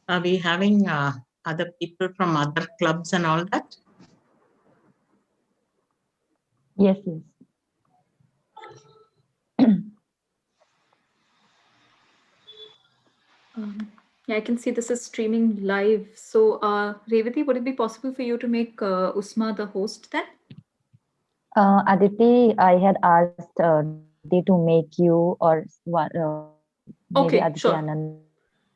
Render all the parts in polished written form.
Are we having other people from other clubs and all that? Yes, yes. Yeah, I can see this is streaming live. So, Revati, would it be possible for you to make Usma the host then? Aditi, I had asked Aditi to make you or maybe Okay, Aditi sure. Anand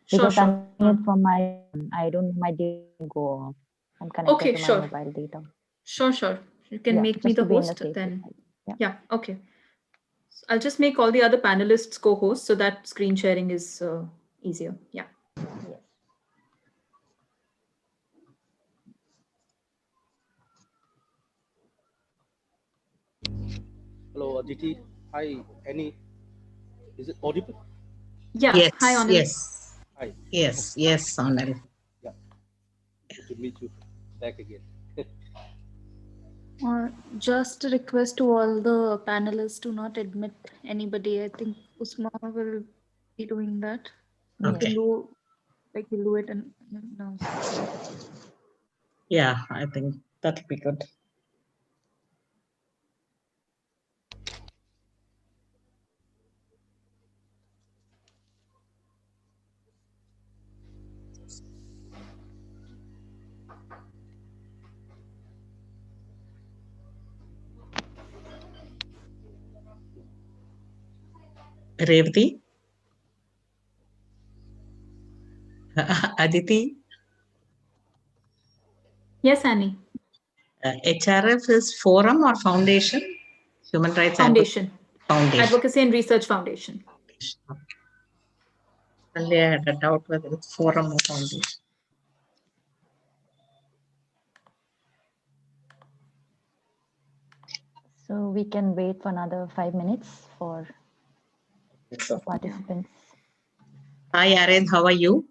Sure, because I'm sure. doing it from my phone. I don't, my data didn't go off. I'm connected Okay, to my sure. mobile data. Sure, sure. You can Yeah, make me just the to be in the host safe then. side. Yeah. Yeah, okay. So I'll just make all the other panelists co-hosts so that screen sharing is easier. Yeah. Yes. Hello, Aditi. Hi, Annie. Is it audible? Yeah. Yes, Hi, Anil. yes, Hi. yes, yes, Sonal. Yeah. Good to meet you back again. Just a request to all the panelists to not admit anybody. I think Usma will be doing that. You Okay. can do like he'll do it and announce. Yeah, I think that'll be good. Revati? Aditi? Yes, Annie. HRF is forum or foundation? Human Rights Foundation. Foundation. Advocacy and Research Foundation. Okay. Only I had a doubt whether it's forum or foundation. So we can wait for another 5 minutes for So, participants. hi, Aaron, how are you?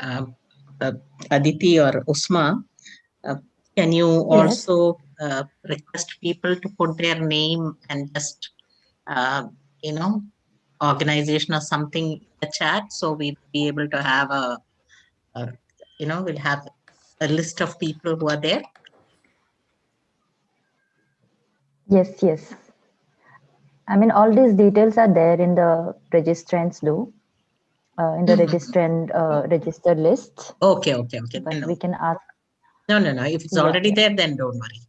Um, Aditi or Usma, can you Yes. also request people to put their name and just, you know, organization or something in the chat so we'll be able to have we'll have a list of people who are there. Yes, yes. I mean, all these details are there in the registrants in the registered list, Okay, okay, okay. but Then we no. can ask. No. If it's Yeah, already yeah. there, then don't worry.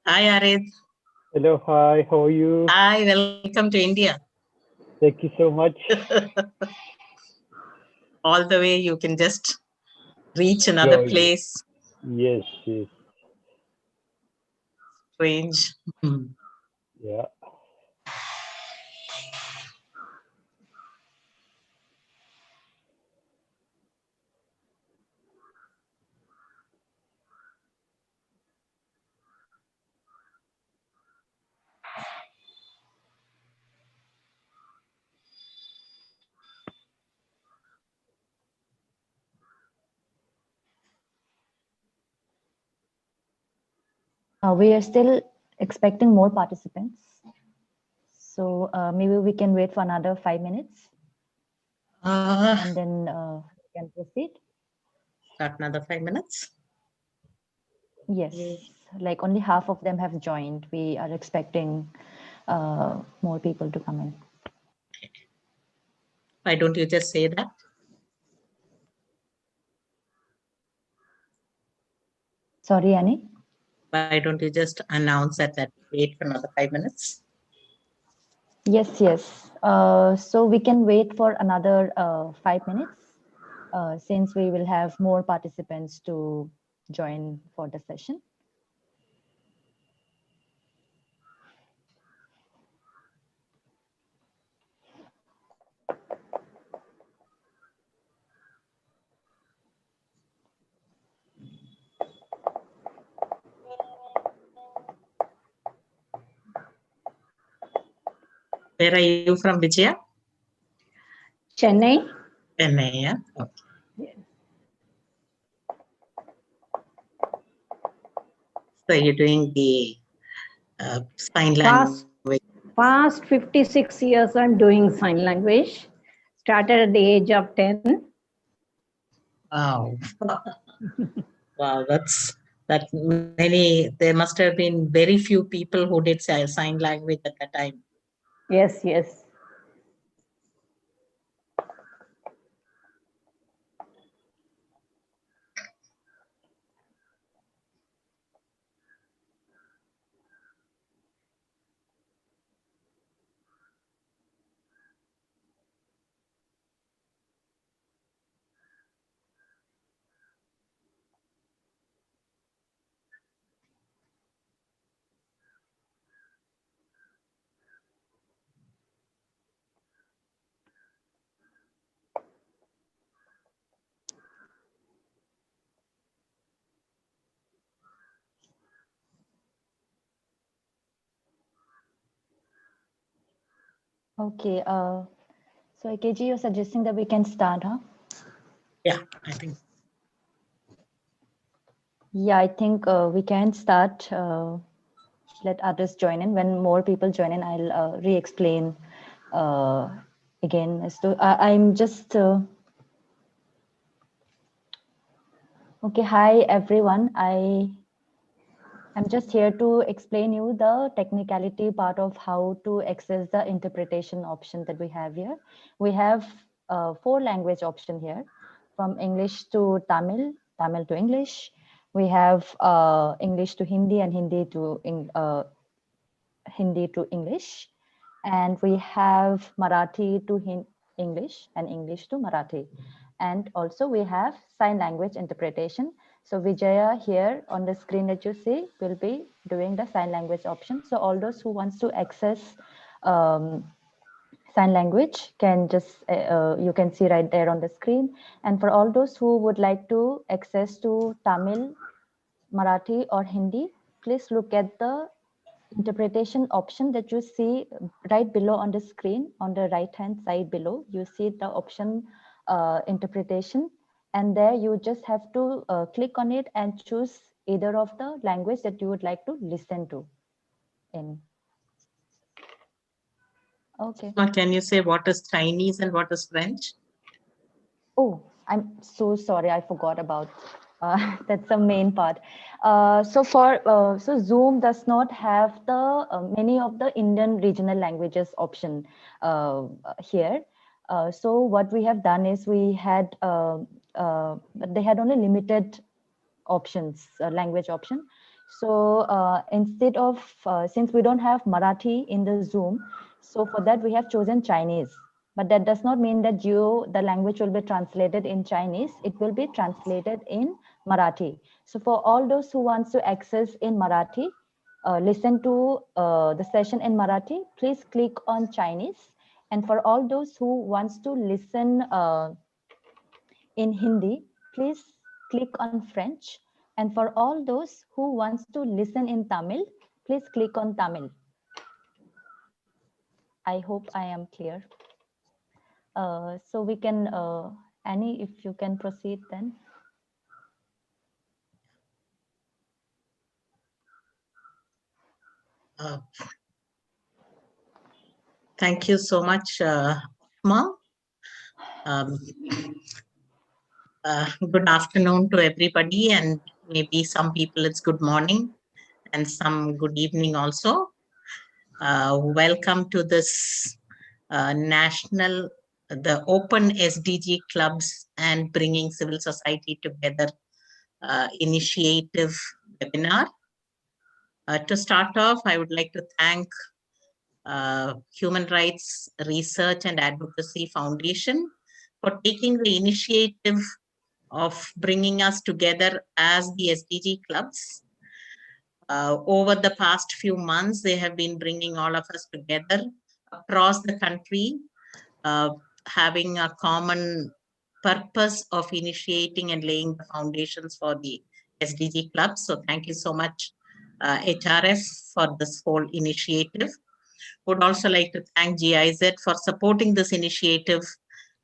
Hi, Arid. Hello, hi, how are you? Hi, welcome to India. Thank you so much. All the way, you can just reach another Joy. place. Yes, yes, Strange. yeah. We are still expecting more participants. So maybe we can wait for another 5 minutes and then we can proceed. Start another 5 minutes. Yes, like only half of them have joined. We are expecting more people to come in. Why don't you just say that? Sorry, Annie. Why don't you just announce that wait for another 5 minutes? Yes, yes. So we can wait for another 5 minutes since we will have more participants to join for the session. Where are you from, Vijaya? Chennai. Chennai, yeah? Okay. So you're doing the sign language. Past 56 years I'm doing sign language. Started at the age of 10. Wow. Wow, that many, there must have been very few people who did sign language at that time. Yes, yes. Okay. So AKG, you're suggesting that we can start, huh? Yeah, I think. Yeah, I think we can start. Let others join in. When more people join in, I'll re-explain again. As to I'm just okay. Hi everyone. I'm just here to explain you the technicality part of how to access the interpretation option that we have here. We have 4 language option here, from English to Tamil, Tamil to English. We have English to Hindi and Hindi to English. And we have Marathi to English and English to Marathi. And also we have sign language interpretation. So Vijaya here on the screen that you see will be doing the sign language option. So all those who wants to access sign language can just, you can see right there on the screen. And for all those who would like to access to Tamil, Marathi or Hindi, please look at the interpretation option that you see right below on the screen. On the right hand side below, you see the option interpretation, and there you just have to click on it and choose either of the language that you would like to listen to in. Okay. Can you say what is Chinese and what is French? Oh, I'm so sorry. I forgot about that's the main part. So Zoom does not have the many of the Indian regional languages option here. So what we have done is we had they had only limited options, language option. So instead of, since we don't have Marathi in the Zoom, so for that we have chosen Chinese. But that does not mean that the language will be translated in Chinese. It will be translated in Marathi. So for all those who wants to access in Marathi, listen to the session in Marathi, please click on Chinese. And for all those who wants to listen in Hindi, please click on French. And for all those who wants to listen in Tamil, please click on Tamil. I hope I am clear. So we can, Annie, if you can proceed then. Thank you so much, Ma. Good afternoon to everybody, and maybe some people it's good morning and some good evening also. Welcome to this the Open SDG Clubs and Bringing Civil Society Together initiative webinar. To start off, I would like to thank Human Rights Research and Advocacy Foundation for taking the initiative of bringing us together as the SDG clubs. Over the past few months, they have been bringing all of us together across the country, having a common purpose of initiating and laying the foundations for the SDG clubs. So thank you so much, HRF, for this whole initiative. Would also like to thank GIZ for supporting this initiative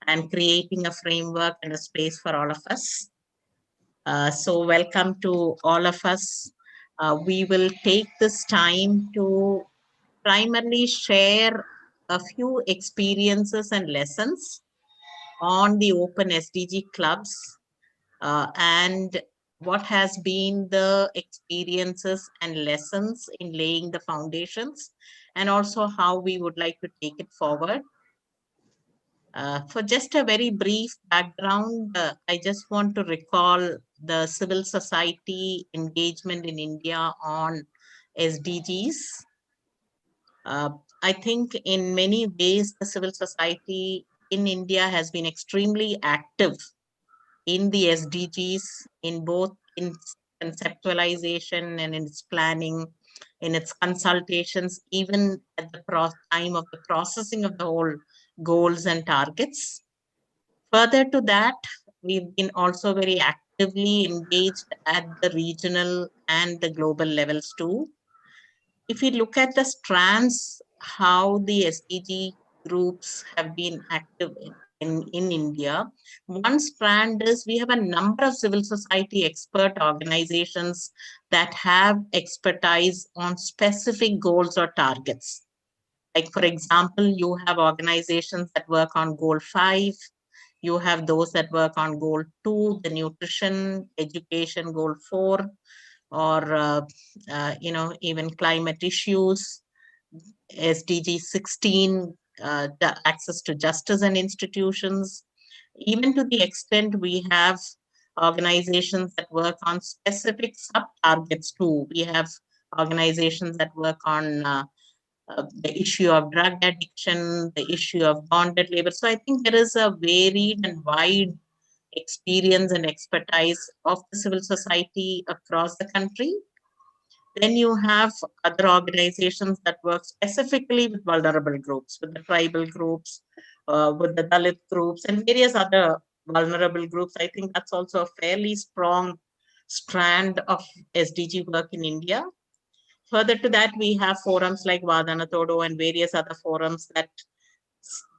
and creating a framework and a space for all of us. So welcome to all of us. We will take this time to primarily share a few experiences and lessons on the Open SDG clubs and what has been the experiences and lessons in laying the foundations, and also how we would like to take it forward. For just a very brief background, I just want to recall the civil society engagement in India on SDGs. I think in many ways, the civil society in India has been extremely active in the SDGs, in both in conceptualization and in its planning, in its consultations, even at the time of the processing of the whole goals and targets. Further to that, we've been also very actively engaged at the regional and the global levels too. If we look at the strands, how the SDG groups have been active in India, one strand is we have a number of civil society expert organizations that have expertise on specific goals or targets. Like, for example, you have organizations that work on goal 5, you have those that work on goal 2, the nutrition, education, goal 4, or even climate issues, SDG 16, the access to justice and institutions. Even to the extent we have organizations that work on specific sub-targets too. We have organizations that work on the issue of drug addiction, the issue of bonded labor. So I think there is a varied and wide experience and expertise of the civil society across the country. Then you have other organizations that work specifically with vulnerable groups, with the tribal groups, with the Dalit groups, and various other vulnerable groups. I think that's also a fairly strong strand of SDG work in India. Further to that, we have forums like Vadana Todo and various other forums that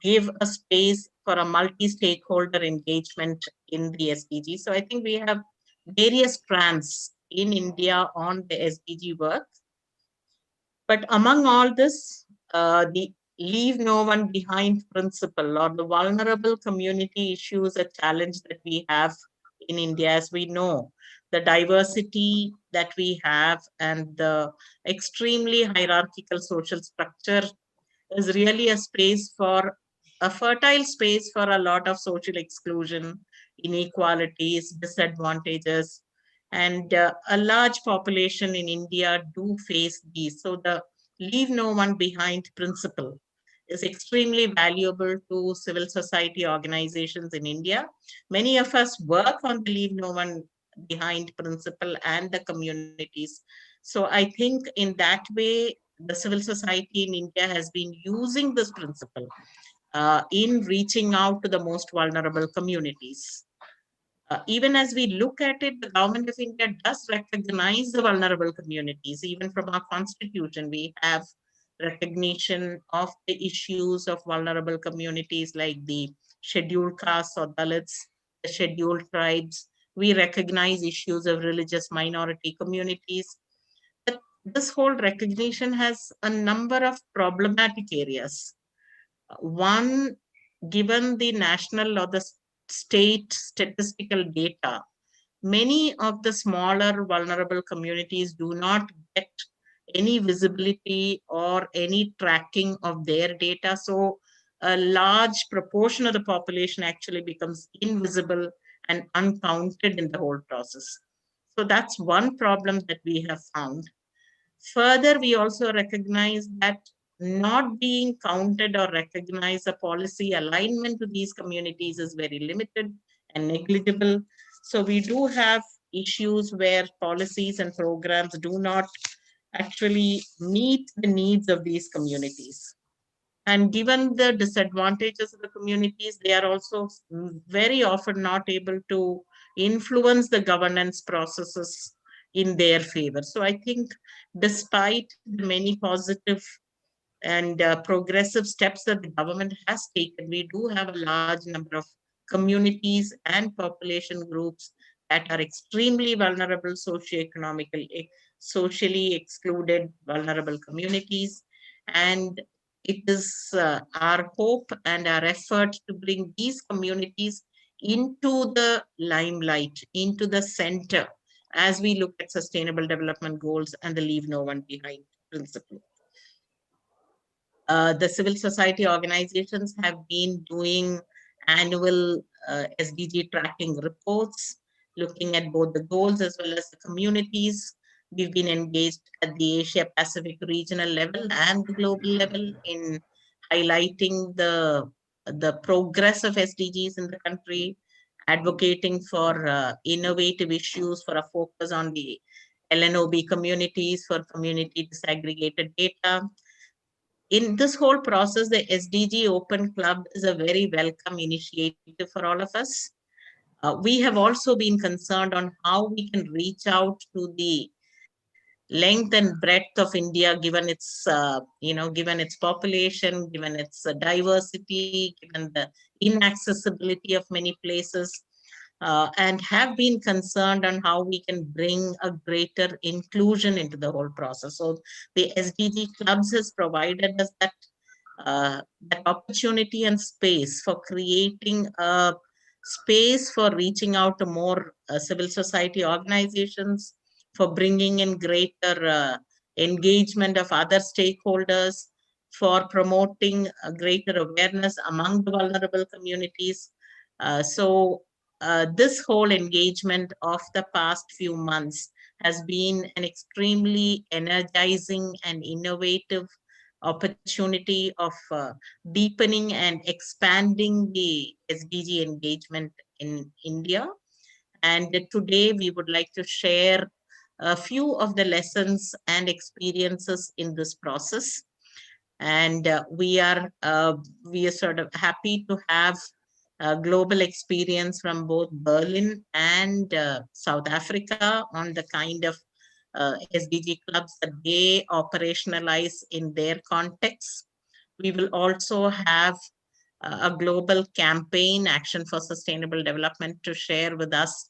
give a space for a multi-stakeholder engagement in the SDG. So I think we have various strands in India on the SDG work. But among all this, the leave no one behind principle or the vulnerable community issue is a challenge that we have in India, as we know. The diversity that we have and the extremely hierarchical social structure is really a space for a fertile space for a lot of social exclusion, inequalities, disadvantages, And a large population in India do face these. So the leave no one behind principle is extremely valuable to civil society organizations in India. Many of us work on the leave no one behind principle and the communities. So I think in that way, the civil society in India has been using this principle in reaching out to the most vulnerable communities. Even as we look at it, the government of India does recognize the vulnerable communities. Even from our constitution, we have recognition of the issues of vulnerable communities like the scheduled castes or Dalits, the scheduled tribes. We recognize issues of religious minority communities. But this whole recognition has a number of problematic areas. One, given the national or the state statistical data, many of the smaller vulnerable communities do not get any visibility or any tracking of their data. So a large proportion of the population actually becomes invisible and uncounted in the whole process. So that's one problem that we have found. Further, we also recognize that not being counted or recognized, a policy alignment to these communities is very limited and negligible. So we do have issues where policies and programs do not actually meet the needs of these communities. And given the disadvantages of the communities, they are also very often not able to influence the governance processes in their favor. So I think despite the many positive and progressive steps that the government has taken, we do have a large number of communities and population groups that are extremely vulnerable, socioeconomically, socially excluded, vulnerable communities. And it is our hope and our effort to bring these communities into the limelight, into the center, as we look at sustainable development goals and the leave no one behind principle. The civil society organizations have been doing annual SDG tracking reports, looking at both the goals as well as the communities. We've been engaged at the Asia Pacific regional level and the global level in highlighting the progress of SDGs in the country, advocating for innovative issues, for a focus on the LNOB communities, for community disaggregated data. In this whole process, the SDG Open Club is a very welcome initiative for all of us. We have also been concerned on how we can reach out to the length and breadth of India, given its, given its population, given its diversity, given the inaccessibility of many places, and have been concerned on how we can bring a greater inclusion into the whole process. So the SDG clubs has provided us that opportunity and space for creating a space for reaching out to more civil society organizations, for bringing in greater engagement of other stakeholders, for promoting a greater awareness among the vulnerable communities. So this whole engagement of the past few months has been an extremely energizing and innovative opportunity of deepening and expanding the SDG engagement in India. And today we would like to share a few of the lessons and experiences in this process. And we are sort of happy to have global experience from both Berlin and South Africa on the kind of SDG clubs that they operationalize in their context. We will also have a global campaign, Action for Sustainable Development, to share with us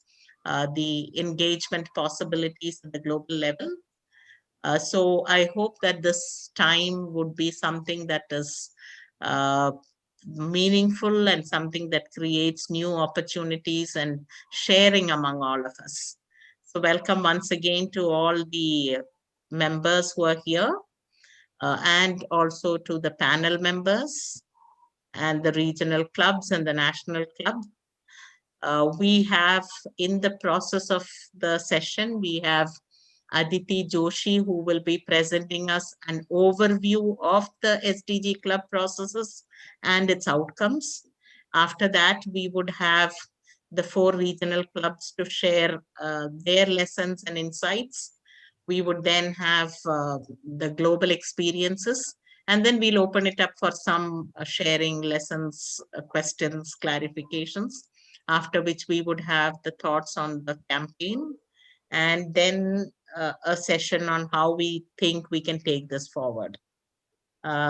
the engagement possibilities at the global level. So I hope that this time would be something that is meaningful and something that creates new opportunities and sharing among all of us. So welcome once again to all the members who are here and also to the panel members and the regional clubs and the national club. We have, in the process of the session, we have Aditi Joshi, who will be presenting us an overview of the SDG club processes and its outcomes. After that, we would have the 4 regional clubs to share their lessons and insights. We would then have the global experiences, and then we'll open it up for some sharing lessons, questions, clarifications, after which we would have the thoughts on the campaign, and then a session on how we think we can take this forward.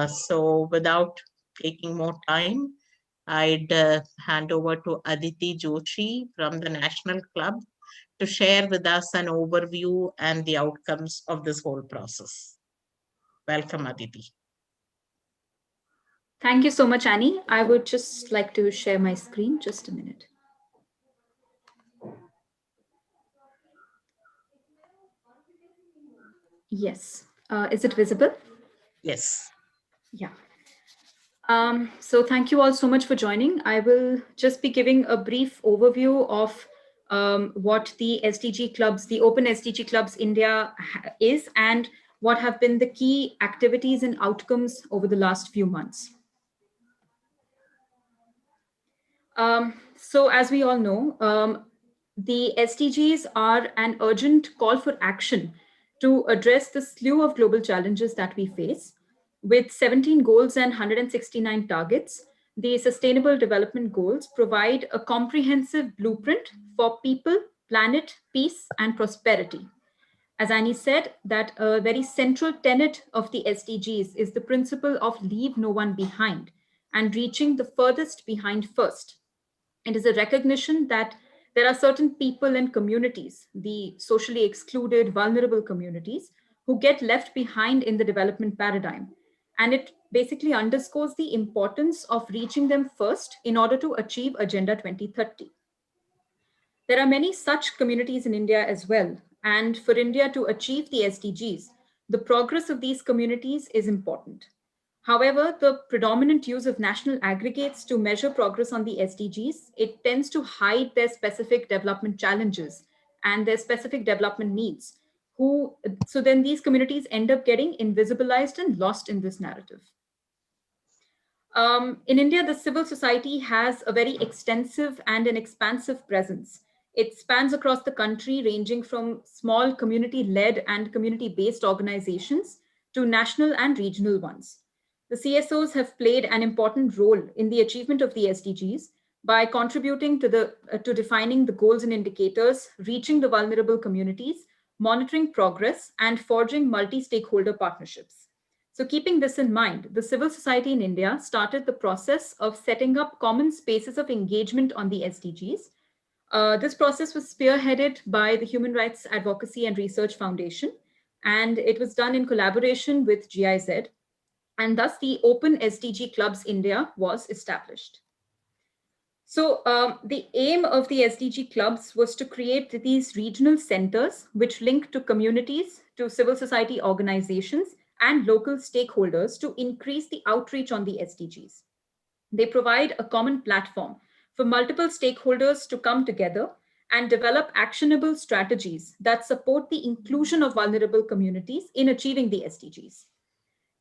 So without taking more time, I'd hand over to Aditi Joshi from the National Club to share with us an overview and the outcomes of this whole process. Welcome, Aditi. Thank you so much, Annie. I would just like to share my screen. Just a minute. Yes. Is it visible? Yes. Yeah. So thank you all so much for joining. I will just be giving a brief overview of what the SDG clubs, the Open SDG Clubs India is, and what have been the key activities and outcomes over the last few months. So as we all know, the SDGs are an urgent call for action to address the slew of global challenges that we face. With 17 goals and 169 targets, the Sustainable Development Goals provide a comprehensive blueprint for people, planet, peace, and prosperity. As Annie said, that a very central tenet of the SDGs is the principle of leave no one behind and reaching the furthest behind first. It is a recognition that there are certain people and communities, the socially excluded, vulnerable communities, who get left behind in the development paradigm. And it basically underscores the importance of reaching them first in order to achieve Agenda 2030. There are many such communities in India as well. And for India to achieve the SDGs, the progress of these communities is important. However, the predominant use of national aggregates to measure progress on the SDGs, it tends to hide their specific development challenges and their specific development needs. So then these communities end up getting invisibilized and lost in this narrative. In India, the civil society has a very extensive and an expansive presence. It spans across the country, ranging from small community-led and community-based organizations to national and regional ones. The CSOs have played an important role in the achievement of the SDGs by contributing to defining the goals and indicators, reaching the vulnerable communities, monitoring progress, and forging multi-stakeholder partnerships. So keeping this in mind, the civil society in India started the process of setting up common spaces of engagement on the SDGs. This process was spearheaded by the Human Rights Advocacy and Research Foundation, and it was done in collaboration with GIZ, and thus the Open SDG Clubs India was established. So the aim of the SDG clubs was to create these regional centers which link to communities, to civil society organizations, and local stakeholders to increase the outreach on the SDGs. They provide a common platform for multiple stakeholders to come together and develop actionable strategies that support the inclusion of vulnerable communities in achieving the SDGs.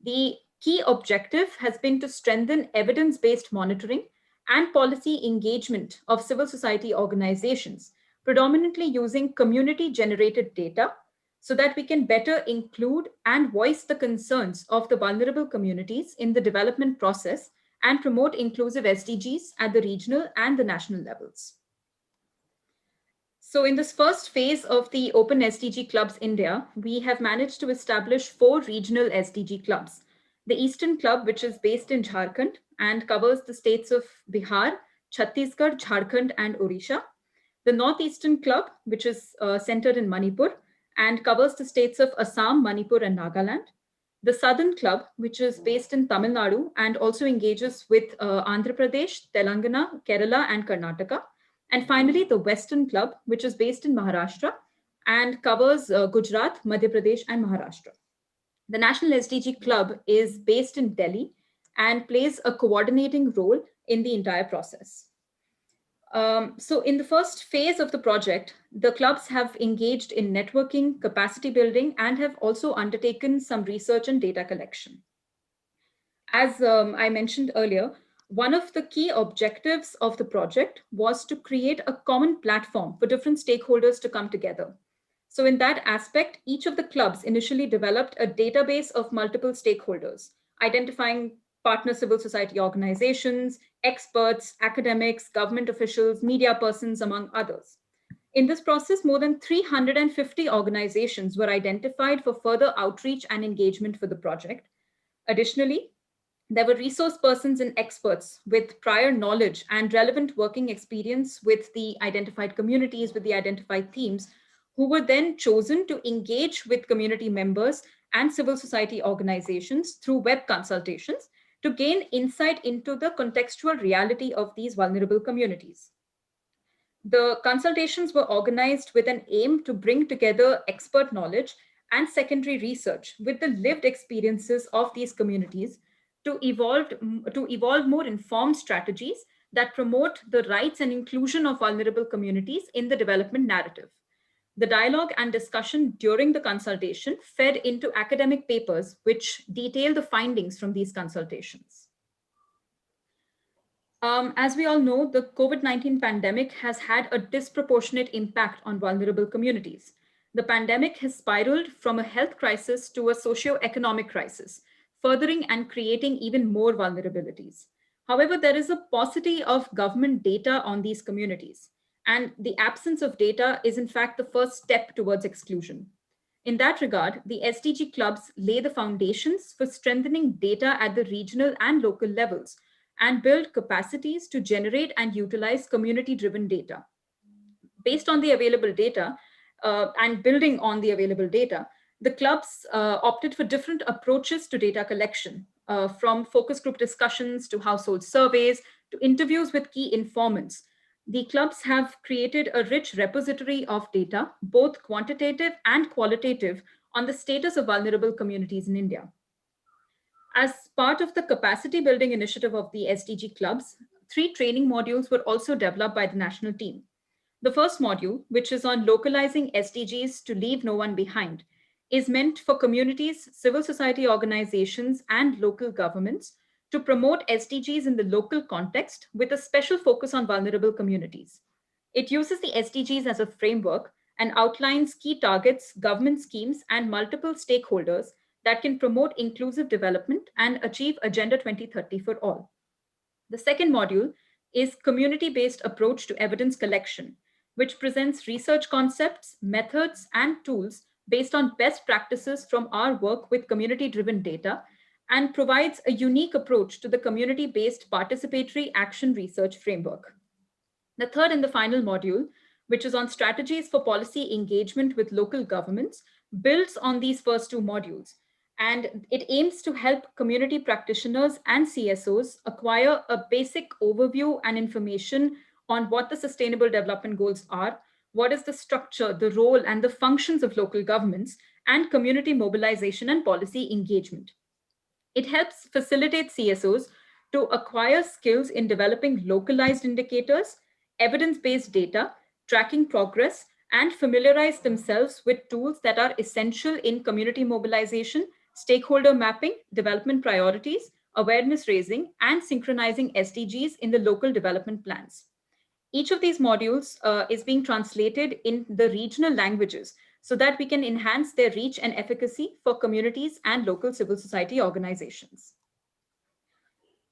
The key objective has been to strengthen evidence-based monitoring and policy engagement of civil society organizations, predominantly using community-generated data, so that we can better include and voice the concerns of the vulnerable communities in the development process and promote inclusive SDGs at the regional and the national levels. So in this first phase of the Open SDG Clubs India, we have managed to establish 4 regional SDG clubs. The Eastern Club, which is based in Jharkhand and covers the states of Bihar, Chhattisgarh, Jharkhand, and Odisha. The Northeastern Club, which is centered in Manipur and covers the states of Assam, Manipur, and Nagaland. The Southern Club, which is based in Tamil Nadu and also engages with Andhra Pradesh, Telangana, Kerala, and Karnataka. And finally, the Western Club, which is based in Maharashtra and covers Gujarat, Madhya Pradesh, and Maharashtra. The National SDG Club is based in Delhi and plays a coordinating role in the entire process. So in the first phase of the project, the clubs have engaged in networking, capacity building, and have also undertaken some research and data collection. As I mentioned earlier, one of the key objectives of the project was to create a common platform for different stakeholders to come together. So in that aspect, each of the clubs initially developed a database of multiple stakeholders, identifying partner civil society organizations, experts, academics, government officials, media persons, among others. In this process, more than 350 organizations were identified for further outreach and engagement for the project. Additionally, there were resource persons and experts with prior knowledge and relevant working experience with the identified communities, with the identified themes, who were then chosen to engage with community members and civil society organizations through web consultations to gain insight into the contextual reality of these vulnerable communities. The consultations were organized with an aim to bring together expert knowledge and secondary research with the lived experiences of these communities to evolve more informed strategies that promote the rights and inclusion of vulnerable communities in the development narrative. The dialogue and discussion during the consultation fed into academic papers which detail the findings from these consultations. As we all know, the COVID-19 pandemic has had a disproportionate impact on vulnerable communities. The pandemic has spiraled from a health crisis to a socio-economic crisis, furthering and creating even more vulnerabilities. However, there is a paucity of government data on these communities, and the absence of data is in fact the first step towards exclusion. In that regard, the SDG clubs lay the foundations for strengthening data at the regional and local levels and build capacities to generate and utilize community-driven data. Based on the available data and building on the available data, the clubs opted for different approaches to data collection, from focus group discussions to household surveys to interviews with key informants. The clubs have created a rich repository of data, both quantitative and qualitative, on the status of vulnerable communities in India. As part of the capacity building initiative of the SDG clubs, 3 training modules were also developed by the national team. The first module, which is on localizing SDGs to leave no one behind, is meant for communities, civil society organizations, and local governments to promote SDGs in the local context with a special focus on vulnerable communities. It uses the SDGs as a framework and outlines key targets, government schemes, and multiple stakeholders that can promote inclusive development and achieve Agenda 2030 for all. The second module is community-based approach to evidence collection, which presents research concepts, methods, and tools based on best practices from our work with community-driven data and provides a unique approach to the community-based participatory action research framework. The third and the final module, which is on strategies for policy engagement with local governments, builds on these first 2 modules, and it aims to help community practitioners and CSOs acquire a basic overview and information on what the sustainable development goals are, what is the structure, the role, and the functions of local governments, and community mobilization and policy engagement. It helps facilitate CSOs to acquire skills in developing localized indicators, evidence-based data, tracking progress, and familiarize themselves with tools that are essential in community mobilization, stakeholder mapping, development priorities, awareness raising, and synchronizing SDGs in the local development plans. Each of these modules is being translated in the regional languages so that we can enhance their reach and efficacy for communities and local civil society organizations.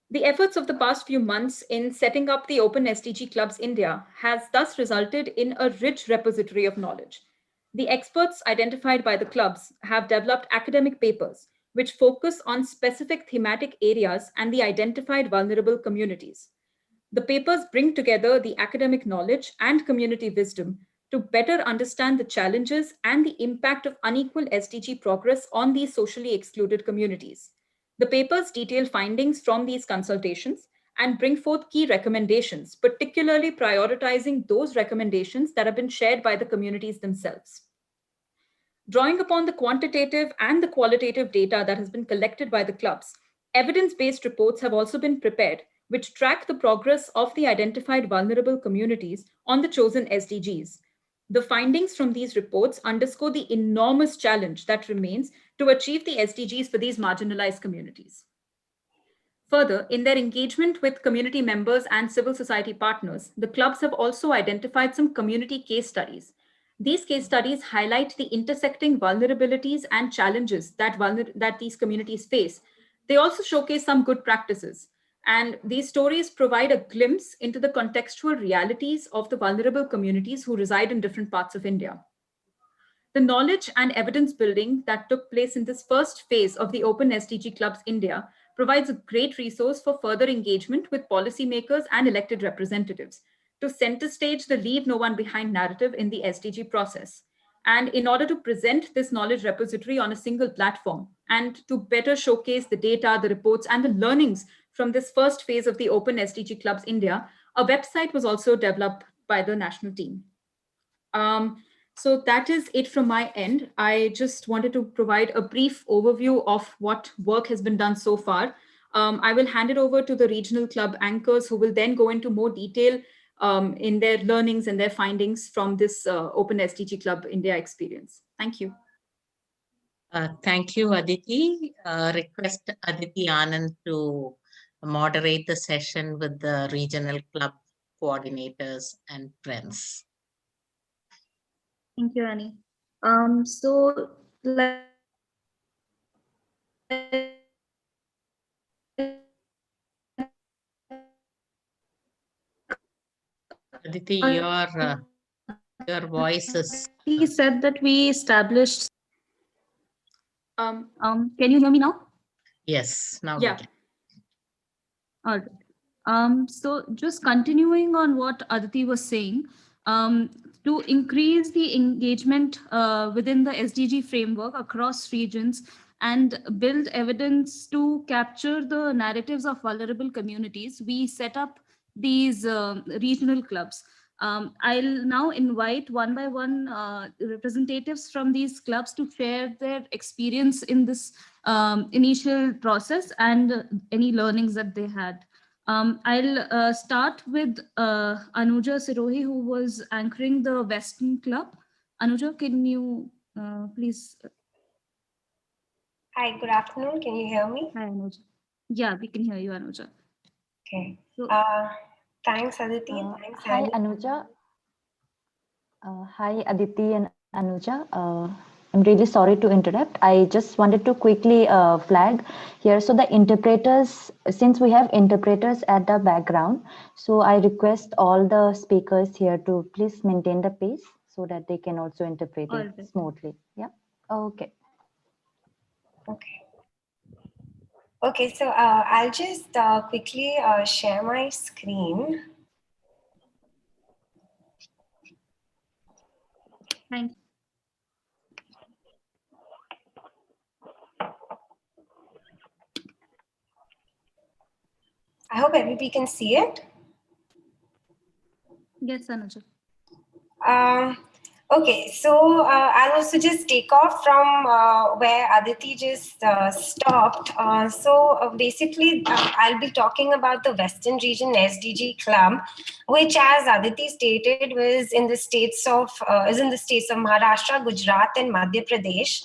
The efforts of the past few months in setting up the Open SDG Clubs India has thus resulted in a rich repository of knowledge. The experts identified by the clubs have developed academic papers which focus on specific thematic areas and the identified vulnerable communities. The papers bring together the academic knowledge and community wisdom to better understand the challenges and the impact of unequal SDG progress on these socially excluded communities. The papers detail findings from these consultations and bring forth key recommendations, particularly prioritizing those recommendations that have been shared by the communities themselves. Drawing upon the quantitative and the qualitative data that has been collected by the clubs, evidence-based reports have also been prepared, which track the progress of the identified vulnerable communities on the chosen SDGs. The findings from these reports underscore the enormous challenge that remains to achieve the SDGs for these marginalized communities. Further, in their engagement with community members and civil society partners, the clubs have also identified some community case studies. These case studies highlight the intersecting vulnerabilities and challenges that these communities face. They also showcase some good practices. And these stories provide a glimpse into the contextual realities of the vulnerable communities who reside in different parts of India. The knowledge and evidence building that took place in this first phase of the Open SDG Clubs India provides a great resource for further engagement with policymakers and elected representatives to center stage the Leave No One Behind narrative in the SDG process. And in order to present this knowledge repository on a single platform and to better showcase the data, the reports, and the learnings from this first phase of the Open SDG Clubs India, a website was also developed by the national team. So that is it from my end. I just wanted to provide a brief overview of what work has been done so far. I will hand it over to the regional club anchors who will then go into more detail in their learnings and their findings from this Open SDG Club India experience. Thank you. Thank you, Aditi. Request Aditi Anand to moderate the session with the regional club coordinators and friends. Thank you, Annie. So like Aditi, your voice is. he said that we established. Um, Can you hear me now? Yes, now yeah. we can. All right. So just continuing on what Aditi was saying, to increase the engagement within the SDG framework across regions and build evidence to capture the narratives of vulnerable communities, we set up these regional clubs. I'll now invite one by one representatives from these clubs to share their experience in this initial process and any learnings that they had. I'll start with Anuja Sirohi, who was anchoring the Western Club. Anuja, can you please? Hi, good afternoon. Can you hear me? Hi, Anuja. Yeah, we can hear you, Anuja. Okay. So, Thanks, Aditi. Thanks, Hi, Annie. Anuja. Hi, Aditi and Anuja. I'm really sorry to interrupt. I just wanted to quickly flag here. So the interpreters, since we have interpreters at the background, so I request all the speakers here to please maintain the pace so that they can also interpret it right. smoothly. Yeah. Okay. Okay. Okay, so I'll just quickly share my screen. Thank you. I hope everybody can see it. Yes, Anuja. Okay, so I'll also just take off from where Aditi just stopped. Basically, I'll be talking about the Western Region SDG Club, which, as Aditi stated, is in the states of Maharashtra, Gujarat, and Madhya Pradesh.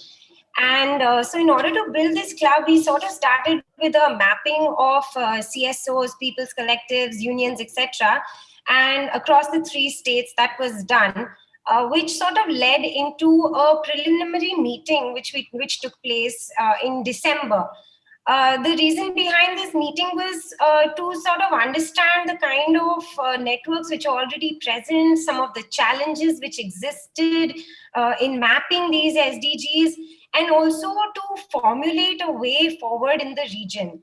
And so in order to build this club, we sort of started with a mapping of CSOs, people's collectives, unions, etc. And across the 3 states that was done, which sort of led into a preliminary meeting which took place in December. The reason behind this meeting was to sort of understand the kind of networks which are already present, some of the challenges which existed in mapping these SDGs, and also to formulate a way forward in the region.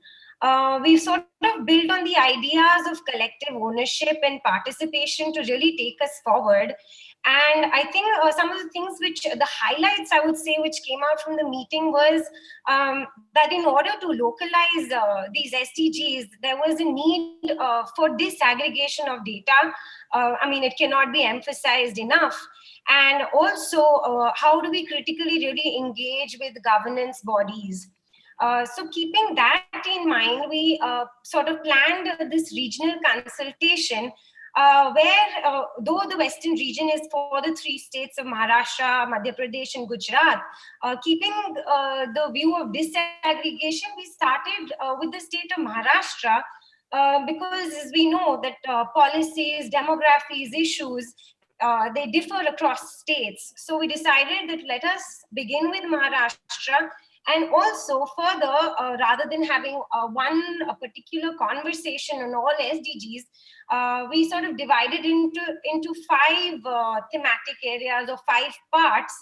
We've sort of built on the ideas of collective ownership and participation to really take us forward. And I think some of the things the highlights I would say which came out from the meeting was that in order to localize these SDGs, there was a need for disaggregation of data. I mean, it cannot be emphasized enough. And also, how do we critically really engage with governance bodies? So keeping that in mind, we sort of planned this regional consultation where though the Western region is for the three states of Maharashtra, Madhya Pradesh and Gujarat, keeping the view of disaggregation, we started with the state of Maharashtra because as we know that policies, demographies, issues, they differ across states. So we decided that let us begin with Maharashtra, and also further, rather than having one particular conversation on all SDGs, we sort of divided into five thematic areas or five parts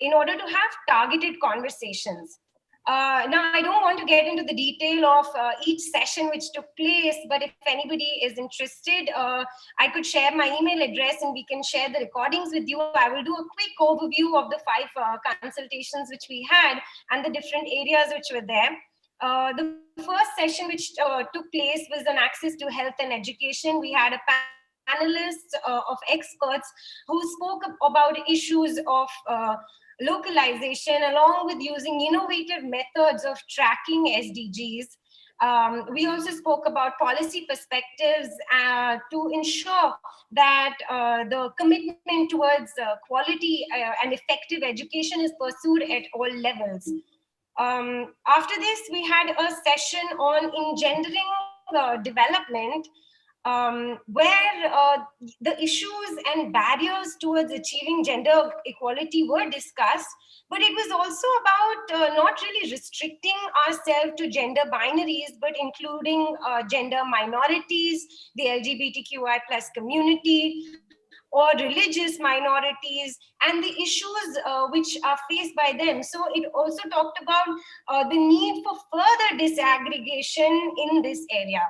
in order to have targeted conversations. Now, I don't want to get into the detail of each session which took place, but if anybody is interested, I could share my email address and we can share the recordings with you. I will do a quick overview of the five consultations which we had and the different areas which were there. The first session which took place was on access to health and education. We had a panelist of experts who spoke about issues of localization, along with using innovative methods of tracking SDGs. We also spoke about policy perspectives to ensure that the commitment towards quality and effective education is pursued at all levels. After this, we had a session on engendering development, where the issues and barriers towards achieving gender equality were discussed, but it was also about not really restricting ourselves to gender binaries, but including gender minorities, the LGBTQI plus community, or religious minorities, and the issues which are faced by them. So it also talked about the need for further disaggregation in this area.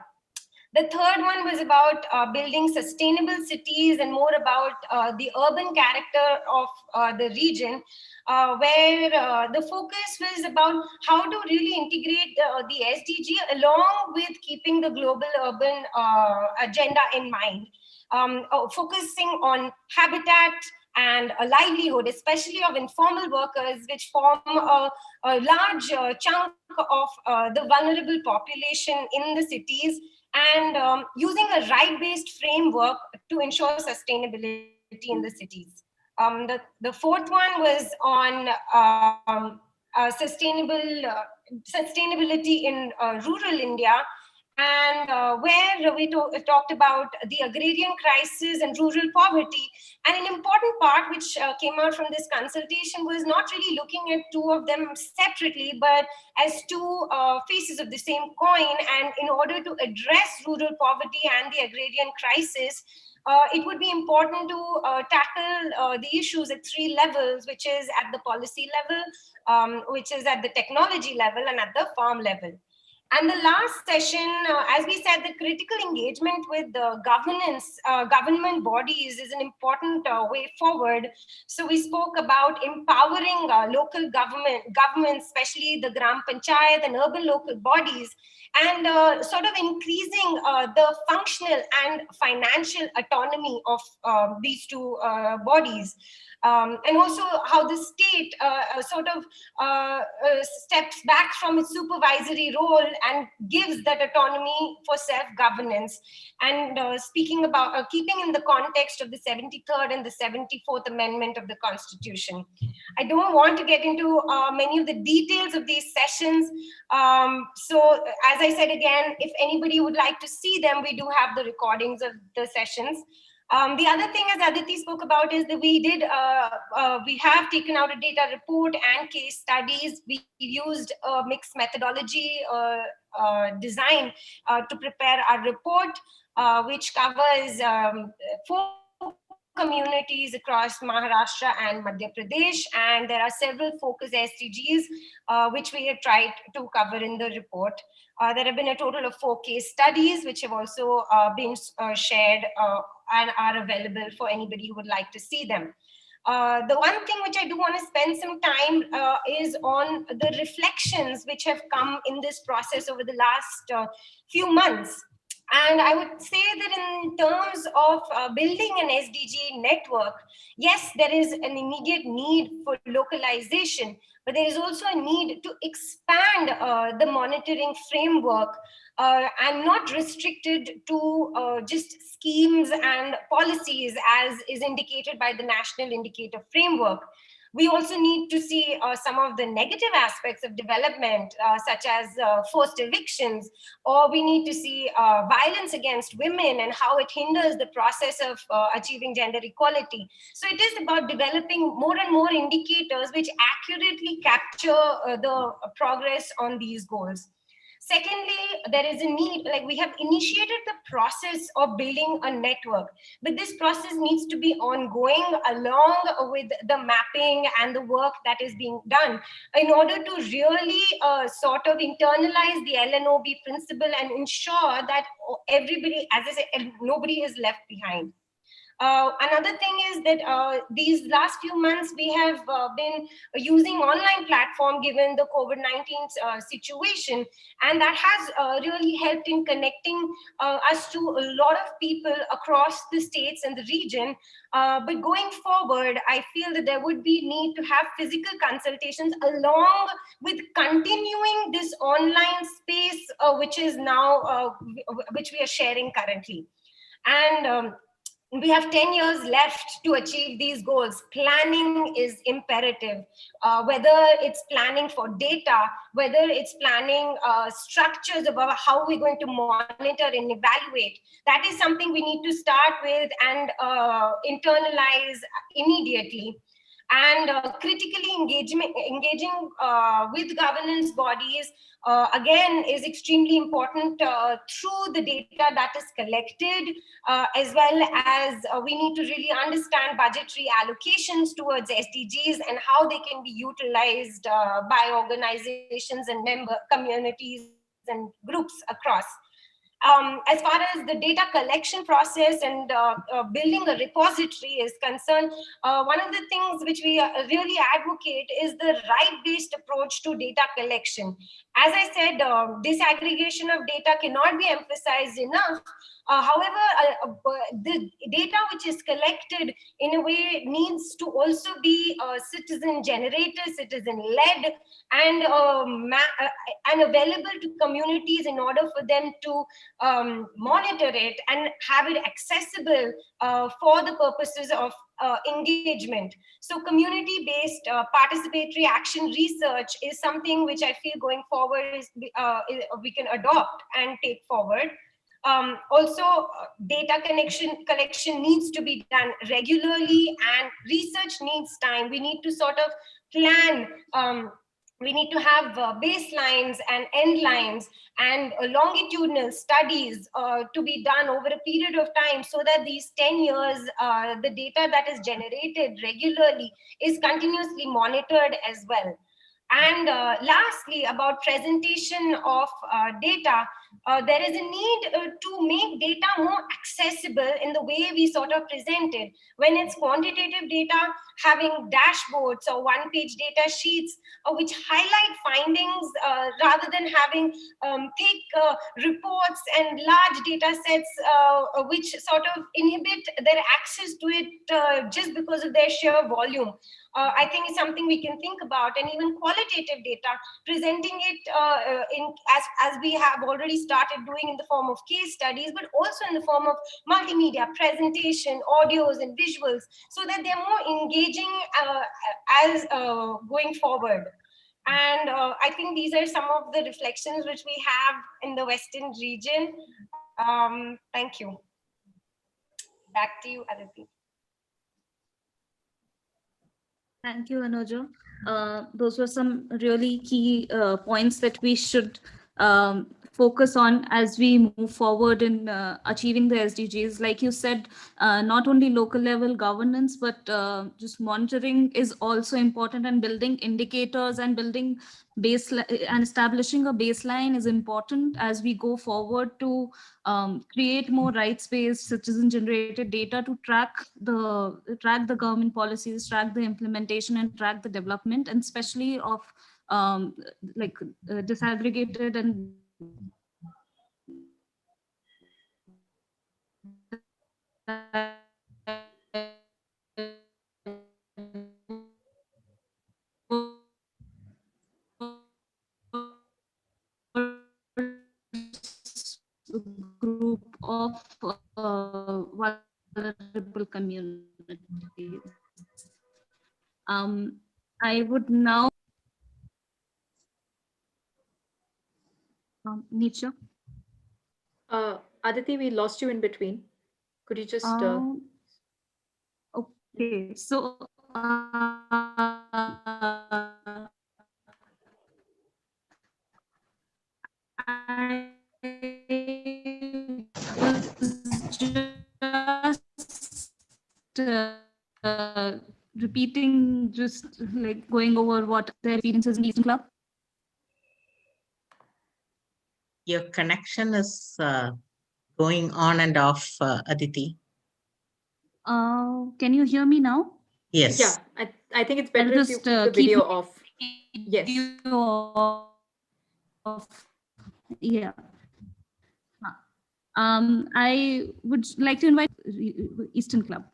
The third one was about building sustainable cities and more about the urban character of the region, where the focus was about how to really integrate the SDG along with keeping the global urban agenda in mind, focusing on habitat and a livelihood, especially of informal workers, which form a large chunk of the vulnerable population in the cities, and using a right-based framework to ensure sustainability in the cities. The fourth one was on sustainability in rural India, and where we talked about the agrarian crisis and rural poverty. And an important part which came out from this consultation was not really looking at two of them separately, but as two faces of the same coin. And in order to address rural poverty and the agrarian crisis, it would be important to tackle the issues at three levels, which is at the policy level, which is at the technology level, and at the farm level. And the last session, as we said, the critical engagement with the government bodies is an important way forward. So we spoke about empowering local governments, especially the Gram Panchayat and urban local bodies, and sort of increasing the functional and financial autonomy of these two bodies. And also how the state sort of steps back from its supervisory role and gives that autonomy for self-governance. And speaking about keeping in the context of the 73rd and the 74th Amendment of the Constitution. I don't want to get into many of the details of these sessions. So as I said again, if anybody would like to see them, we do have the recordings of the sessions. The other thing, as Aditi spoke about, is that we have taken out a data report and case studies. We used a mixed methodology design to prepare our report, which covers 4 communities across Maharashtra and Madhya Pradesh, and there are several focus SDGs which we have tried to cover in the report. There have been a total of 4 case studies which have also been shared and are available for anybody who would like to see them. The one thing which I do want to spend some time is on the reflections which have come in this process over the last few months. And I would say that in terms of building an SDG network, yes, there is an immediate need for localization, but there is also a need to expand the monitoring framework and not restricted to just schemes and policies as is indicated by the National Indicator Framework. We also need to see some of the negative aspects of development, such as forced evictions, or we need to see violence against women and how it hinders the process of achieving gender equality. So it is about developing more and more indicators which accurately capture the progress on these goals. Secondly, there is a need, like we have initiated the process of building a network, but this process needs to be ongoing along with the mapping and the work that is being done in order to really sort of internalize the LNOB principle and ensure that everybody, as I said, nobody is left behind. Another thing is that these last few months we have been using online platform given the COVID-19 situation, and that has really helped in connecting us to a lot of people across the states and the region. But going forward, I feel that there would be need to have physical consultations along with continuing this online space, which is now which we are sharing currently. And we have 10 years left to achieve these goals. Planning is imperative, whether it's planning for data, whether it's planning structures about how we're going to monitor and evaluate. That is something we need to start with and internalize immediately. And critically engaging with governance bodies again is extremely important through the data that is collected, as well as we need to really understand budgetary allocations towards SDGs and how they can be utilized by organizations and member communities and groups across. As far as the data collection process and building a repository is concerned, one of the things which we really advocate is the right-based approach to data collection. As I said, disaggregation of data cannot be emphasized enough. However, the data which is collected in a way needs to also be citizen generated, citizen led, and available to communities in order for them to monitor it and have it accessible for the purposes of engagement. So community-based participatory action research is something which I feel going forward is we can adopt and take forward. Also, data collection needs to be done regularly, and research needs time. We need to sort of plan. We need to have baselines and end lines and longitudinal studies to be done over a period of time, so that these 10 years, the data that is generated regularly is continuously monitored as well. And lastly, about presentation of data, there is a need to make data more accessible in the way we sort of present it. When it's quantitative data, having dashboards or one-page data sheets which highlight findings rather than having thick reports and large data sets which sort of inhibit their access to it just because of their sheer volume. I think is something we can think about. And even qualitative data, presenting it as we have already started doing in the form of case studies, but also in the form of multimedia presentation, audios and visuals, so that they're more engaging as going forward. And I think these are some of the reflections which we have in the Western region. Thank you. Back to you, Aditi. Thank you, Anuja. Those were some really key points that we should focus on as we move forward in achieving the SDGs. Like you said, not only local level governance, but just monitoring is also important, and building indicators and building baseline and establishing a baseline is important as we go forward to create more rights-based citizen generated data to track the government policies, track the implementation, and track the development, and especially of disaggregated and group of vulnerable communities. I would now Nietzsche. Aditi, we lost you in between. Could you just? Okay, so I was just repeating, just like going over what their experiences in the Eastern Club. Your connection is going on and off, Aditi. Can you hear me now? Yes. Yeah, I think it's better if you just keep the video off. Yes. Yeah. I would like to invite Eastern Club.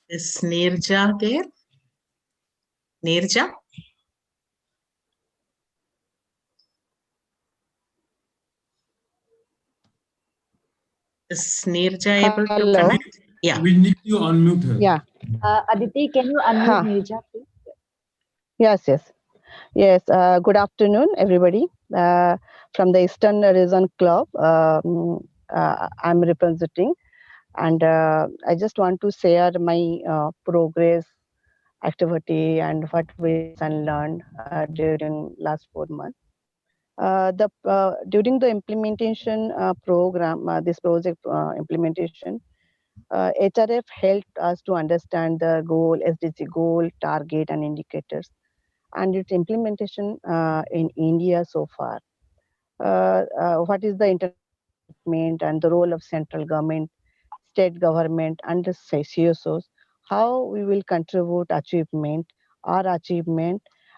Is Nirja there? Nirja? Is Nirja able to connect? Yeah. We need to unmute her. Yeah. Aditi, can you unmute Nirja, please? Yes, yes. Yes, good afternoon, everybody. From the Eastern Region Club, I'm representing, and I just want to share my progress, activity, and what we lesson learned during last 4 months. During the implementation program, this project implementation, HRF helped us to understand the goal, SDG goal, target, and indicators, and its implementation in India so far. What is the international commitment and the role of central government, state government, and the CSOs? How we will contribute our achievement,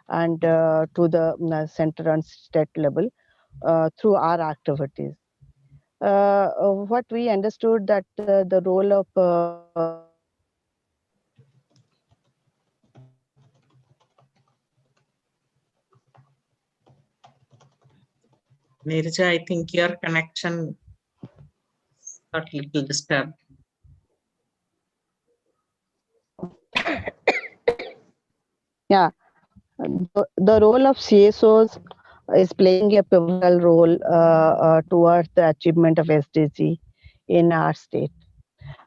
and to the center and state level through our activities. What we understood that the role of Nirja, I think your connection got a little disturbed. Yeah, the role of CSOs is playing a pivotal role towards the achievement of SDG in our state.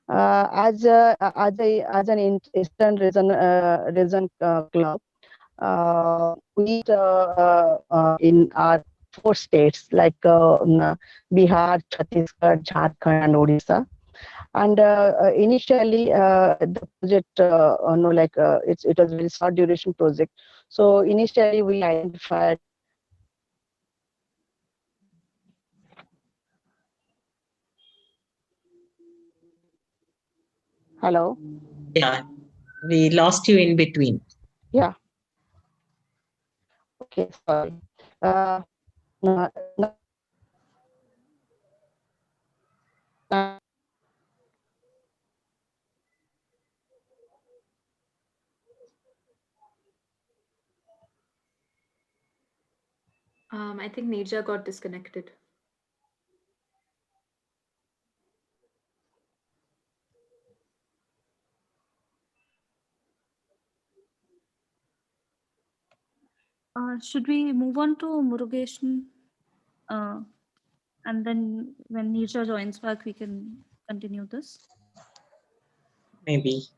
As an Eastern region club, we in our 4 states like Bihar, Chhattisgarh, Jharkhand, and Odisha. And initially, the project, it was a very short duration project. So initially, we identified. Hello. Yeah, we lost you in between. Yeah. Okay, sorry. I think Nirja got disconnected. Should we move on to Murugesh? And then when Nirja joins back, we can continue this. Maybe.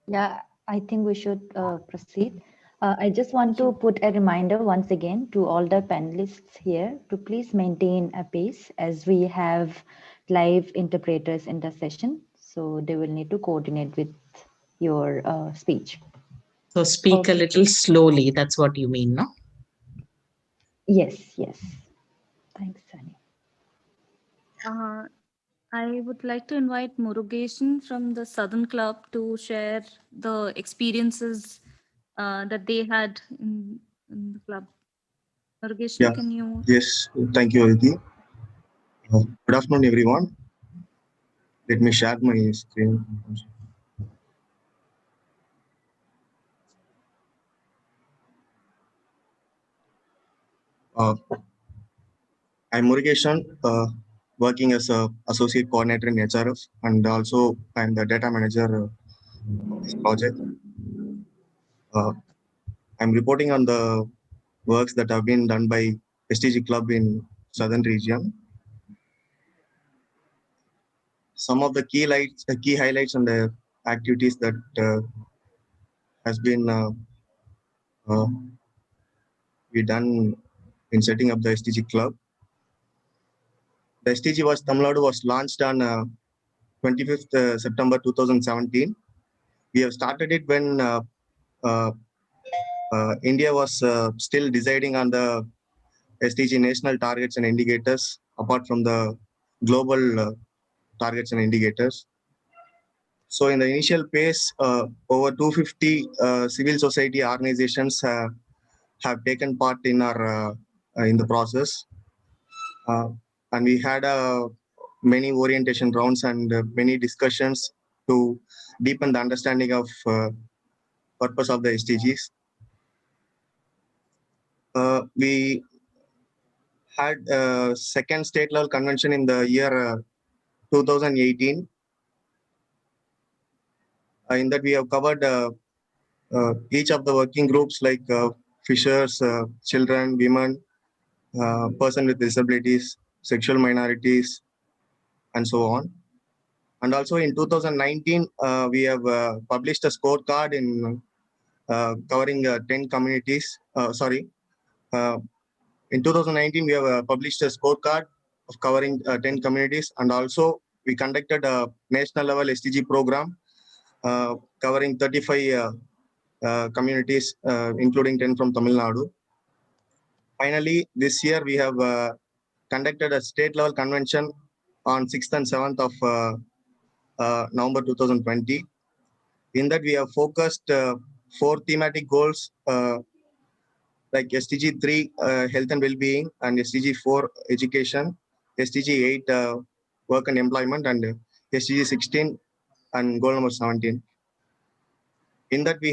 Yeah, I think we should proceed. I just want to put a reminder once again to all the panelists here to please maintain a pace, as we have live interpreters in the session. So they will need to coordinate with your speech. So speak a little slowly. That's what you mean, no? Yes, yes. Thanks, Sunny. I would like to invite Murugesh from the Southern Club to share the experiences that they had in the club. Murugesh, Yeah. can you? Yes. Thank you, Aditi. Good afternoon, everyone. Let me share my screen. I'm Murugeshan, working as a associate coordinator in HRF, and also I'm the data manager of this project. I'm reporting on the works that have been done by SDG Club in Southern region. Some of the key highlights and the activities that has been we done in setting up the SDG Club. The SDG Tamil Nadu was launched on 25th September 2017. We have started it when uh, India was still deciding on the SDG national targets and indicators, apart from the global targets and indicators. So in the initial phase, over 250 civil society organizations have taken part in the process, and we had many orientation rounds and many discussions to deepen the understanding of purpose of the SDGs. We had a second state level convention in the year 2018. In that we have covered each of the working groups like fishers, children, women, person with disabilities, sexual minorities, and so on. And also in 2019, we have published a scorecard in covering 10 communities. In 2019, we have published a scorecard of covering 10 communities, and also we conducted a national level SDG program covering 35 communities, including 10 from Tamil Nadu. Finally, this year we have conducted a state level convention on 6th and 7th of November 2020. In that, we have focused 4 thematic goals like SDG 3, health and well-being, and SDG 4, education, SDG 8, work and employment, and SDG 16, and goal number 17. In that, we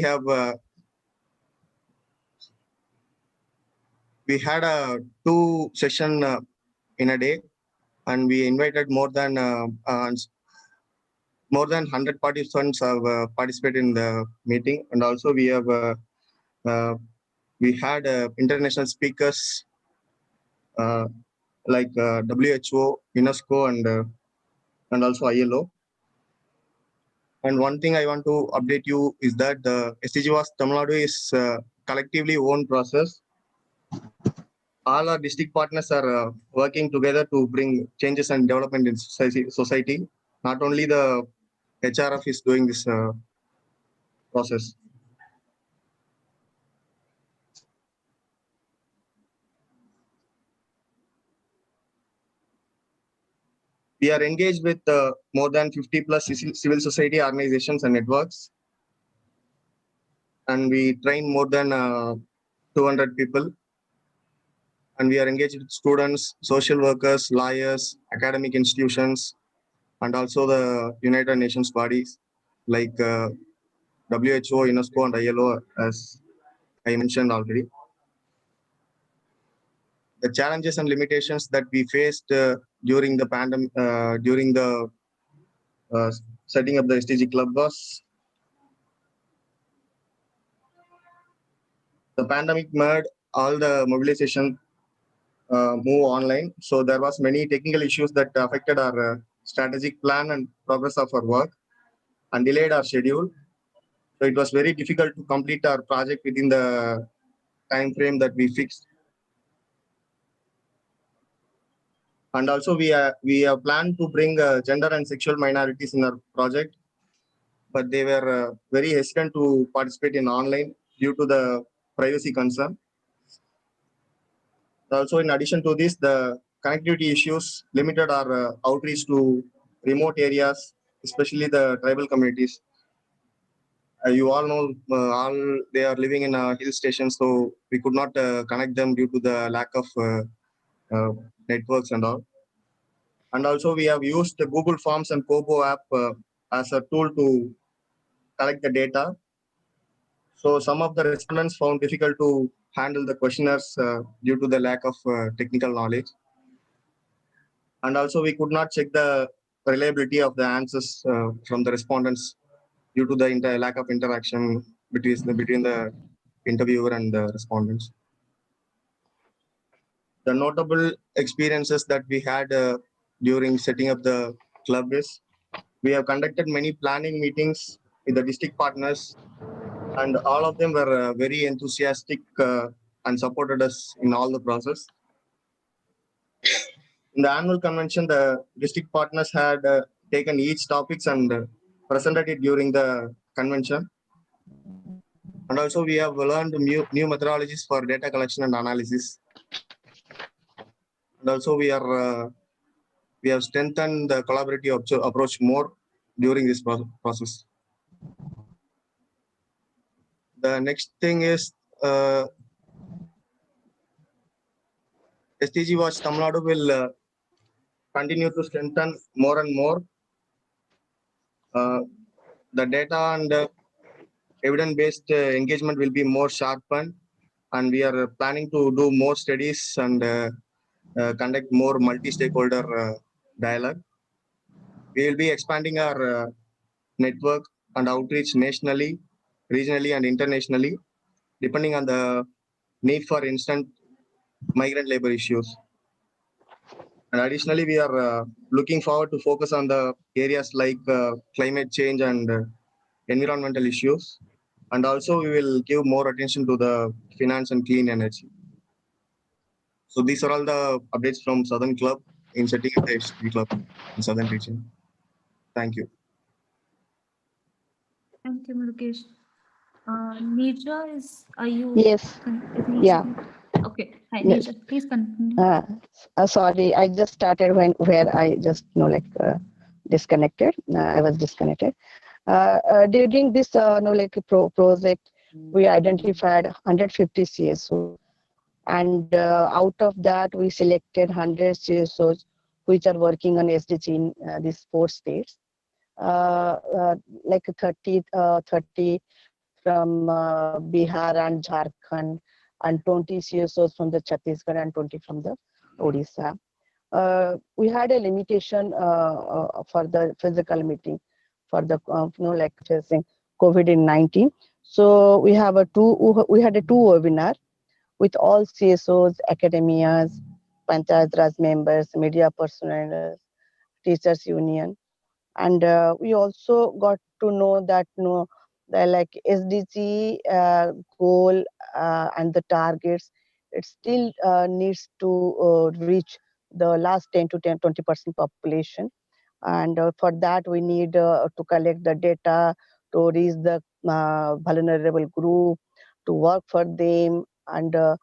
had a 2 session in a day, and we invited more than 100 participants have participated in the meeting, and also we have we had international speakers like WHO, UNESCO, and also ILO. And one thing I want to update you is that the SDG was Tamil Nadu is collectively owned process. All our district partners are working together to bring changes and development in society. Not only the HRF is doing this process. We are engaged with more than 50 plus civil society organizations and networks. And we train more than 200 people. And we are engaged with students, social workers, lawyers, academic institutions, and also the United Nations bodies like WHO, UNESCO, and ILO, as I mentioned already. The challenges and limitations that we faced during the pandemic, during the setting up the SDG Club was the pandemic made all the mobilization move online. So there was many technical issues that affected our strategic plan and progress of our work and delayed our schedule. So it was very difficult to complete our project within the time frame that we fixed. And also we have planned to bring gender and sexual minorities in our project, but they were very hesitant to participate in online due to the privacy concern. Also, in addition to this, the connectivity issues limited our outreach to remote areas, especially the tribal communities. You all know, all they are living in a hill station, so we could not connect them due to the lack of networks and all. And also we have used the Google Forms and Kobo app as a tool to collect the data. So some of the respondents found difficult to handle the questionnaires due to the lack of technical knowledge. And also we could not check the reliability of the answers from the respondents due to the lack of interaction between the interviewer and the respondents. The notable experiences that we had during setting up the club is we have conducted many planning meetings with the district partners, and all of them were very enthusiastic and supported us in all the process. In the annual convention, the district partners had taken each topics and presented it during the convention. And also we have learned new methodologies for data collection and analysis. And also we have strengthened the collaborative approach more during this process. The next thing is SDG Watch Tamil Nadu will continue to strengthen more and more the data, and evidence-based engagement will be more sharpened, and we are planning to do more studies and conduct more multi-stakeholder dialogue. We will be expanding our network and outreach nationally, regionally, and internationally, depending on the need for instant migrant labor issues. And additionally, we are looking forward to focus on the areas like climate change and environmental issues. And also we will give more attention to the finance and clean energy. So these are all the updates from Southern Club in setting up the SDG Club in Southern region. Thank you. Thank you, Murugesh. Neerja, are you? Yes. Yeah. Okay. Hi, Yes. Neerja. Please continue. Sorry, I just started where I just disconnected. I was disconnected. During this project, we identified 150 CSOs, and out of that, we selected 100 CSOs which are working on SDG in these 4 states. Like 30 from Bihar and Jharkhand, and 20 CSOs from the Chhattisgarh and 20 from the Odisha. We had a limitation for the physical meeting for the facing COVID-19. So we had a two webinar with all CSOs, academias, Panchayat Raj members, media personnel, teachers union, and we also got to know that the SDG goal and the targets, it still needs to reach the last 10 to 20% population, and for that we need to collect the data, to reach the vulnerable group, to work for them, and uh,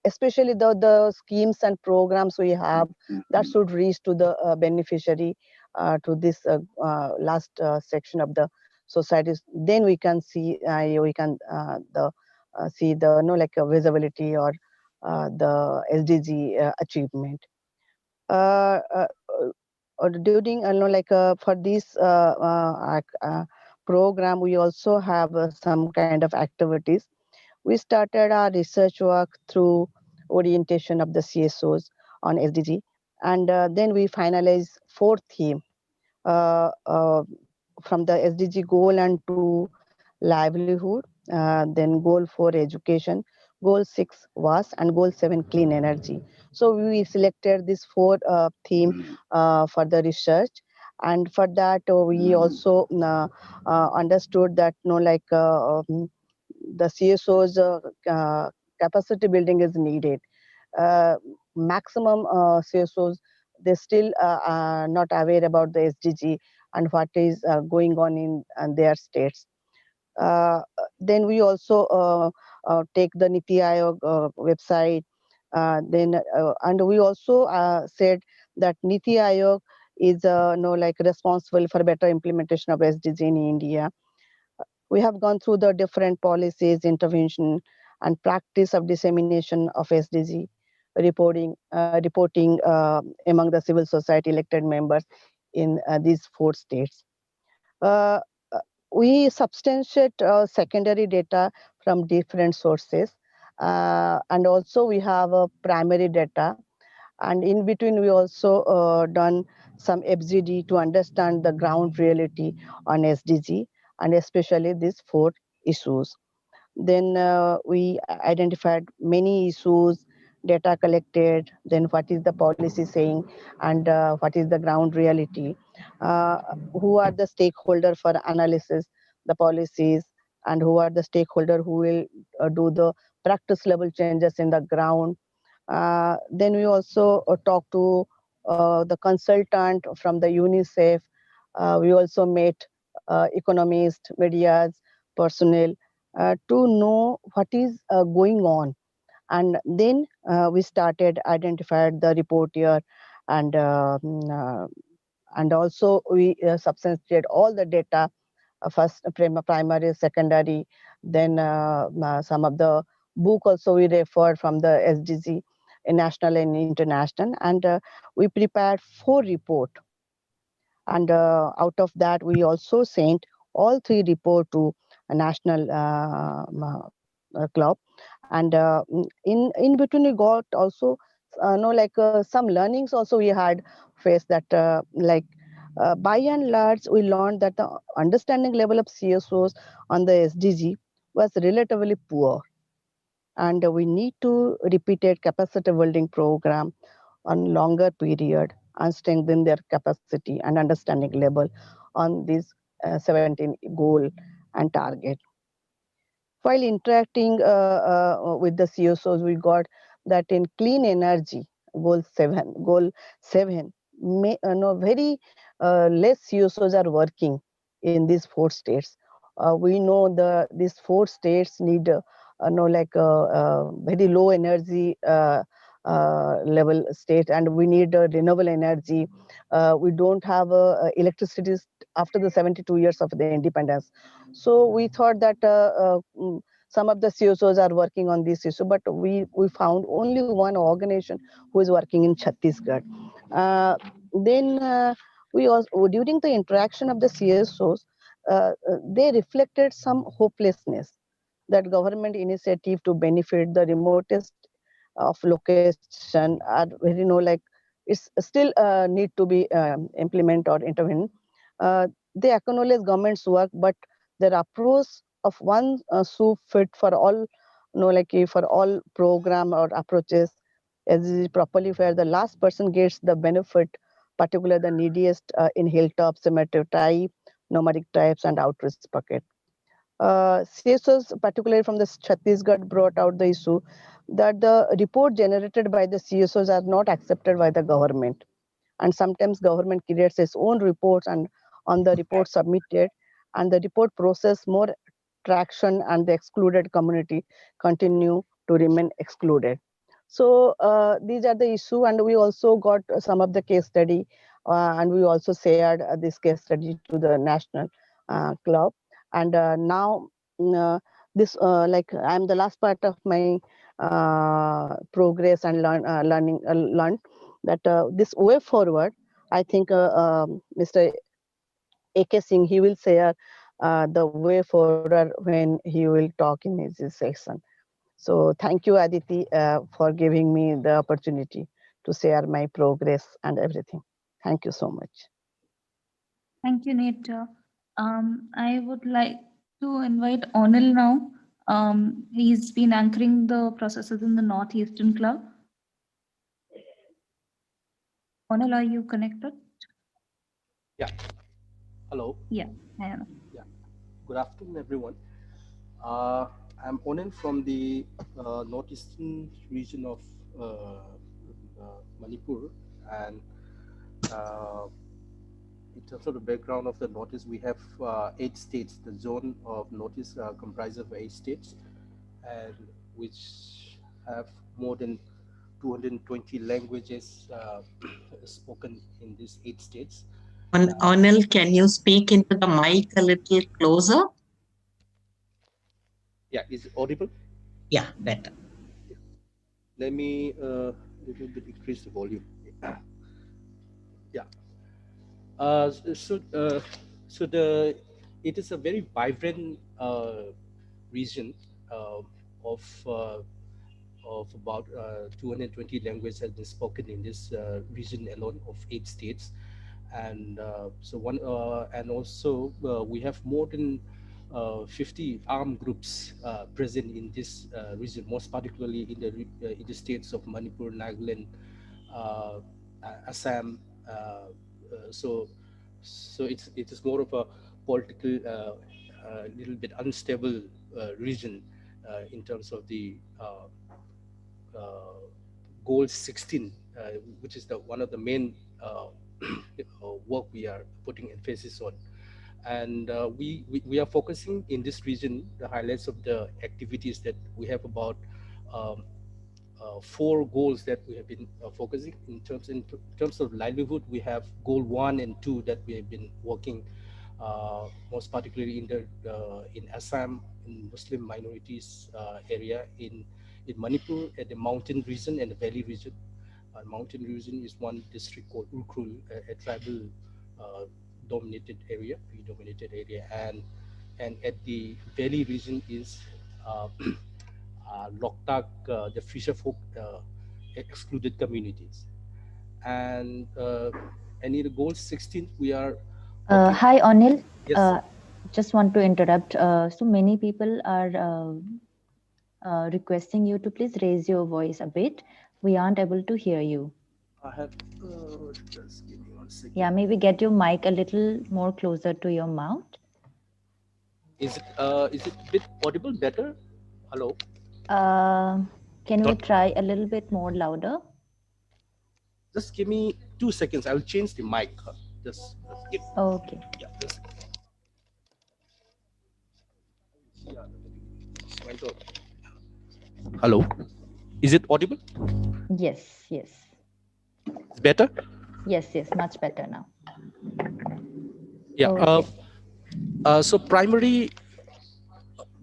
especially the schemes and programs we have that should reach to the beneficiary, to this last section of the societies. Then we can see see the visibility or the SDG achievement. During for this program, we also have some kind of activities. We started our research work through orientation of the CSOs on SDG, and then we finalized 4 themes from the SDG goal and to livelihood, then goal 4 education, goal 6 was, and goal 7 clean energy. So we selected this 4 theme for the research, and for that we also understood that the CSOs capacity building is needed. Maximum CSOs, they still are not aware about the SDG and what is going on in their states. Then we also take the Niti Aayog website. And we also said that Niti Aayog is responsible for better implementation of SDG in India. We have gone through the different policies, intervention, and practice of dissemination of SDG reporting among the civil society elected members in these 4 states. Uh, uh, we substantiate secondary data from different sources, and also we have a primary data, and in between we also done some FGD to understand the ground reality on SDG, and especially these 4 issues. Then we identified many issues, data collected, then what is the policy saying, and what is the ground reality, uh, who are the stakeholder for analysis the policies, and who are the stakeholder who will do the practice level changes in the ground. Then we also talk to the consultant from the UNICEF. We also met economists, medias, personnel, to know what is going on. And then we started identified the reporter, and and also we substantiated all the data, first primary, secondary, then some of the book also we referred from the SDG, national and international, and we prepared 4 report, and out of that we also sent all 3 report to a national club, and in between we got also some learnings also we had faced, that by and large we learned that the understanding level of CSOs on the SDG was relatively poor, and we need to repeated capacity building program on longer period and strengthen their capacity and understanding level on these 17 goal and target. While interacting with the CSOs, we got that in clean energy, goal 7, very less CSOs are working in these 4 states. We know these 4 states need very low energy level state, and we need renewable energy. We don't have electricity after the 72 years of the independence. So we thought that some of the CSOs are working on this issue, but we found only one organization who is working in Chhattisgarh. Then we also, during the interaction of the CSOs, they reflected some hopelessness that government initiative to benefit the remotest of location are very it's still need to be implement or intervene. They acknowledge government's work, but their approach of one soup fit for all, for all program or approaches, as is properly where the last person gets the benefit, particularly the neediest in hilltop, cemetery type, nomadic types, and outreach pocket. CSOs, particularly from the Chhattisgarh, brought out the issue that the report generated by the CSOs are not accepted by the government, and sometimes government creates its own reports, and on the report submitted, and the report process more traction, and the excluded community continue to remain excluded. So these are the issue, and we also got some of the case study, and we also shared this case study to the national club. And now this I'm the last part of my progress and learned that this way forward, I think Mr. AK Singh, he will share the way forward when he will talk in his section. So thank you, Aditi, for giving me the opportunity to share my progress and everything. Thank you so much. Thank you, Neta. I would like to invite Onil now. He's been anchoring the processes in the Northeastern Club. Onil, are you connected? Yeah. Hello. Yeah, I am. Yeah. Good afternoon, everyone. I'm Onil from the northeastern region of Manipur, and in terms of the background of the Northeast, we have 8 states. The zone of Northeast comprises of 8 states, and which have more than 220 languages spoken in these 8 states. Onil, can you speak into the mic a little closer? Yeah, is it audible? Yeah, better. Let me little bit increase the volume. Yeah. Uh, so, uh, so it is a very vibrant region uh, of uh, of about 220 languages has been spoken in this region alone of 8 states, and and also we have more than 50 armed groups present in this region, most particularly in the states of Manipur, Nagaland, uh, Assam. So it is more of a political, little bit unstable region in terms of the uh, goal 16, which is the one of the main work we are putting emphasis on. And we are focusing in this region the highlights of the activities that we have about um, 4 goals that we have been focusing in terms of livelihood. We have goal 1 and 2 that we have been working most particularly in Assam, in Muslim minorities area, in Manipur, at the mountain region and the valley region. Mountain region is one district called Urkrul, a tribal uh, dominated area, predominated area, and at the valley region is Loktak, the fisher folk excluded communities, and in the goal 16 we are working. Hi, Anil. Yes. Just want to interrupt. So many people are requesting you to please raise your voice a bit. We aren't able to hear you. I have just give me 1 second. Yeah, maybe get your mic a little more closer to your mouth. Is it a bit audible better? Hello. Can we Not, try a little bit more louder? just give me 2 seconds. I will change the mic. Just give. Okay. Yeah. Just, hello. Is it audible? Yes, yes. It's better. Yes, yes, much better now. Yeah. Okay. So primary,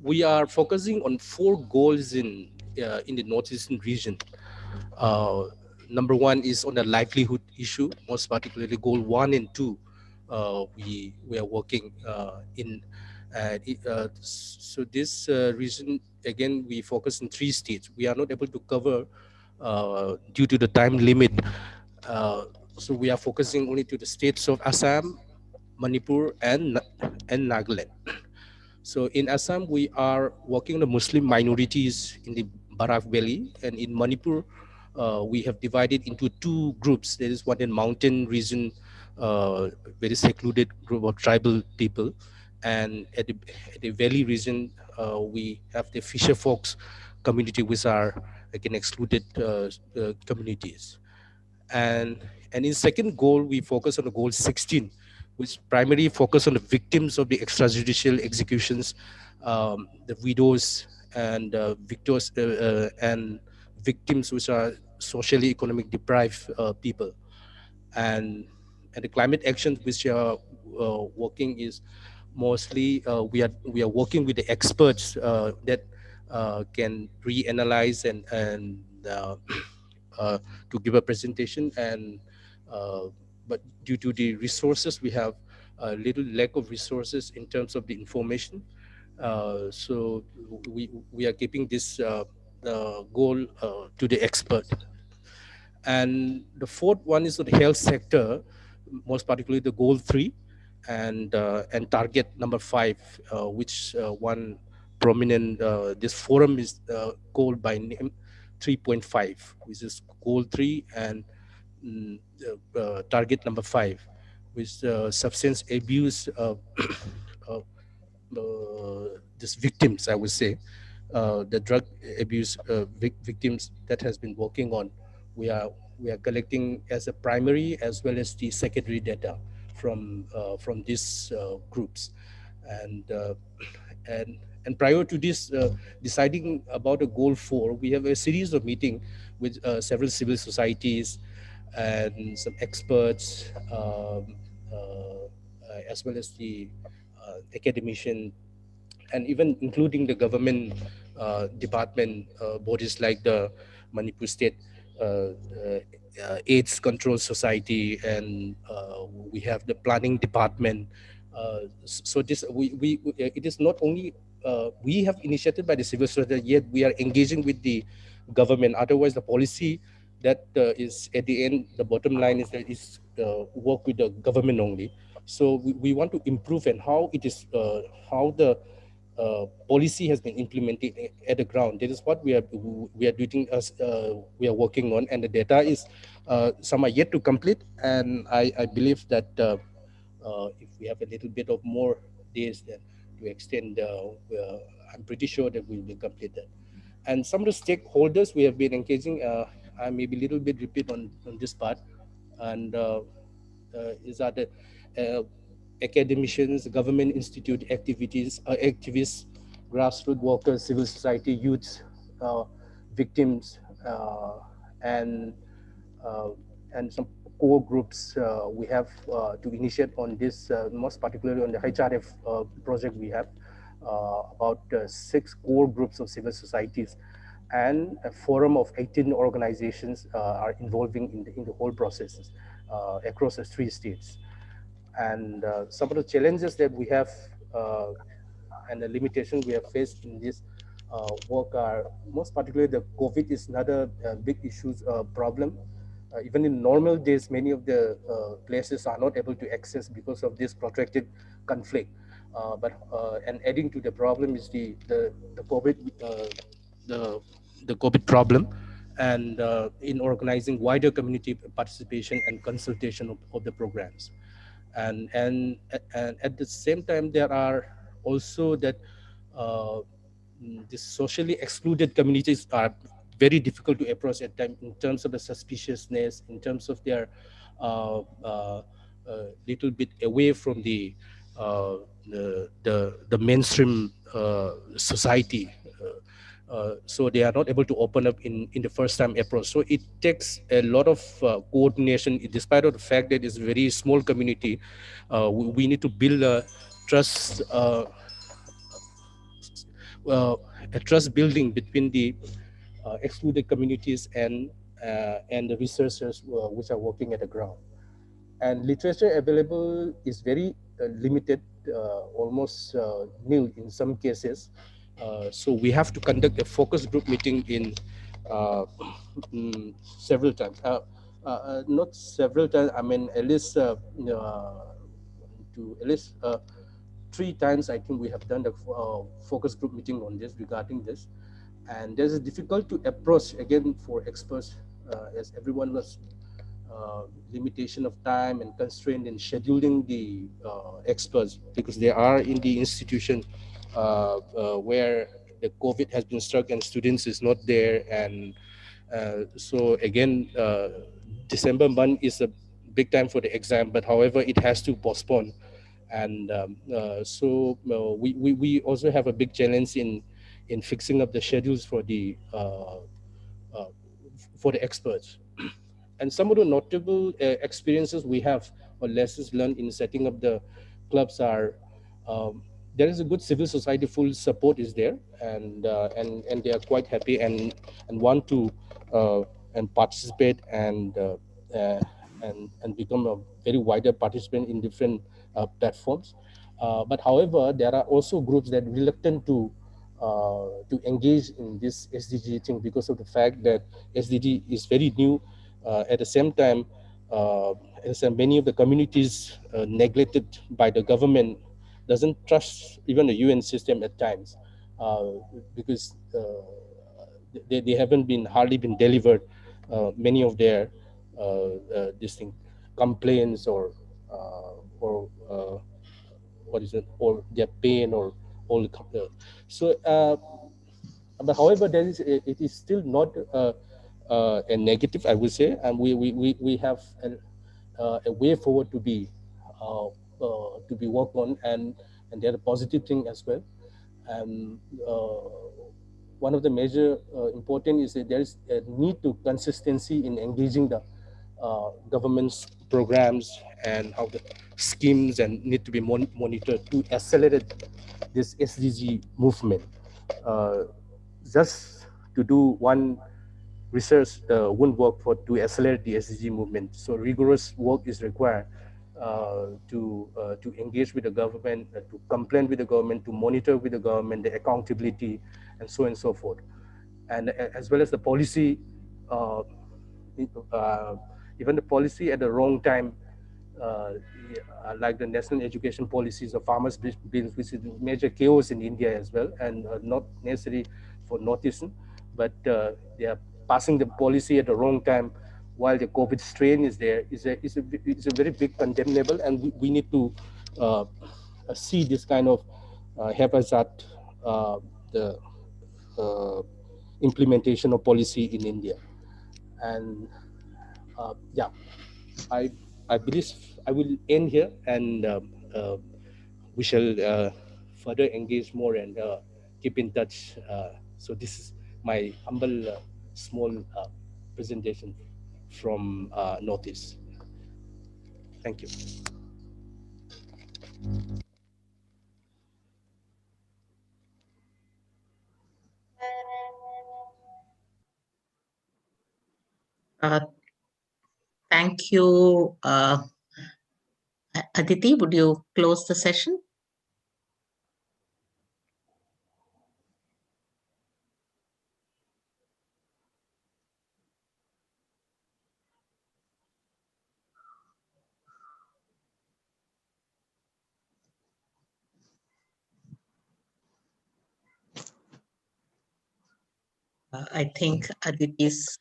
we are focusing on 4 goals in the northeastern region. Number 1 is on the livelihood issue, most particularly goal 1 and 2. We are working in. So this region, again, we focus in 3 states. We are not able to cover due to the time limit. So we are focusing only to the states of Assam, Manipur, and Nagaland. So in Assam, we are working on the Muslim minorities in the Barak Valley, and in Manipur, we have divided into 2 groups. There is one in mountain region, very secluded group of tribal people, and at the valley region, we have the fisher folks community, which are again excluded communities. And in second goal, we focus on the goal 16, which primarily focus on the victims of the extrajudicial executions, the widows and victors and victims which are socially economic deprived people. And the climate actions which are working is mostly we are working with the experts that can reanalyze and to give a presentation, and but due to the resources, we have a little lack of resources in terms of the information. So we are keeping this goal to the expert. And the fourth one is the health sector, most particularly the goal 3 and target number 5, which one prominent this forum is called by name 3.5, which is goal 3 and target number 5, with substance abuse uh, these victims, I would say, the drug abuse victims that has been working on. We are collecting as a primary as well as the secondary data from these groups, and uh, and prior to this deciding about a goal 4, we have a series of meeting with several civil societies and some experts, as well as the academician, and even including the government department bodies like the Manipur State AIDS Control Society, and we have the planning department. So this it is not only we have initiated by the civil society, yet we are engaging with the government. Otherwise, the policy that is at the end, the bottom line is that is work with the government only. So we want to improve and how it is how the policy has been implemented at the ground. That is what we are doing as we are working on, and the data is some are yet to complete, and I believe that if we have a little bit of more days then to extend, I'm pretty sure that we will complete that. And some of the stakeholders we have been engaging, I may be a little bit repeat on this part, and is that the academicians, government institute activists, grassroots workers, civil society, youths, victims, and uh, and some core groups we have to initiate on this, most particularly on the HRF project. We have about 6 core groups of civil societies, and a forum of 18 organizations are involving in the whole processes across the 3 states. And some of the challenges that we have and the limitations we have faced in this work are, most particularly, the COVID is another big issues problem. Even in normal days, many of the places are not able to access because of this protracted conflict. And adding to the problem is the COVID the COVID problem, and in organizing wider community participation and consultation of the programs. And at the same time, there are also that uh, the socially excluded communities are very difficult to approach at time in terms of the suspiciousness, in terms of their little bit away from uh, the mainstream society. So they are not able to open up in the first time approach. So it takes a lot of coordination, despite of the fact that it's a very small community. We need to build uh, a trust building between the excluded communities and the researchers which are working at the ground. And literature available is very limited, almost nil in some cases. So we have to conduct a focus group meeting in uh, several times. Not several times. I mean, at least to at least 3 times. I think we have done the focus group meeting on this regarding this, and there's a difficult to approach again for experts, as everyone was limitation of time and constraint in scheduling the experts, because they are in the institution where the COVID has been struck and students is not there. And so again, December month is a big time for the exam, but however, it has to postpone. And we also have a big challenge in fixing up the schedules uh, for the experts. And some of the notable experiences we have or lessons learned in setting up the clubs are, there is a good civil society, full support is there, and they are quite happy and want to and participate uh, and become a very wider participant in different platforms. But however, there are also groups that are reluctant to engage in this SDG thing because of the fact that SDG is very new. At the same time, as many of the communities neglected by the government doesn't trust even the UN system at times, because they haven't been hardly been delivered many of their distinct complaints or what is it, or their pain or all so but however, there is it is still not a negative, I would say, and we have a way forward to be worked on, and they're a positive thing as well. And one of the major important is that there is a need to consistency in engaging the government's programs and how the schemes and need to be monitored to accelerate this SDG movement. Just to do one research won't work for to accelerate the SDG movement. So rigorous work is required to engage with the government, to complain with the government, to monitor with the government, the accountability, and so on and so forth. And as well as the policy, uh, uh, even the policy at the wrong time, uh, like the national education policies or farmers' bills, which is major chaos in India as well, and not necessarily for Northeastern, but they are passing the policy at the wrong time while the COVID strain is there. Is a very big condemnable, and we need to see this kind of haphazard the uh, implementation of policy in India. And yeah, I I believe I will end here, and we shall further engage more and keep in touch. So this is my humble small presentation from Northeast. Thank you. Thank you. Aditi, would you close the session? I think Aditi's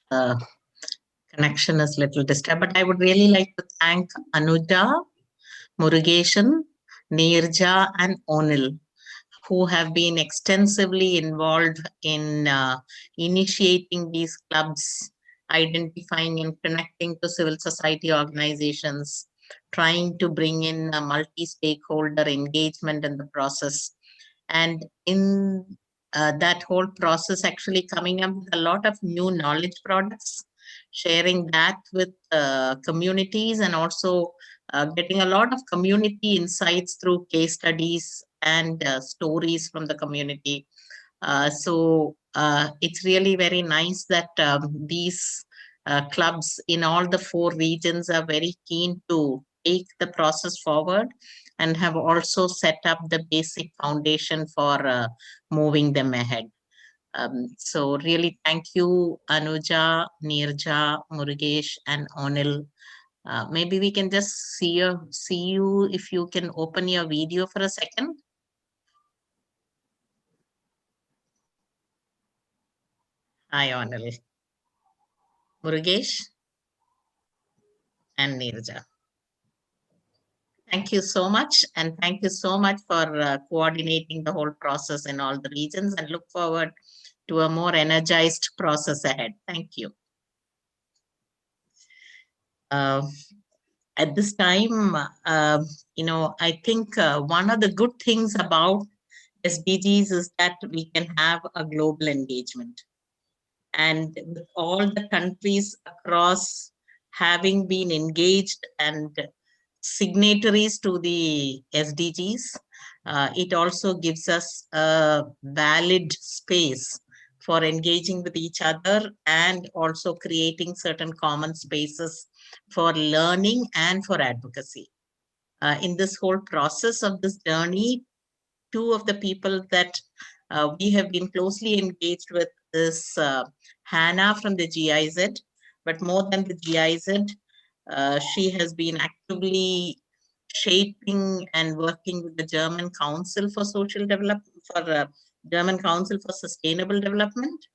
connection is a little disturbed, but I would really like to thank Anuja, Murugeshan, Neerja, and Onil, who have been extensively involved in initiating these clubs, identifying and connecting to civil society organizations, trying to bring in a multi-stakeholder engagement in the process. And in that whole process, actually coming up with a lot of new knowledge products, sharing that with communities, and also getting a lot of community insights through case studies and stories from the community. So it's really very nice that these clubs in all the 4 regions are very keen to take the process forward and have also set up the basic foundation for moving them ahead. So really thank you, Anuja, Neerja, Murugesh, and Onil. Maybe we can just see you if you can open your video for a second. Hi, Onil. Murugesh and Neerja. Thank you so much. And thank you so much for coordinating the whole process in all the regions, and look forward to a more energized process ahead. Thank you. At this time, I think one of the good things about SDGs is that we can have a global engagement. And with all the countries across having been engaged and signatories to the SDGs, it also gives us a valid space for engaging with each other and also creating certain common spaces for learning and for advocacy. In this whole process of this journey, 2 of the people that we have been closely engaged with is Hannah from the GIZ, but more than the GIZ, she has been actively shaping and working with the German Council for Social Development, for German Council for Sustainable Development,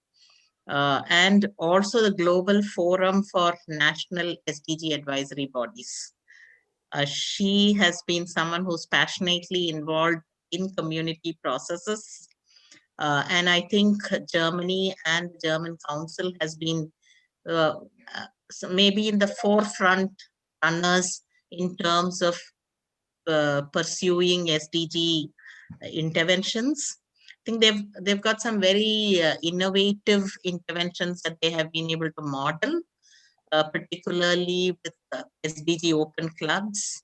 and also the Global Forum for National SDG Advisory Bodies. She has been someone who's passionately involved in community processes. And I think Germany and the German Council has been so maybe in the forefront runners in terms of pursuing SDG interventions. I think they've got some very innovative interventions that they have been able to model. particularly with SDG open clubs.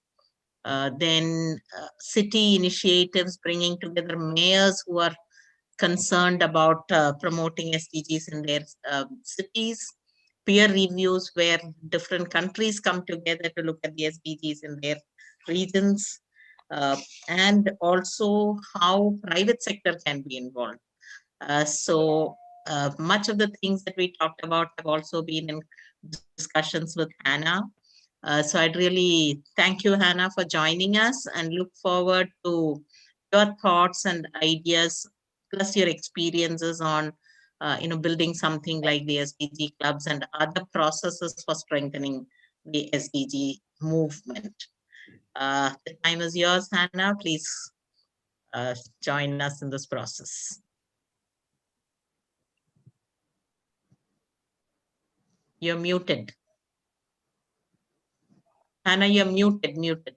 Then city initiatives bringing together mayors who are concerned about promoting SDGs in their cities, peer reviews where different countries come together to look at the SDGs in their regions, and also how private sector can be involved. So much of the things that we talked about have also been in discussions with Hannah. So I'd really thank you, Hannah, for joining us, and look forward to your thoughts and ideas, plus your experiences on building something like the SDG clubs and other processes for strengthening the SDG movement. The time is yours, Hannah. Please join us in this process. You're muted. Hannah, you're muted.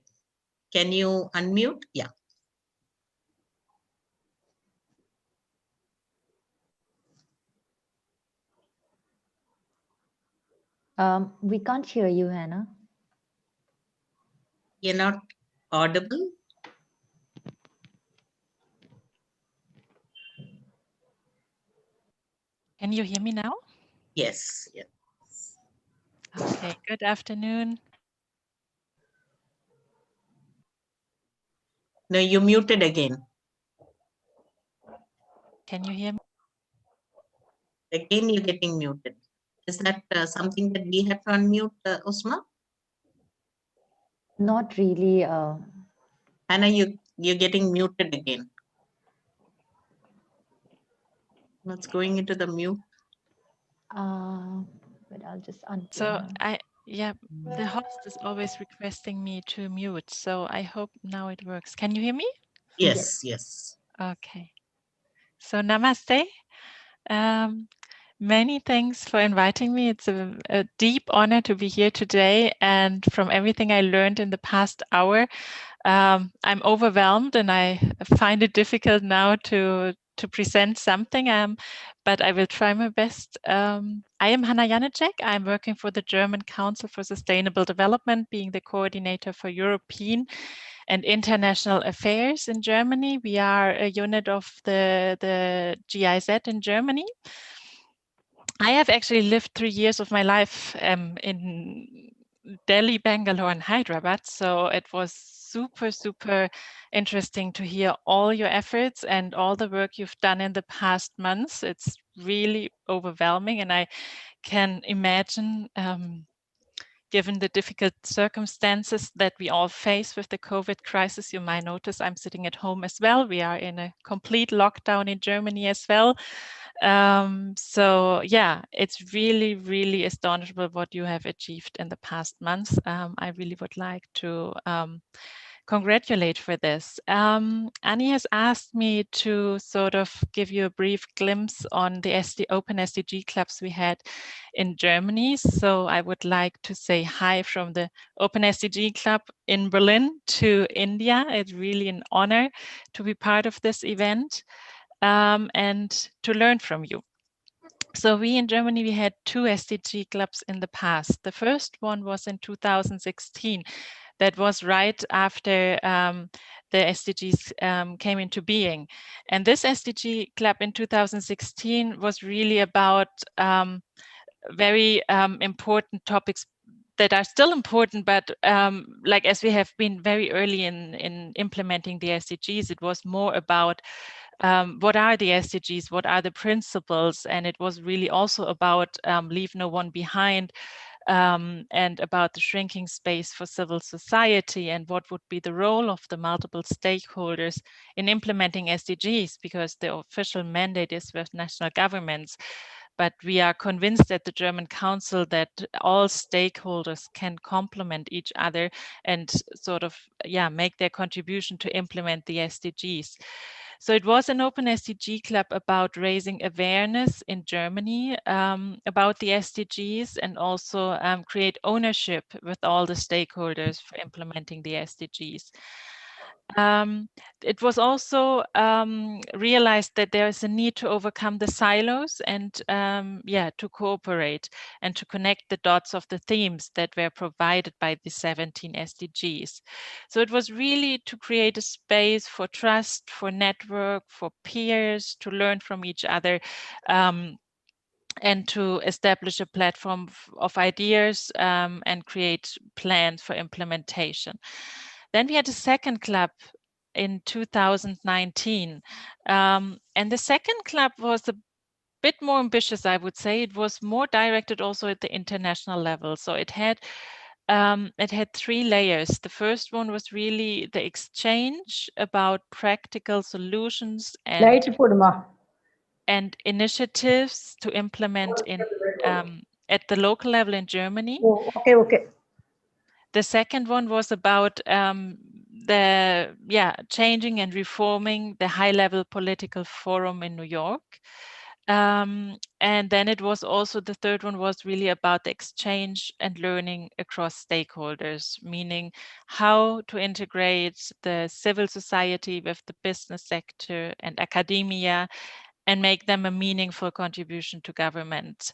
Can you unmute? Yeah. We can't hear you, Hannah. You're not audible. Can you hear me now? Yes. Yeah. Okay, good afternoon. No, you muted again. Can you hear me? Again, you're getting muted. Is that something that we have to unmute, Usma? Not really. Hannah, you're getting muted again. What's going into the mute? But I'll just unpin So her. the host is always requesting me to mute. So I hope now it works. Can you hear me? Yes. Okay. So namaste. Many thanks for inviting me. It's a deep honor to be here today. And from everything I learned in the past hour, I'm overwhelmed and I find it difficult now to present something, but I will try my best. I am Hanna Janecek. I'm working for the German Council for Sustainable Development, being the coordinator for European and international affairs in Germany. We are a unit of the GIZ in Germany. I have actually lived 3 years of my life in Delhi, Bangalore, and Hyderabad. So it was super interesting to hear all your efforts and all the work you've done in the past months. It's really overwhelming, and I can imagine, given the difficult circumstances that we all face with the COVID crisis. You might notice I'm sitting at home as well. We are in a complete lockdown in Germany as well. So yeah, it's really astonishing what you have achieved in the past months. I really would like to congratulate for this. Annie has asked me to sort of give you a brief glimpse on the Open SDG clubs we had in Germany. So I would like to say hi from the Open SDG club in Berlin to India. It's really an honor to be part of this event and to learn from you. So we in Germany, we had 2 SDG clubs in the past. The first one was in 2016. That was right after the SDGs came into being. And this SDG club in 2016 was really about very important topics that are still important, but like as we have been very early in implementing the SDGs, it was more about what are the SDGs, what are the principles, and it was really also about leave no one behind, and about the shrinking space for civil society and what would be the role of the multiple stakeholders in implementing SDGs, because the official mandate is with national governments. But we are convinced at the German Council that all stakeholders can complement each other and sort of, make their contribution to implement the SDGs. So it was an Open SDG club about raising awareness in Germany about the SDGs, and also create ownership with all the stakeholders for implementing the SDGs. It was also realized that there is a need to overcome the silos and to cooperate and to connect the dots of the themes that were provided by the 17 SDGs. So it was really to create a space for trust, for network, for peers, to learn from each other, and to establish a platform of ideas and create plans for implementation. Then we had a second club in 2019. And the second club was a bit more ambitious, I would say. It was more directed also at the international level. So it had 3 layers. The first one was really the exchange about practical solutions and initiatives to implement in at the local level in Germany. Oh, okay. The second one was about changing and reforming the high-level political forum in New York. And then it was also, the third one was really about the exchange and learning across stakeholders, meaning how to integrate the civil society with the business sector and academia and make them a meaningful contribution to government.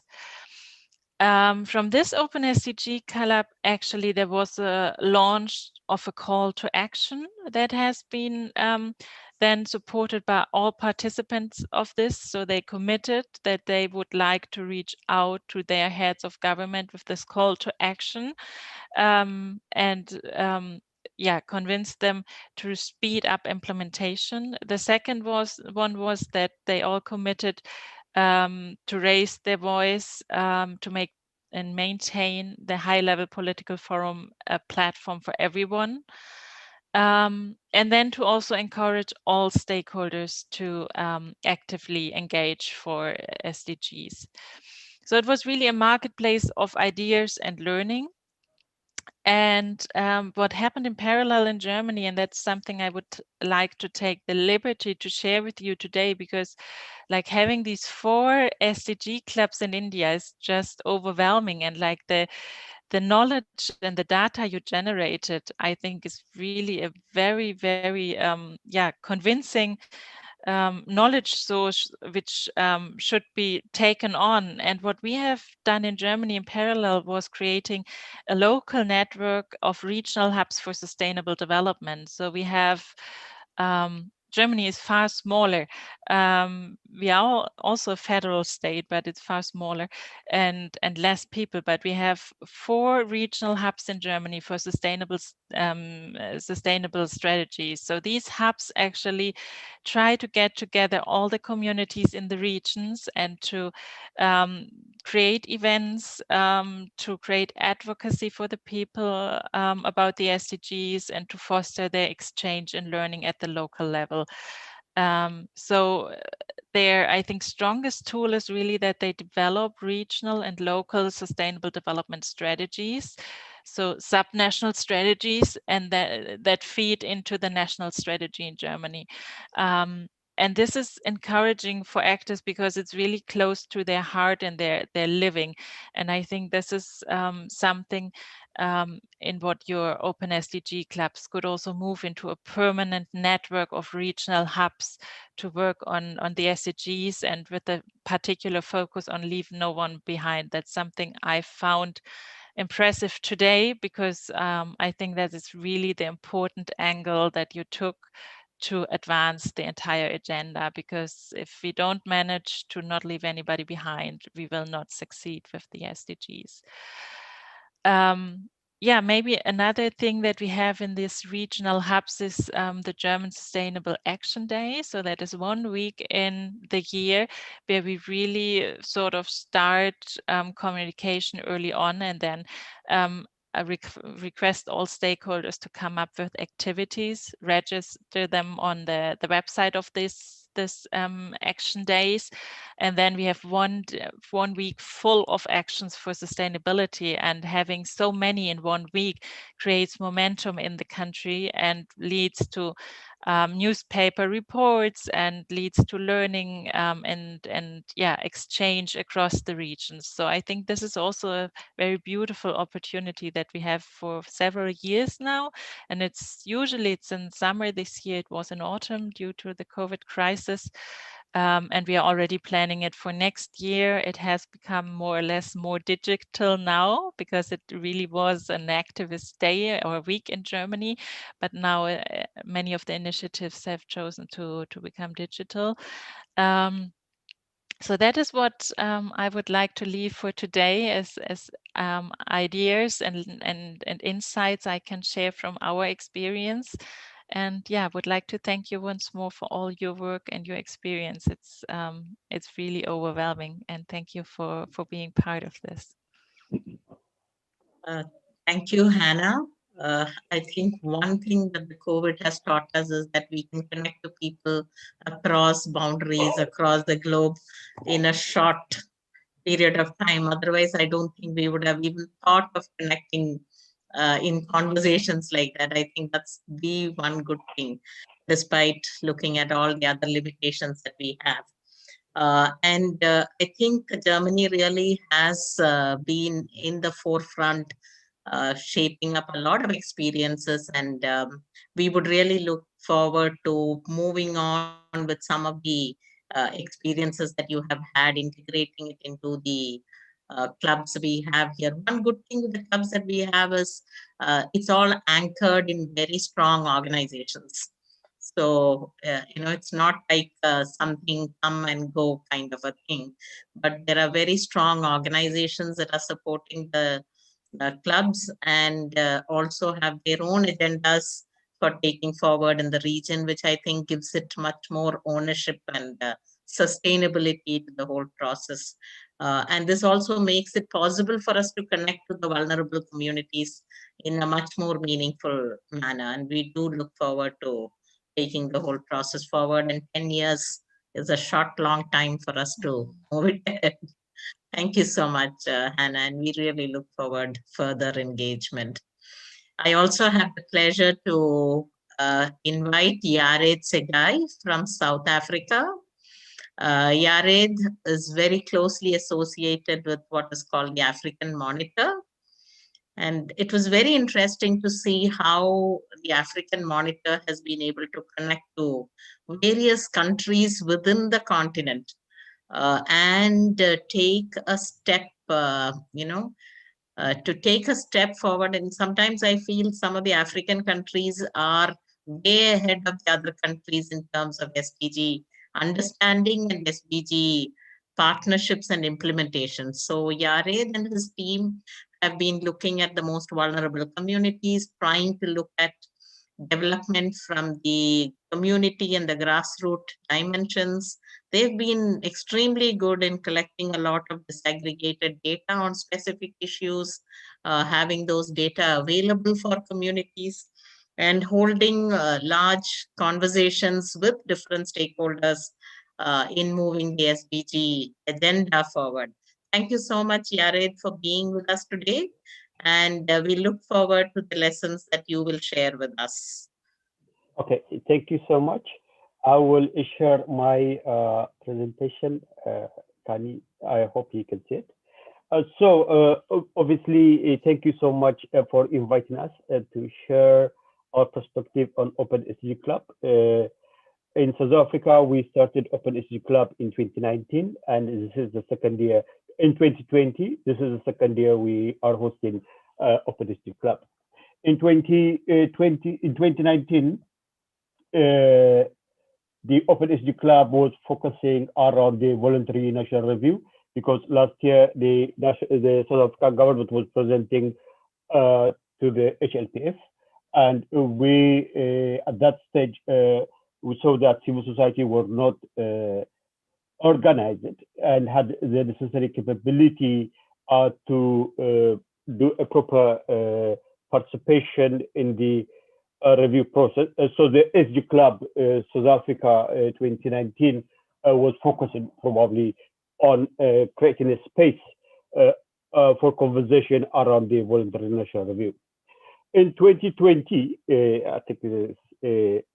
From this Open SDG Club, actually, there was a launch of a call to action that has been then supported by all participants of this. So they committed that they would like to reach out to their heads of government with this call to action convince them to speed up implementation. The second one was that they all committed to raise their voice to make and maintain the high-level political forum platform for everyone. And then to also encourage all stakeholders to actively engage for SDGs. So it was really a marketplace of ideas and learning. And what happened in parallel in Germany, and that's something I would like to take the liberty to share with you today, because like having these 4 SDG clubs in India is just overwhelming. And like the knowledge and the data you generated, I think is really a very, very convincing knowledge source which should be taken on. And what we have done in Germany in parallel was creating a local network of regional hubs for sustainable development. So we have Germany is far smaller. We are also a federal state, but it's far smaller and less people. But we have 4 regional hubs in Germany for sustainable strategies. So these hubs actually try to get together all the communities in the regions and to create events, to create advocacy for the people about the SDGs, and to foster their exchange and learning at the local level. So their, I think, strongest tool is really that they develop regional and local sustainable development strategies. So subnational strategies, and that feed into the national strategy in Germany. And this is encouraging for actors because it's really close to their heart and their living. And I think this is something in what your Open SDG clubs could also move into a permanent network of regional hubs to work on the SDGs, and with a particular focus on leave no one behind. That's something I found impressive today, because I think that is really the important angle that you took to advance the entire agenda, because if we don't manage to not leave anybody behind, we will not succeed with the SDGs. Maybe another thing that we have in these regional hubs is the German Sustainable Action Day. So that is 1 week in the year where we really sort of start communication early on, and then I request all stakeholders to come up with activities, register them on the website of this action days, and then we have one week full of actions for sustainability. And having so many in 1 week creates momentum in the country and leads to newspaper reports and leads to learning and yeah, exchange across the regions. So I think this is also a very beautiful opportunity that we have for several years now. And it's in summer. This year it was in autumn due to the COVID crisis. And we are already planning it for next year. It has become more or less more digital now because it really was an activist day or week in Germany. But now many of the initiatives have chosen to become digital. So that is what I would like to leave for today as ideas and insights I can share from our experience. And yeah, would like to thank you once more for all your work and your experience. It's really overwhelming, and thank you for being part of this. Thank you, Hannah. I think one thing that the COVID has taught us is that we can connect to people across boundaries, across the globe in a short period of time. Otherwise, I don't think we would have even thought of connecting in conversations like that. I think that's the one good thing, despite looking at all the other limitations that we have. And I think Germany really has been in the forefront, shaping up a lot of experiences. And we would really look forward to moving on with some of the experiences that you have had, integrating it into the clubs we have here. One good thing with the clubs that we have is it's all anchored in very strong organizations. So, it's not like something come and go kind of a thing, but there are very strong organizations that are supporting the clubs and also have their own agendas for taking forward in the region, which I think gives it much more ownership and sustainability to the whole process. And this also makes it possible for us to connect to the vulnerable communities in a much more meaningful manner. And we do look forward to taking the whole process forward. And 10 years is a short, long time for us to move it ahead. Thank you so much, Hannah, and we really look forward further engagement. I also have the pleasure to invite Yared Segai from South Africa. Yared is very closely associated with what is called the African Monitor. And it was very interesting to see how the African Monitor has been able to connect to various countries within the continent and take a step, to take a step forward. And sometimes I feel some of the African countries are way ahead of the other countries in terms of SDG understanding and SDG partnerships and implementation. So Yared and his team have been looking at the most vulnerable communities, trying to look at development from the community and the grassroots dimensions. They've been extremely good in collecting a lot of disaggregated data on specific issues, having those data available for communities, and holding large conversations with different stakeholders in moving the SDG agenda forward. Thank you so much, Yared, for being with us today. And we look forward to the lessons that you will share with us. Okay, thank you so much. I will share my presentation. Kani, I hope you can see it. Obviously, thank you so much for inviting us to share our perspective on Open SDG Club. In South Africa, we started Open SDG Club in 2019, and this is the second year. In 2020, this is the second year we are hosting Open SDG Club. In 2019, the Open SDG Club was focusing around the voluntary national review, because last year the South African government was presenting to the HLPF, and we at that stage we saw that civil society were not organized and had the necessary capability to do a proper participation in the review process. So the SDG Club South Africa 2019 was focusing probably on creating a space for conversation around the voluntary national review. In 2020, I think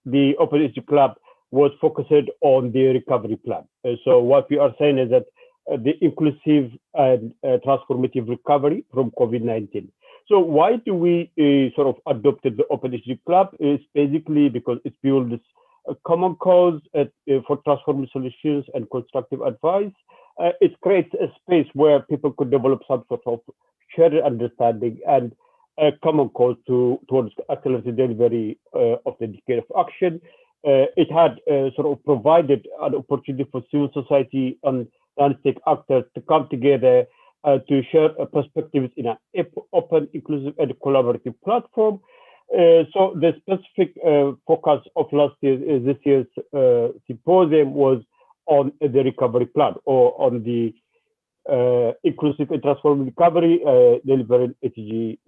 the Open SDG Club was focused on the recovery plan. So what we are saying is that the inclusive and transformative recovery from COVID-19. So why do we sort of adopted the Open SDG Club? It's basically because it builds a common cause for transforming solutions and constructive advice. It creates a space where people could develop some sort of shared understanding and a common cause towards accelerated delivery of the decade of action. It had sort of provided an opportunity for civil society and non-state actors to come together to share perspectives in an open, inclusive, and collaborative platform. So the specific focus of this year's symposium was on the recovery plan, or on the inclusive and transformative recovery, delivering SDG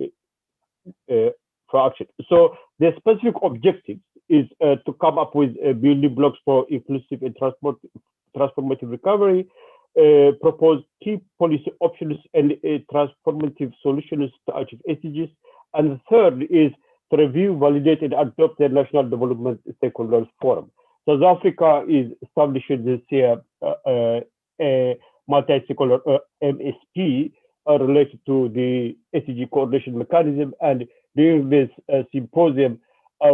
for action. So the specific objective is to come up with building blocks for inclusive and transformative recovery, propose key policy options and transformative solutions to achieve SDGs. And the third is to review, validate, and adopt the National Development Stakeholders Forum. South Africa is establishing this year a multi-stakeholder MSP related to the SDG coordination mechanism. And during this symposium,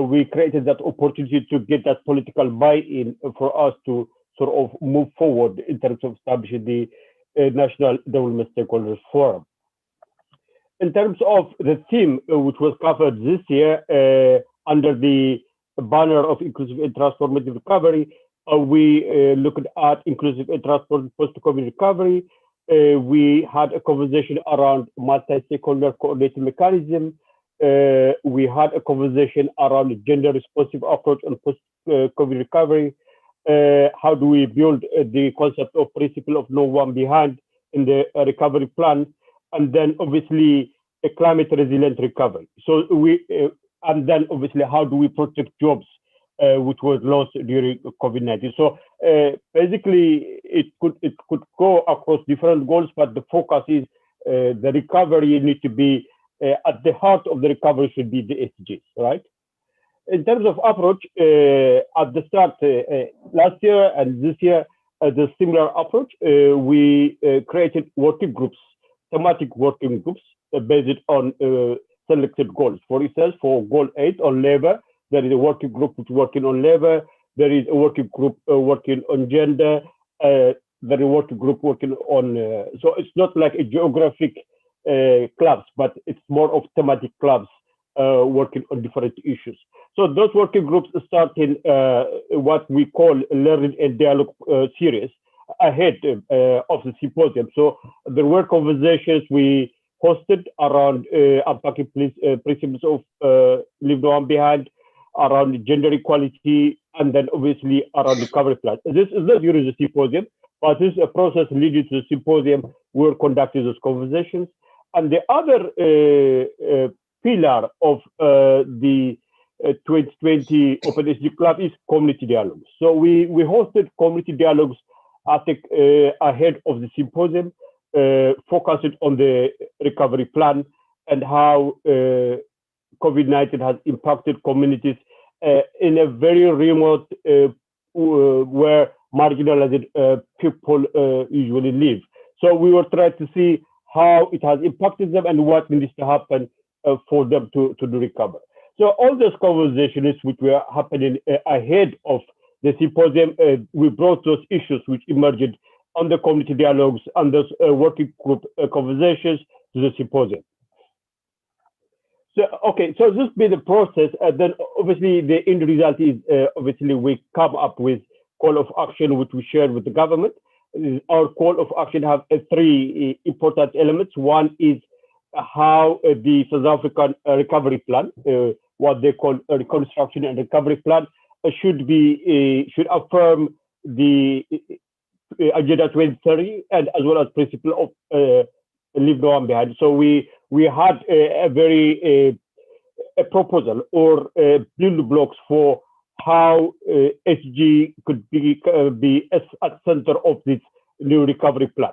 we created that opportunity to get that political buy-in for us to sort of move forward in terms of establishing the National Development Stakeholders Forum. In terms of the theme which was covered this year under the banner of inclusive and transformative recovery, we looked at inclusive and transformative post-COVID recovery. We had a conversation around multi-stakeholder coordinating mechanism. We had a conversation around gender responsive approach on post-COVID recovery. How do we build the concept of principle of no one behind in the recovery plan? And then obviously a climate resilient recovery. So and then obviously how do we protect jobs which was lost during COVID-19? So basically it could go across different goals, but the focus is the recovery need to be at the heart of the recovery should be the SDGs, right? In terms of approach, at the start last year and this year, the similar approach, we created working groups, thematic working groups based on selected goals. For instance, for goal 8 on labor, there is a working group which is working on labor. There is a working group working on gender. There is a working group working on, so it's not like a geographic clubs, but it's more of thematic clubs working on different issues. So those working groups start in what we call learning and dialogue series ahead of the symposium. So there were conversations we hosted around unpacking principles of leave no one behind, around gender equality, and then obviously around recovery plan. This is not during the symposium, but this is a process leading to the symposium. We're conducting those conversations. And the other pillar of the 2020 Open SDG Club is community dialogues. So we hosted community dialogues, I think, ahead of the symposium, focused on the recovery plan and how COVID-19 has impacted communities in a very remote where marginalized people usually live. So we were trying to see how it has impacted them and what needs to happen for them to recover. So all those conversations which were happening ahead of the symposium, we brought those issues which emerged on the community dialogues and those working group conversations to the symposium. So, okay, so this be the process. Then obviously the end result is obviously we come up with call of action which we shared with the government. Our call of action have 3 important elements. One is how the South African recovery plan, what they call a reconstruction and recovery plan, should affirm the Agenda 2030 and as well as principle of leave no one behind. So we had a very a proposal or build blocks for how SG could be at center of this new recovery plan.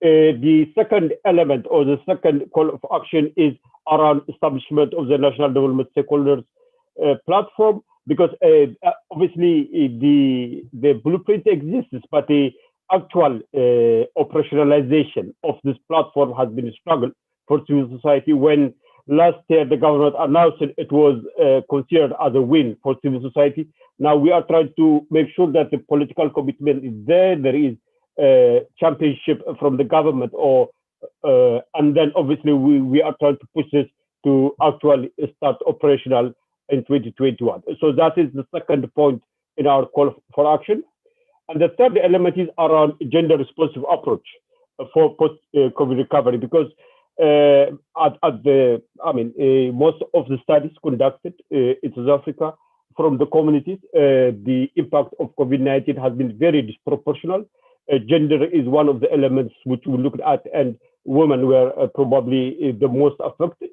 The second element or the second call of action is around establishment of the National Development Stakeholders platform. because obviously the blueprint exists, but the actual operationalization of this platform has been a struggle for civil society. When last year the government announced it was considered as a win for civil society. Now we are trying to make sure that the political commitment is there. There is championship from the government, and then obviously we are trying to push this to actually start operational in 2021. So that is the second point in our call for action. And the third element is around gender responsive approach for post-COVID recovery, because most of the studies conducted in South Africa from the communities, the impact of COVID-19 has been very disproportional. Gender is one of the elements which we looked at, and women were probably the most affected.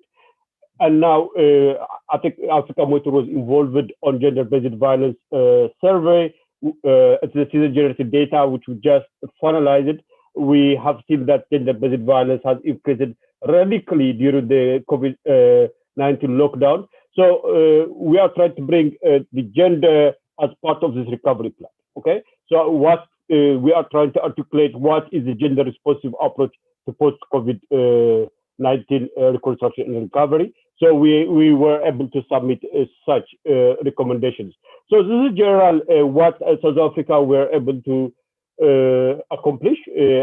And now I think Africa Motor was involved on gender-based violence survey. It's the citizen-generated data which we just finalized. We have seen that gender-based violence has increased radically during the COVID-19 lockdown. So we are trying to bring the gender as part of this recovery plan. Okay, so what we are trying to articulate, what is the gender-responsive approach to post-COVID-19 reconstruction and recovery. So we were able to submit such recommendations. So this is general what South Africa were able to accomplish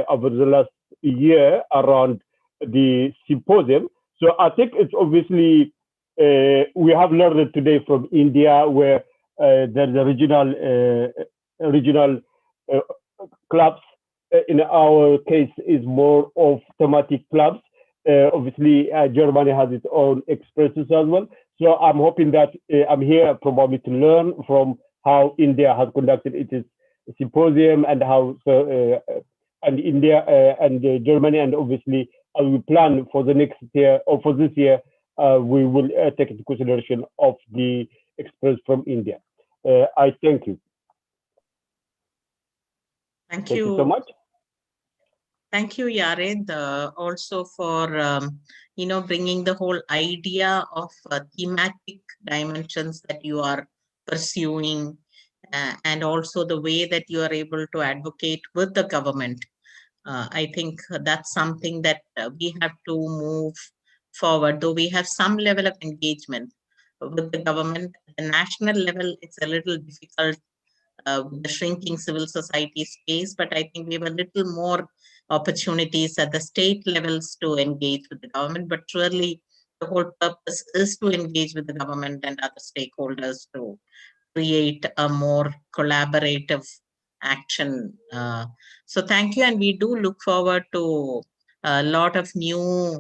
over the last year around the symposium. So I think it's obviously we have learned today from India, where there's a regional clubs. In our case, is more of thematic clubs. Obviously, Germany has its own experiences as well. So I'm hoping that I'm here probably to learn from how India has conducted its symposium, and how and India and Germany, and obviously as we plan for the next year or for this year, we will take into consideration of the experience from India. I thank you. Thank you so much. Thank you, Yared, also for bringing the whole idea of thematic dimensions that you are pursuing, and also the way that you are able to advocate with the government. I think that's something that we have to move forward, though we have some level of engagement with the government. At the national level, it's a little difficult with the shrinking civil society space, but I think we have a little more opportunities at the state levels to engage with the government. But surely the whole purpose is to engage with the government and other stakeholders to create a more collaborative action. So thank you, and we do look forward to a lot of new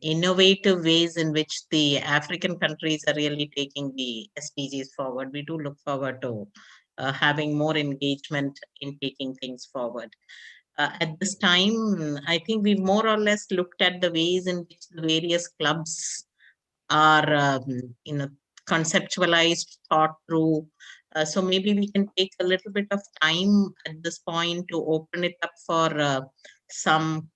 innovative ways in which the African countries are really taking the SDGs forward. We do look forward to having more engagement in taking things forward. At this time, I think we've more or less looked at the ways in which the various clubs are conceptualized, thought through. So maybe we can take a little bit of time at this point to open it up for some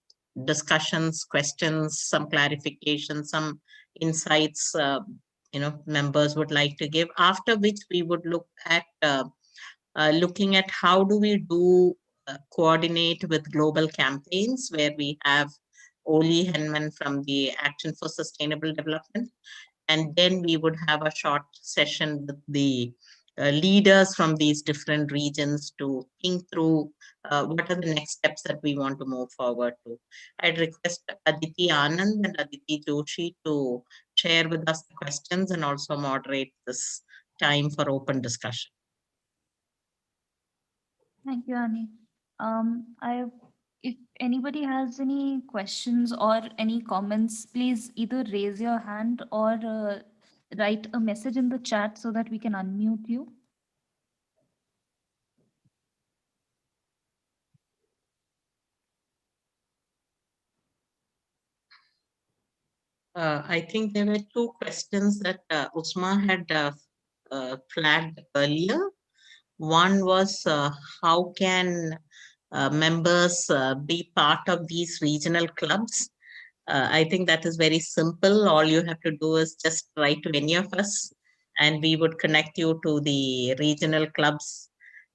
discussions, questions, some clarifications, some insights members would like to give, after which we would look at looking at how do we coordinate with global campaigns, where we have Oli Henman from the Action for Sustainable Development. And then we would have a short session with the leaders from these different regions to think through what are the next steps that we want to move forward to. I'd request Aditi Anand and Aditi Joshi to share with us the questions and also moderate this time for open discussion. Thank you, Annie. If anybody has any questions or any comments, please either raise your hand or write a message in the chat so that we can unmute you. I think there were two questions that Usma had flagged earlier. One was how can members be part of these regional clubs? I think that is very simple. All you have to do is just write to any of us and we would connect you to the regional clubs.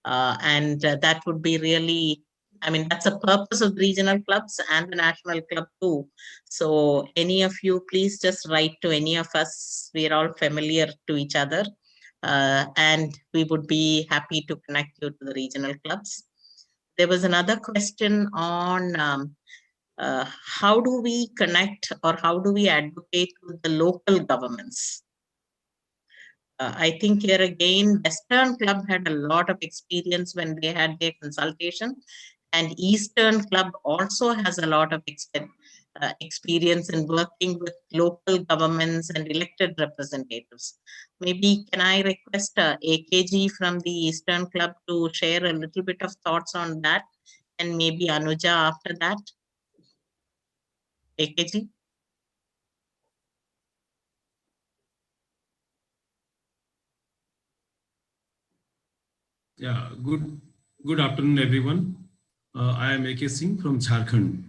And that would be really, I mean, that's the purpose of regional clubs and the national club too. So any of you, please just write to any of us. We're all familiar to each other. And we would be happy to connect you to the regional clubs. There was another question on how do we connect or how do we advocate with the local governments? I think here again, Western Club had a lot of experience when they had their consultation, and Eastern Club also has a lot of experience in working with local governments and elected representatives. Maybe can I request AKG from the Eastern Club to share a little bit of thoughts on that, and maybe Anuja after that? AKG? Yeah, good afternoon, everyone. I am AK Singh from Jharkhand.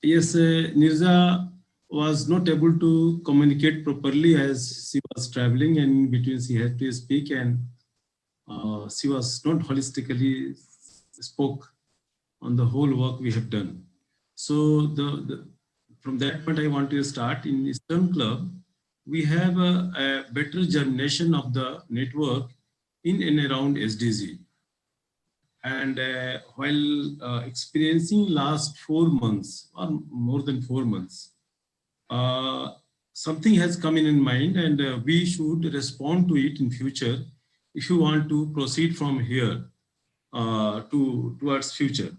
Yes, Nirja was not able to communicate properly as she was traveling, and in between she had to speak, and she was not holistically spoke on the whole work we have done. So from that point I want to start. In Eastern Club, we have a better germination of the network in and around SDG. And while experiencing last 4 months or more than 4 months, something has come in mind, and we should respond to it in future if you want to proceed from here towards future.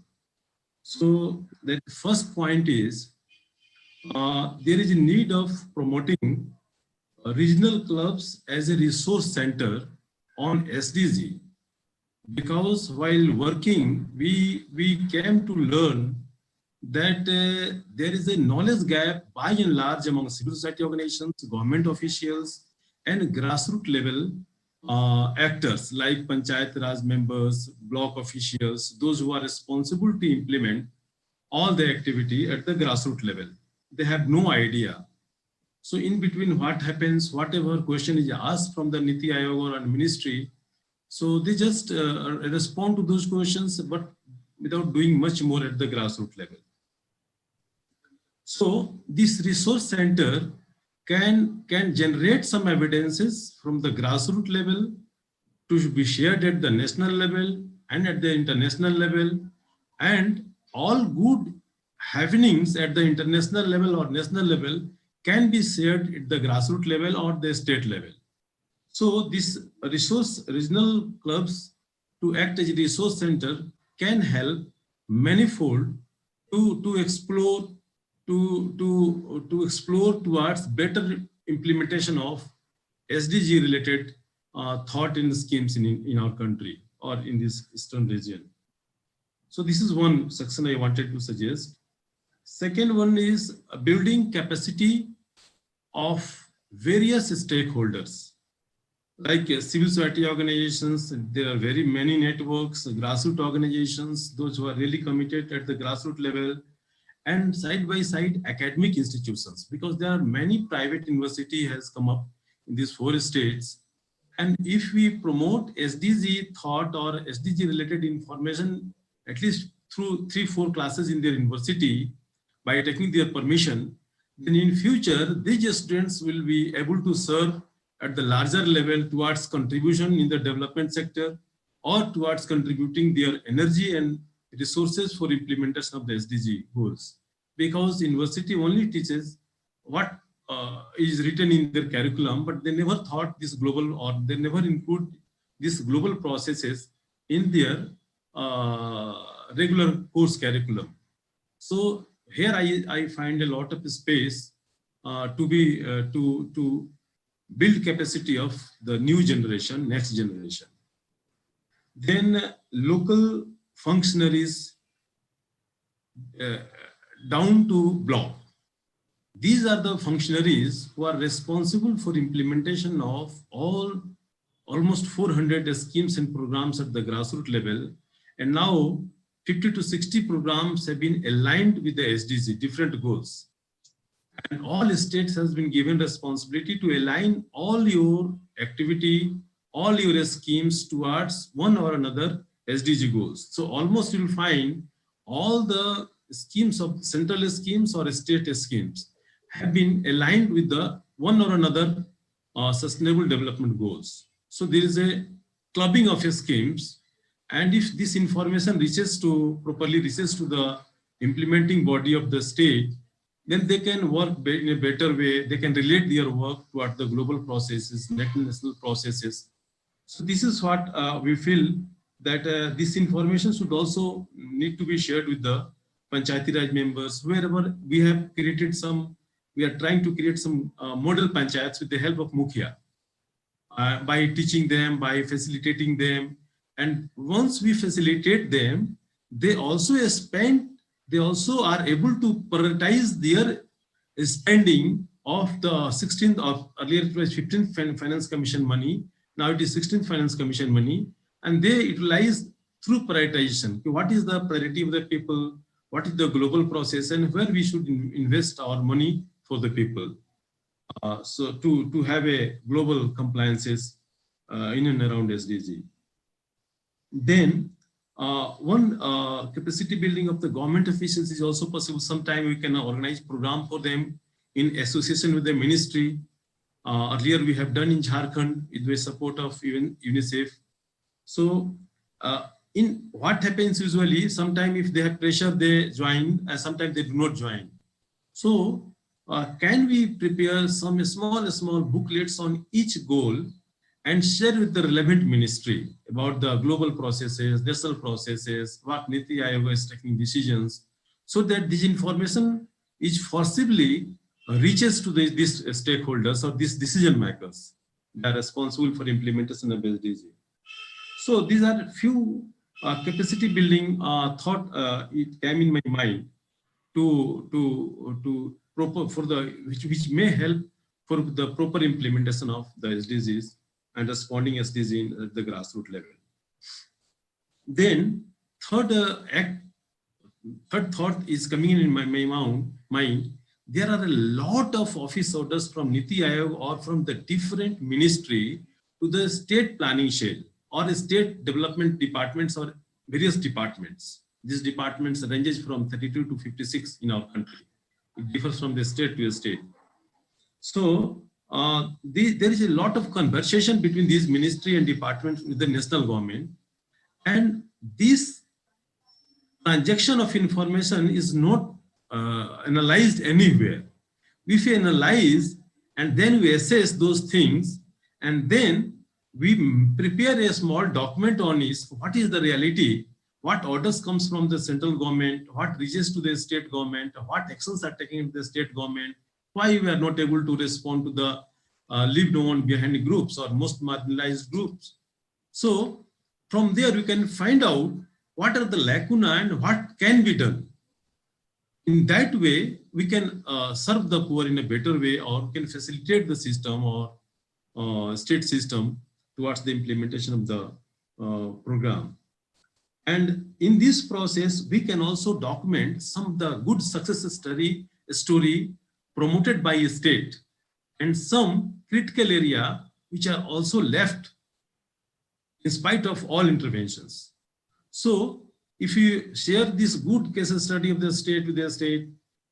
So the first point is there is a need of promoting regional clubs as a resource center on SDG, because while working, we came to learn that there is a knowledge gap by and large among civil society organizations, government officials, and grassroots level actors like Panchayat Raj members, block officials, those who are responsible to implement all the activity at the grassroots level. They have no idea. So in between what happens, whatever question is asked from the Niti Aayog or ministry, so they just respond to those questions, but without doing much more at the grassroots level. So this resource center can generate some evidences from the grassroots level to be shared at the national level and at the international level, and all good happenings at the international level or national level can be shared at the grassroots level or the state level. So this regional clubs to act as a resource center can help manifold to explore towards better implementation of SDG related thought and schemes in our country or in this eastern region. So this is one section I wanted to suggest. Second one is building capacity of various stakeholders like civil society organizations. There are very many networks, grassroots organizations, those who are really committed at the grassroots level, and side by side academic institutions, because there are many private university has come up in these 4 states. And if we promote SDG thought or SDG related information, at least through 3-4 classes in their university, by taking their permission, then in future, these students will be able to serve at the larger level towards contribution in the development sector or towards contributing their energy and resources for implementation of the SDG goals. Because university only teaches what is written in their curriculum, but they never thought this global, or they never include these global processes in their regular course curriculum. So here I find a lot of space to build capacity of the new generation, next generation. Then local functionaries down to block. These are the functionaries who are responsible for implementation of almost 400 schemes and programs at the grassroots level. And now 50 to 60 programs have been aligned with the SDG, different goals. And all states has been given responsibility to align all your activity, all your schemes towards one or another SDG goals. So almost you'll find all the schemes of central schemes or state schemes have been aligned with the one or another sustainable development goals. So there is a clubbing of schemes, and if this information properly reaches to the implementing body of the state, then they can work in a better way. They can relate their work toward the global processes, national processes. So this is what we feel that this information should also need to be shared with the Panchayati Raj members. Wherever we have created we are trying to create some model panchayats with the help of Mukhya, by teaching them, by facilitating them. And once we facilitate them, they also are able to prioritize their spending of the 16th of earlier it was 15th Finance Commission money. Now it is 16th Finance Commission money, and they utilize through prioritization. What is the priority of the people? What is the global process, and where we should invest our money for the people? So to have a global compliances in and around SDG. Then one capacity building of the government officials is also possible. Sometime we can organize program for them in association with the ministry. Earlier we have done in Jharkhand with the support of UNICEF. So in what happens usually, sometimes if they have pressure, they join, and sometimes they do not join. So can we prepare some small booklets on each goal and share with the relevant ministry about the global processes, national processes, what Niti Aayog is taking decisions, so that this information is forcibly reaches to these stakeholders or these decision makers that are responsible for implementation of SDG. So these are few capacity building thought it came in my mind to proper for the which may help for the proper implementation of the SDGs and responding SDG at the grassroots level. Then third thought is coming in my mind. There are a lot of office orders from Niti Aayog or from the different ministry to the state planning shell or state development departments or various departments. These departments ranges from 32 to 56 in our country. It differs from the state to a state. So there is a lot of conversation between these ministry and departments with the national government, and this transaction of information is not analyzed anywhere. If we analyze and then we assess those things, and then we prepare a small document on is what is the reality, what orders comes from the central government, what reaches to the state government, what actions are taken in the state government, why we are not able to respond to the lived on behind groups or most marginalized groups. So from there we can find out what are the lacuna and what can be done. In that way, we can serve the poor in a better way, or can facilitate the system or state system towards the implementation of the program. And in this process, we can also document some of the good success story promoted by a state and some critical area which are also left in spite of all interventions. So if you share this good case study of the state with their state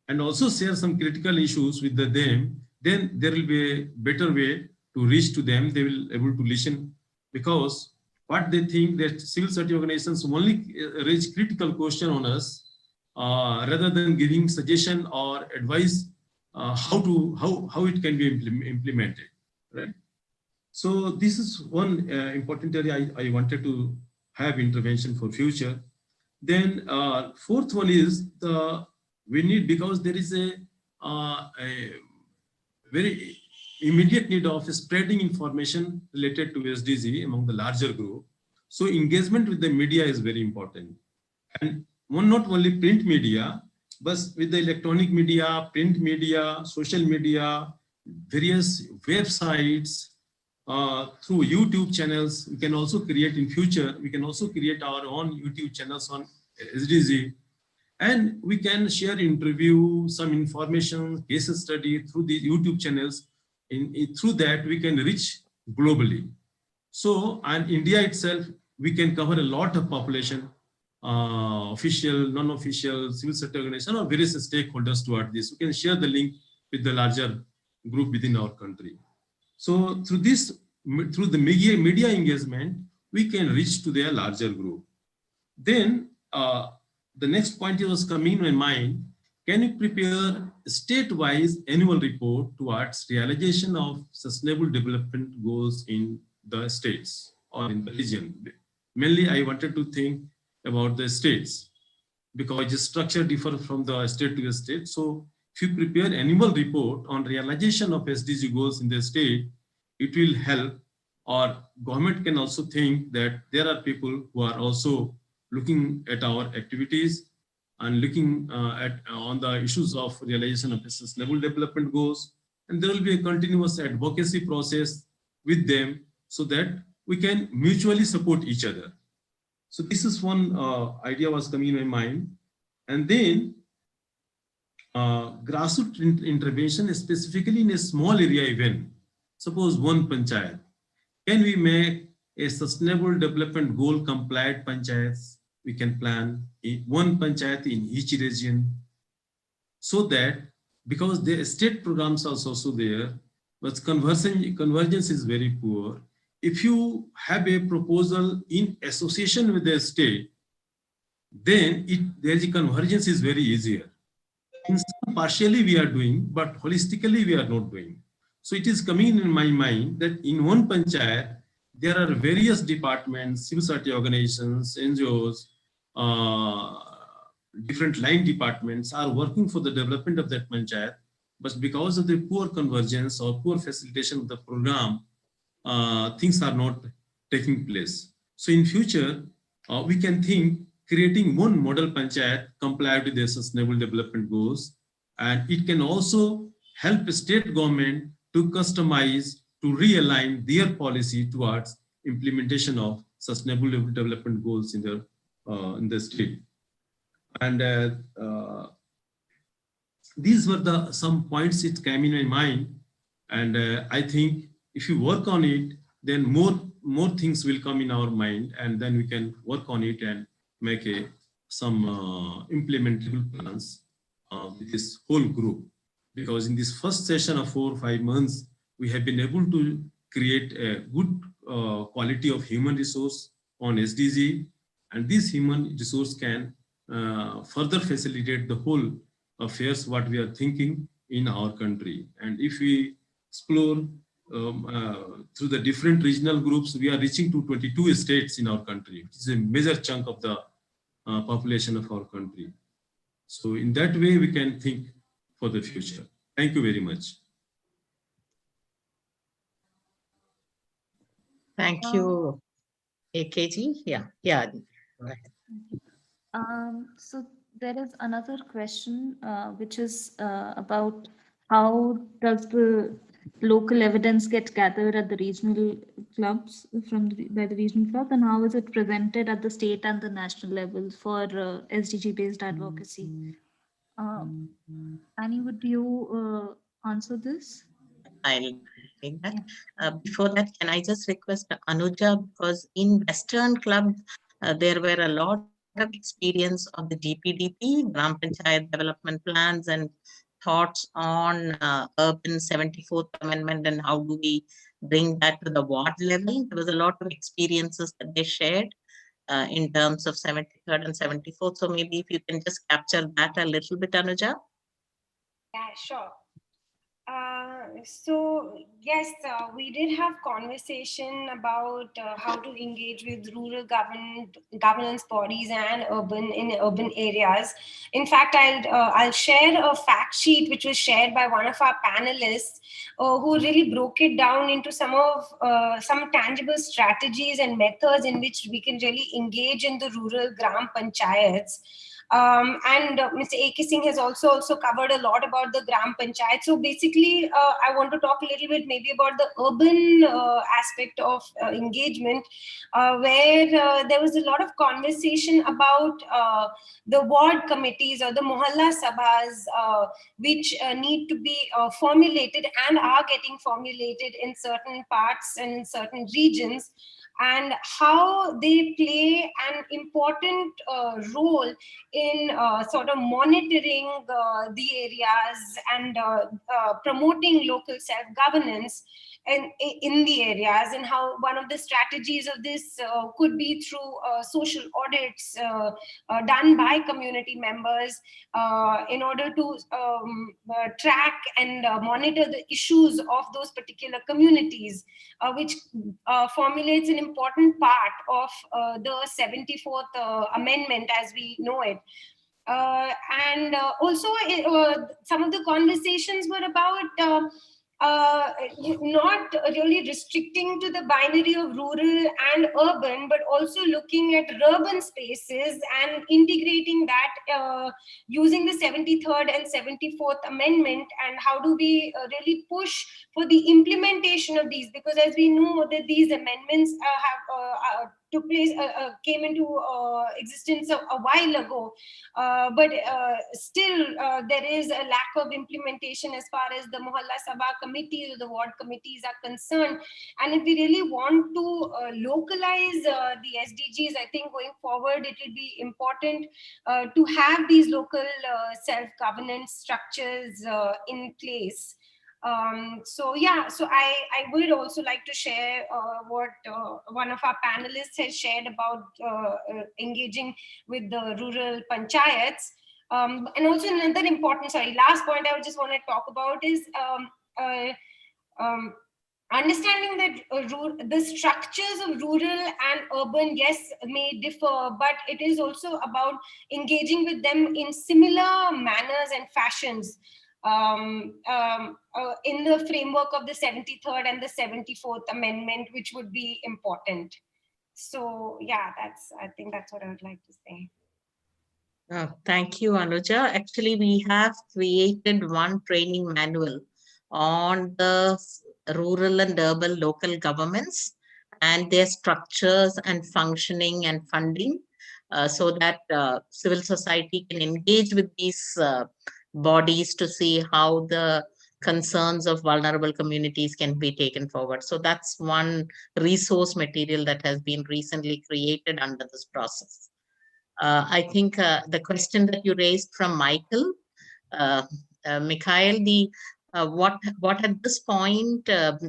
and also share some critical issues with them, then there will be a better way to reach to them. They will be able to listen, because what they think that civil society organizations only raise critical question on us rather than giving suggestion or advice how it can be implemented, right? So this is one important area I wanted to have intervention for future. Then fourth one is we need, because there is a very immediate need of spreading information related to SDG among the larger group. So engagement with the media is very important, and not only print media, but with the electronic media, print media, social media, various websites, through YouTube channels. We can also create in future, we can also create our own YouTube channels on SDG. And we can share interview, some information, case study through the YouTube channels. Through that, we can reach globally. So, and India itself, we can cover a lot of population, official, non-official, civil sector organization, or various stakeholders toward this. We can share the link with the larger group within our country. So through this, through the media engagement, we can reach to their larger group. Then the next point was coming in my mind. Can you prepare a state-wise annual report towards realization of sustainable development goals in the states or in the region? Mainly, I wanted to think about the states because the structure differs from the state to the state. So if you prepare annual report on realization of SDG goals in the state, it will help, or government can also think that there are people who are also looking at our activities and looking on the issues of realization of sustainable development goals. And there will be a continuous advocacy process with them so that we can mutually support each other. So this is one idea was coming in my mind. And then grassroots intervention, specifically in a small area event. Suppose one panchayat. Can we make a sustainable development goal compliant panchayats? We can plan one panchayat in each region, so that because the state programs are also there, but convergence is very poor. If you have a proposal in association with the state, then the convergence is very easier. In some partially we are doing, but holistically we are not doing. So it is coming in my mind that in one panchayat, there are various departments, civil society organizations, NGOs, different line departments are working for the development of that panchayat. But because of the poor convergence or poor facilitation of the program, things are not taking place. So in future, we can think creating one model panchayat compliant with the sustainable development goals, and it can also help state government to customize, to realign their policy towards implementation of sustainable development goals in the state. And these were some points it came in my mind, and I think if you work on it, then more things will come in our mind, and then we can work on it and make some implementable plans with this whole group. Because in this first session of 4 or 5 months, we have been able to create a good quality of human resource on SDG, and this human resource can further facilitate the whole affairs what we are thinking in our country. And if we explore through the different regional groups, we are reaching to 22 states in our country, which is a major chunk of the population of our country. So in that way, we can think for the future. Thank you very much. Thank you, AKG. Yeah. Go ahead. So there is another question, which is about how does the local evidence get gathered at the regional clubs by the regional clubs, and how is it presented at the state and the national levels for SDG-based advocacy? Annie, would you answer this? I'll take that. Before that, can I just request Anuja, because in Western clubs, there were a lot of experience of the GPDP, Gram Panchayat Development Plans, and thoughts on Urban 74th Amendment and how do we bring that to the ward level. There was a lot of experiences that they shared in terms of 73rd and 74th. So maybe if you can just capture that a little bit, Anuja. Yeah, sure. So yes, we did have conversation about how to engage with rural governance bodies and urban areas. In fact, I'll share a fact sheet which was shared by one of our panelists who really broke it down into some tangible strategies and methods in which we can really engage in the rural gram panchayats. And Mr. A.K. Singh has also covered a lot about the Gram Panchayat. So basically, I want to talk a little bit maybe about the urban aspect of engagement, where there was a lot of conversation about the ward committees or the Mohalla Sabhas, which need to be formulated and are getting formulated in certain parts and in certain regions, and how they play an important role in sort of monitoring the areas and promoting local self-governance in the areas, and how one of the strategies of this could be through social audits done by community members in order to track and monitor the issues of those particular communities, which formulates an important part of the 74th Amendment as we know it. And also, some of the conversations were about not really restricting to the binary of rural and urban, but also looking at urban spaces and integrating that using the 73rd and 74th Amendment, and how do we really push for the implementation of these, because as we know that these amendments took place, came into existence a while ago, but still there is a lack of implementation as far as the Mohalla Sabha committees or the ward committees are concerned. And if we really want to localize the SDGs, I think going forward it will be important to have these local self-governance structures in place. So yeah, so I would also like to share what one of our panelists has shared about engaging with the rural panchayats. And also another important, last point I would just want to talk about is understanding that the structures of rural and urban, yes, may differ, but it is also about engaging with them in similar manners and fashions in the framework of the 73rd and the 74th Amendment, which would be important. So yeah, I think that's what I would like to say. Thank you, Anuja. Actually, we have created one training manual on the rural and urban local governments and their structures and functioning and funding, so that civil society can engage with these bodies to see how the concerns of vulnerable communities can be taken forward. So that's one resource material that has been recently created under this process. I think the question that you raised from Michael, Mikhail, what at this point,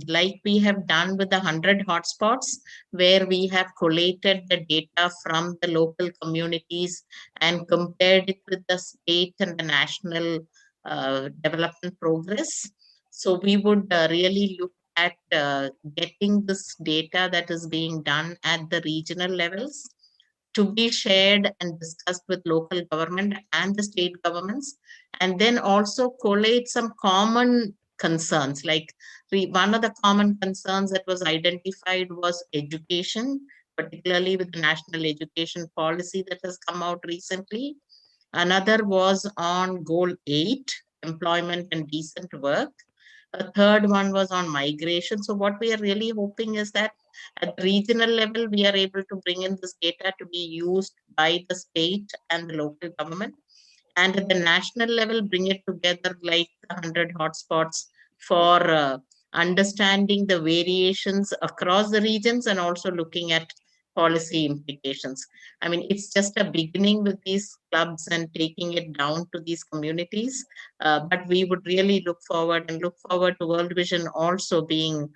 like we have done with the 100 hotspots, where we have collated the data from the local communities and compared it with the state and the national development progress. So we would really look at getting this data that is being done at the regional levels to be shared and discussed with local government and the state governments, and then also collate some common concerns. Like one of the common concerns that was identified was education, particularly with the national education policy that has come out recently. Another was on goal 8, employment and decent work. A third one was on migration. So what we are really hoping is that at the regional level, we are able to bring in this data to be used by the state and the local government. And at the national level, bring it together like 100 hotspots for understanding the variations across the regions and also looking at policy implications. I mean, it's just a beginning with these clubs and taking it down to these communities. But we would really look forward to World Vision also being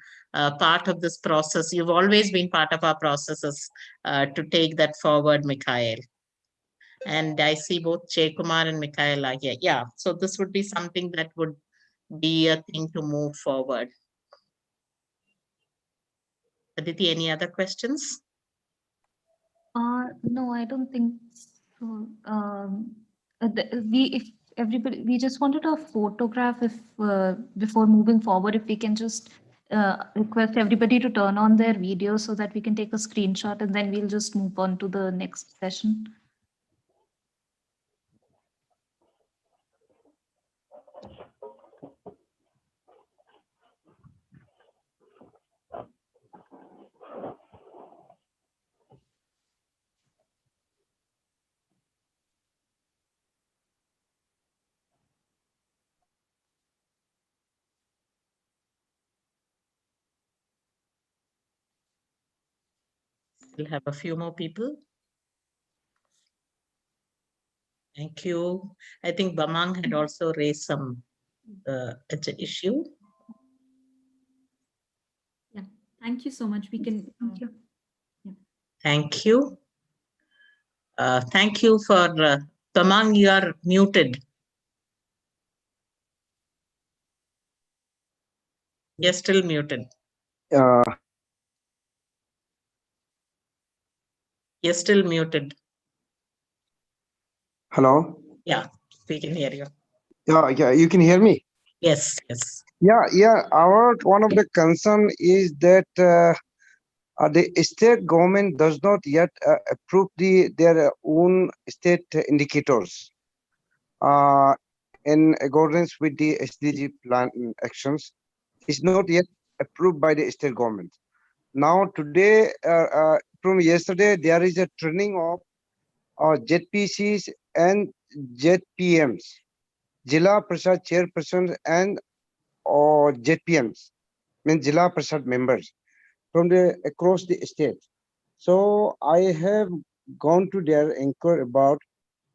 part of this process. You've always been part of our processes to take that forward, Mikhail. And I see both Jay Kumar and Mikhail are here. Yeah, so this would be something that would be a thing to move forward. Aditi, any other questions? No, I don't think so. We just wanted a photograph if before moving forward, if we can just request everybody to turn on their video so that we can take a screenshot, and then we'll just move on to the next session. We'll have a few more people. Thank you. I think Bamang had also raised some issue. Yeah, thank you so much. We can. Thank you. Yeah. Thank you. Thank you for Bamang, you are muted. You're still muted. You're still muted. Hello. Yeah, we can hear you. Yeah, you can hear me. Yes, yes. Yeah. Our one of the concern is that the state government does not yet approve their own state indicators in accordance with the SDG plan actions. Is not yet approved by the state government. Now today, from yesterday, there is a training of ZPCs and ZPMs, Jila Prasad chairpersons and or ZPMs, means Jila Prasad members from the across the state. So I have gone to their inquiry about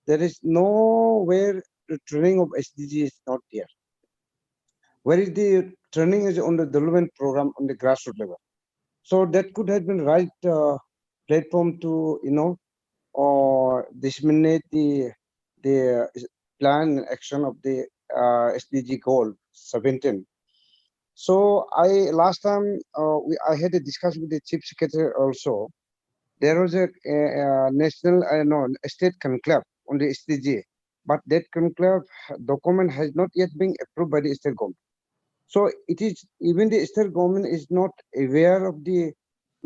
there is nowhere the training of SDG is not there. Where is the training is on the development program on the grassroots level. So that could have been right platform to or disseminate the plan and action of the SDG goal 17. So last time I had a discussion with the chief secretary also. There was a national state conclave on the SDG, but that conclave document has not yet been approved by the state government. So it is even the state government is not aware of the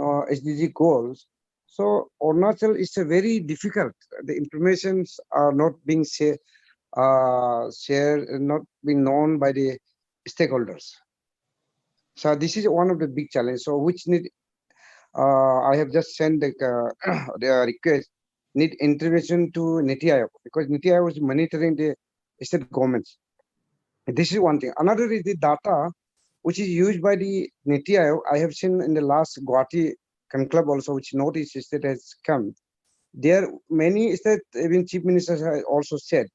SDG goals. So Arunachal is a very difficult. The informations are not being shared, not being known by the stakeholders. So this is one of the big challenges. So which need I have just sent the request need intervention to Niti Aayog because Niti Aayog is monitoring the state governments. This is one thing. Another is the data which is used by the Niti Aayog. I have seen in the last Guwahati conclave also, which notice state has come. There many state even chief ministers have also said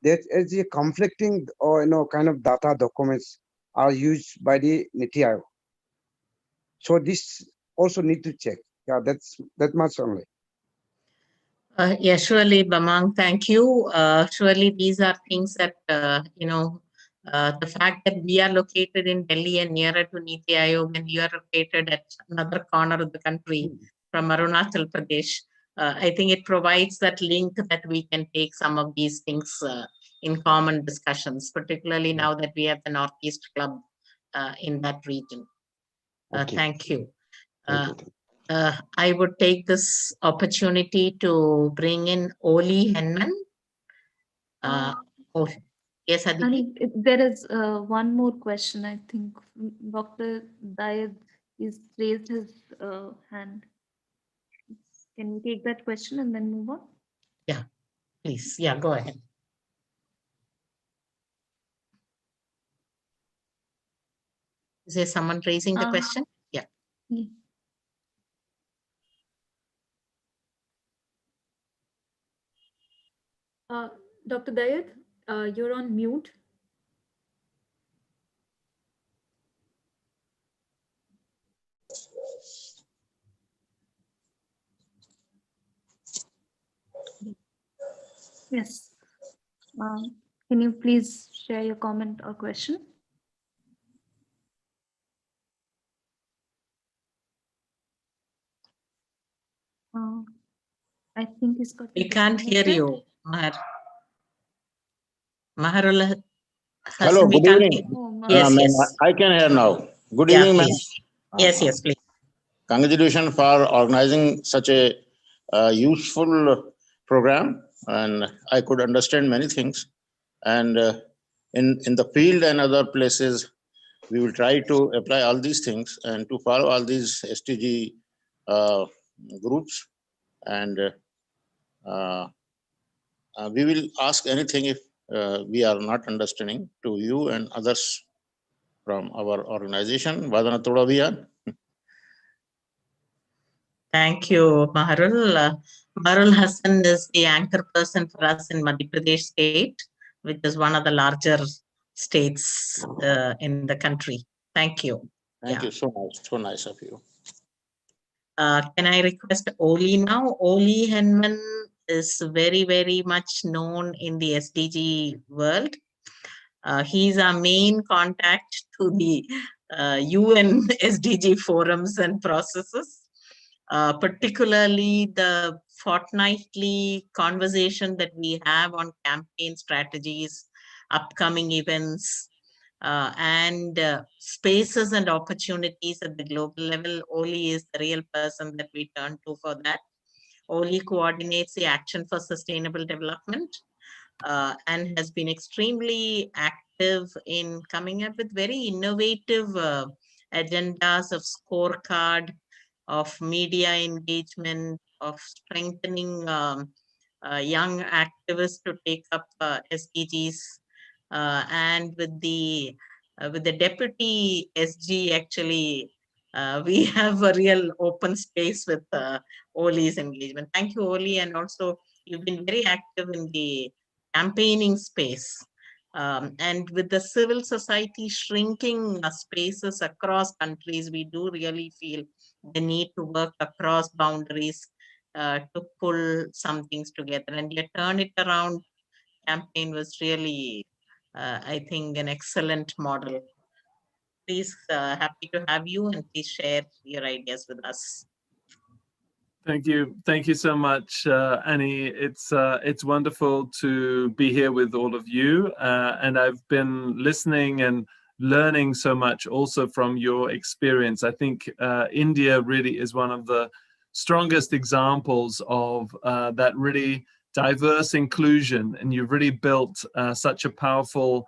that as a conflicting or kind of data documents are used by the Niti Aayog. So this also need to check. Yeah, that's that much only. Yeah, surely, Bamang, thank you. Surely these are things that, the fact that we are located in Delhi and nearer to Niti Aayog and you are located at another corner of the country from Arunachal Pradesh, I think it provides that link that we can take some of these things in common discussions, particularly now that we have the Northeast Club in that region. Okay. Thank you. Thank you. I would take this opportunity to bring in Oli Henman. Yes, Aditi. Annie, there is one more question. I think Dr. Dayed is raised his hand. Can we take that question and then move on? Yeah, please. Yeah, go ahead. Is there someone raising the question? Yeah. Dr. Dayed, you're on mute. Yes. Can you please share your comment or question? I think he's got. We can't hear you, Mahar. Maharullah. Hello, good evening. Yes, yes. I can hear now. Good Yeah, evening, ma'am. Yes, yes, please. Congratulations for organizing such a useful program, and I could understand many things. And in the field and other places, we will try to apply all these things and to follow all these SDG groups. And we will ask anything if we are not understanding to you and others from our organization, Vadana Toda Abhiyan. Thank you, Maharul. Maharul Hassan is the anchor person for us in Madhya Pradesh state, which is one of the larger states in the country. Thank you. Thank you. So nice of you. Can I request Oli now? Oli Henman is very, very much known in the SDG world. He's our main contact to the UN SDG forums and processes, particularly the fortnightly conversation that we have on campaign strategies, upcoming events, and spaces and opportunities at the global level. Oli is the real person that we turn to for that. Oli coordinates the Action for Sustainable Development and has been extremely active in coming up with very innovative agendas of scorecard, of media engagement, of strengthening young activists to take up SDGs, and with the deputy SG actually. We have a real open space with Oli's engagement. Thank you, Oli, and also you've been very active in the campaigning space. And with the civil society shrinking spaces across countries, we do really feel the need to work across boundaries to pull some things together. And your Turn It Around campaign was really, I think, an excellent model. Please, happy to have you, and please share your ideas with us. Thank you so much, Annie. It's wonderful to be here with all of you, and I've been listening and learning so much also from your experience. I think India really is one of the strongest examples of that really diverse inclusion, and you've really built such a powerful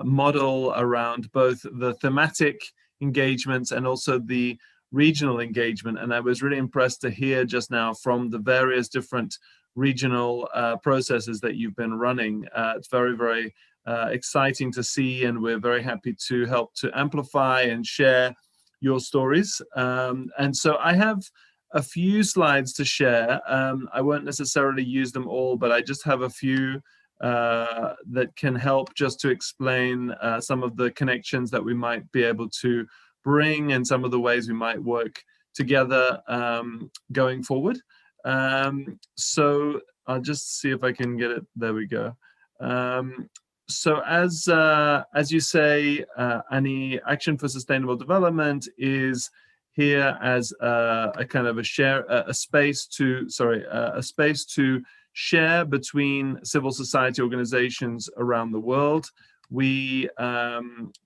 model around both the thematic engagements and also the regional engagement. And I was really impressed to hear just now from the various different regional processes that you've been running. It's very, very exciting to see, and we're very happy to help to amplify and share your stories. And so I have a few slides to share. I won't necessarily use them all, but I just have a few that can help just to explain some of the connections that we might be able to bring and some of the ways we might work together going forward. So I'll just see if I can get it. There we go. So as you say, Annie, Action for Sustainable Development is here as a kind of a space to share between civil society organizations around the world. We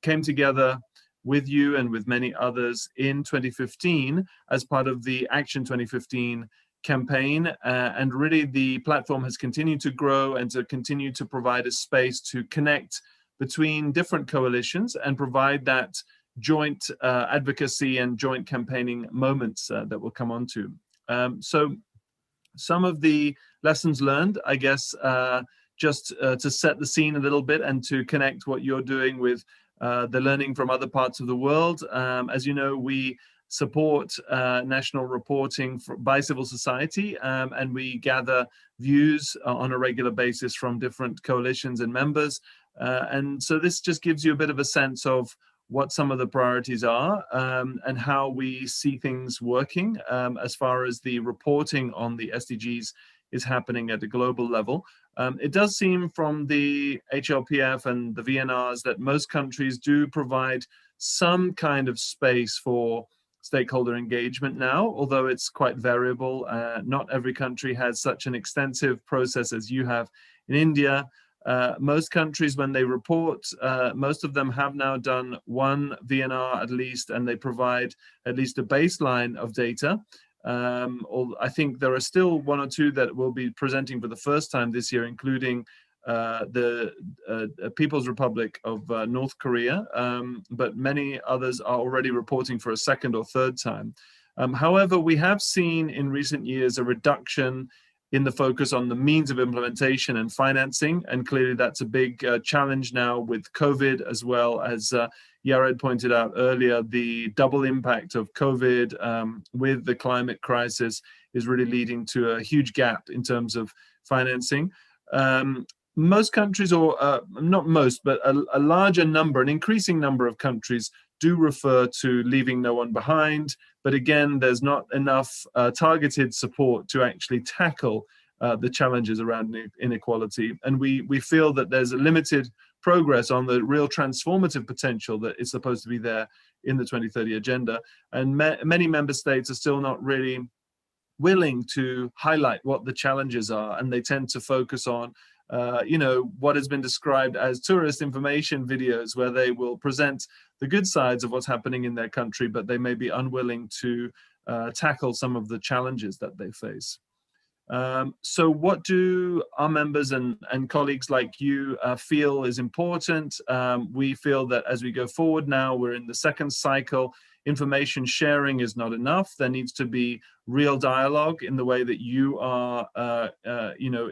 came together with you and with many others in 2015 as part of the Action 2015 campaign, and really the platform has continued to grow and to continue to provide a space to connect between different coalitions and provide that joint advocacy and joint campaigning moments that we'll come on to. So some of the lessons learned, I guess, just to set the scene a little bit and to connect what you're doing with the learning from other parts of the world. As you know, we support national reporting by civil society, and we gather views on a regular basis from different coalitions and members. And so this just gives you a bit of a sense of what some of the priorities are and how we see things working as far as the reporting on the SDGs is happening at a global level. It does seem from the HLPF and the VNRs that most countries do provide some kind of space for stakeholder engagement now, although it's quite variable. Not every country has such an extensive process as you have in India. Most countries, when they report, most of them have now done one VNR at least, and they provide at least a baseline of data. I think there are still one or two that will be presenting for the first time this year, including the People's Republic of North Korea, but many others are already reporting for a second or third time. However, we have seen in recent years a reduction in the focus on the means of implementation and financing. And clearly that's a big challenge now with COVID, as well as Yared pointed out earlier, the double impact of COVID with the climate crisis is really leading to a huge gap in terms of financing. Most countries, or not most, but a larger number, an increasing number of countries do refer to leaving no one behind. But again, there's not enough targeted support to actually tackle the challenges around inequality. And we feel that there's a limited progress on the real transformative potential that is supposed to be there in the 2030 agenda. And many member states are still not really willing to highlight what the challenges are. And they tend to focus on what has been described as tourist information videos, where they will present the good sides of what's happening in their country, but they may be unwilling to tackle some of the challenges that they face. So what do our members and colleagues like you feel is important? We feel that as we go forward now, we're in the second cycle. Information sharing is not enough. There needs to be real dialogue in the way that you are,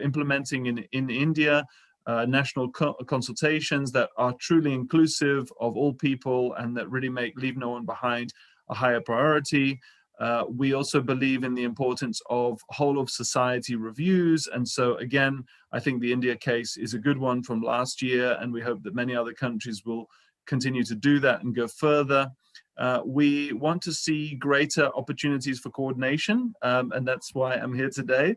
implementing in India, national consultations that are truly inclusive of all people and that really leave no one behind a higher priority. We also believe in the importance of whole of society reviews. And so again, I think the India case is a good one from last year, and we hope that many other countries will continue to do that and go further. We want to see greater opportunities for coordination, and that's why I'm here today.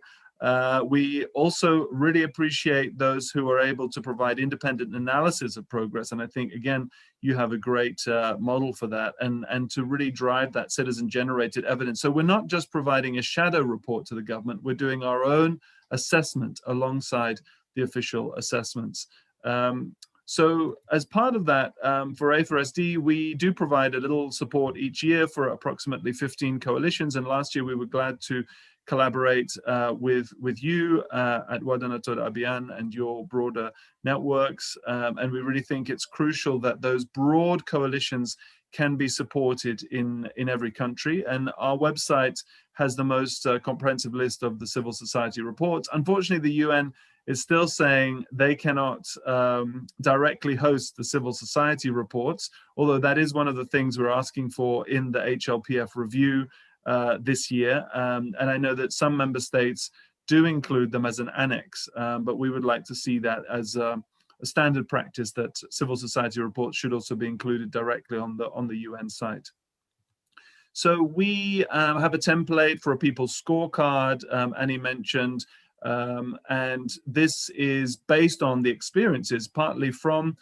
We also really appreciate those who are able to provide independent analysis of progress. And I think, again, you have a great model for that, and to really drive that citizen-generated evidence. So we're not just providing a shadow report to the government, we're doing our own assessment alongside the official assessments. So as part of that, for A4SD, we do provide a little support each year for approximately 15 coalitions. And last year we were glad to collaborate with you at Wadanator Abhiyan and your broader networks. And we really think it's crucial that those broad coalitions can be supported in every country. And our website has the most comprehensive list of the civil society reports. Unfortunately, the UN is still saying they cannot directly host the civil society reports, although that is one of the things we're asking for in the HLPF review this year. And I know that some member states do include them as an annex, but we would like to see that as a standard practice, that civil society reports should also be included directly on the UN site. So we have a template for a people's scorecard, Annie mentioned, and this is based on the experiences, partly from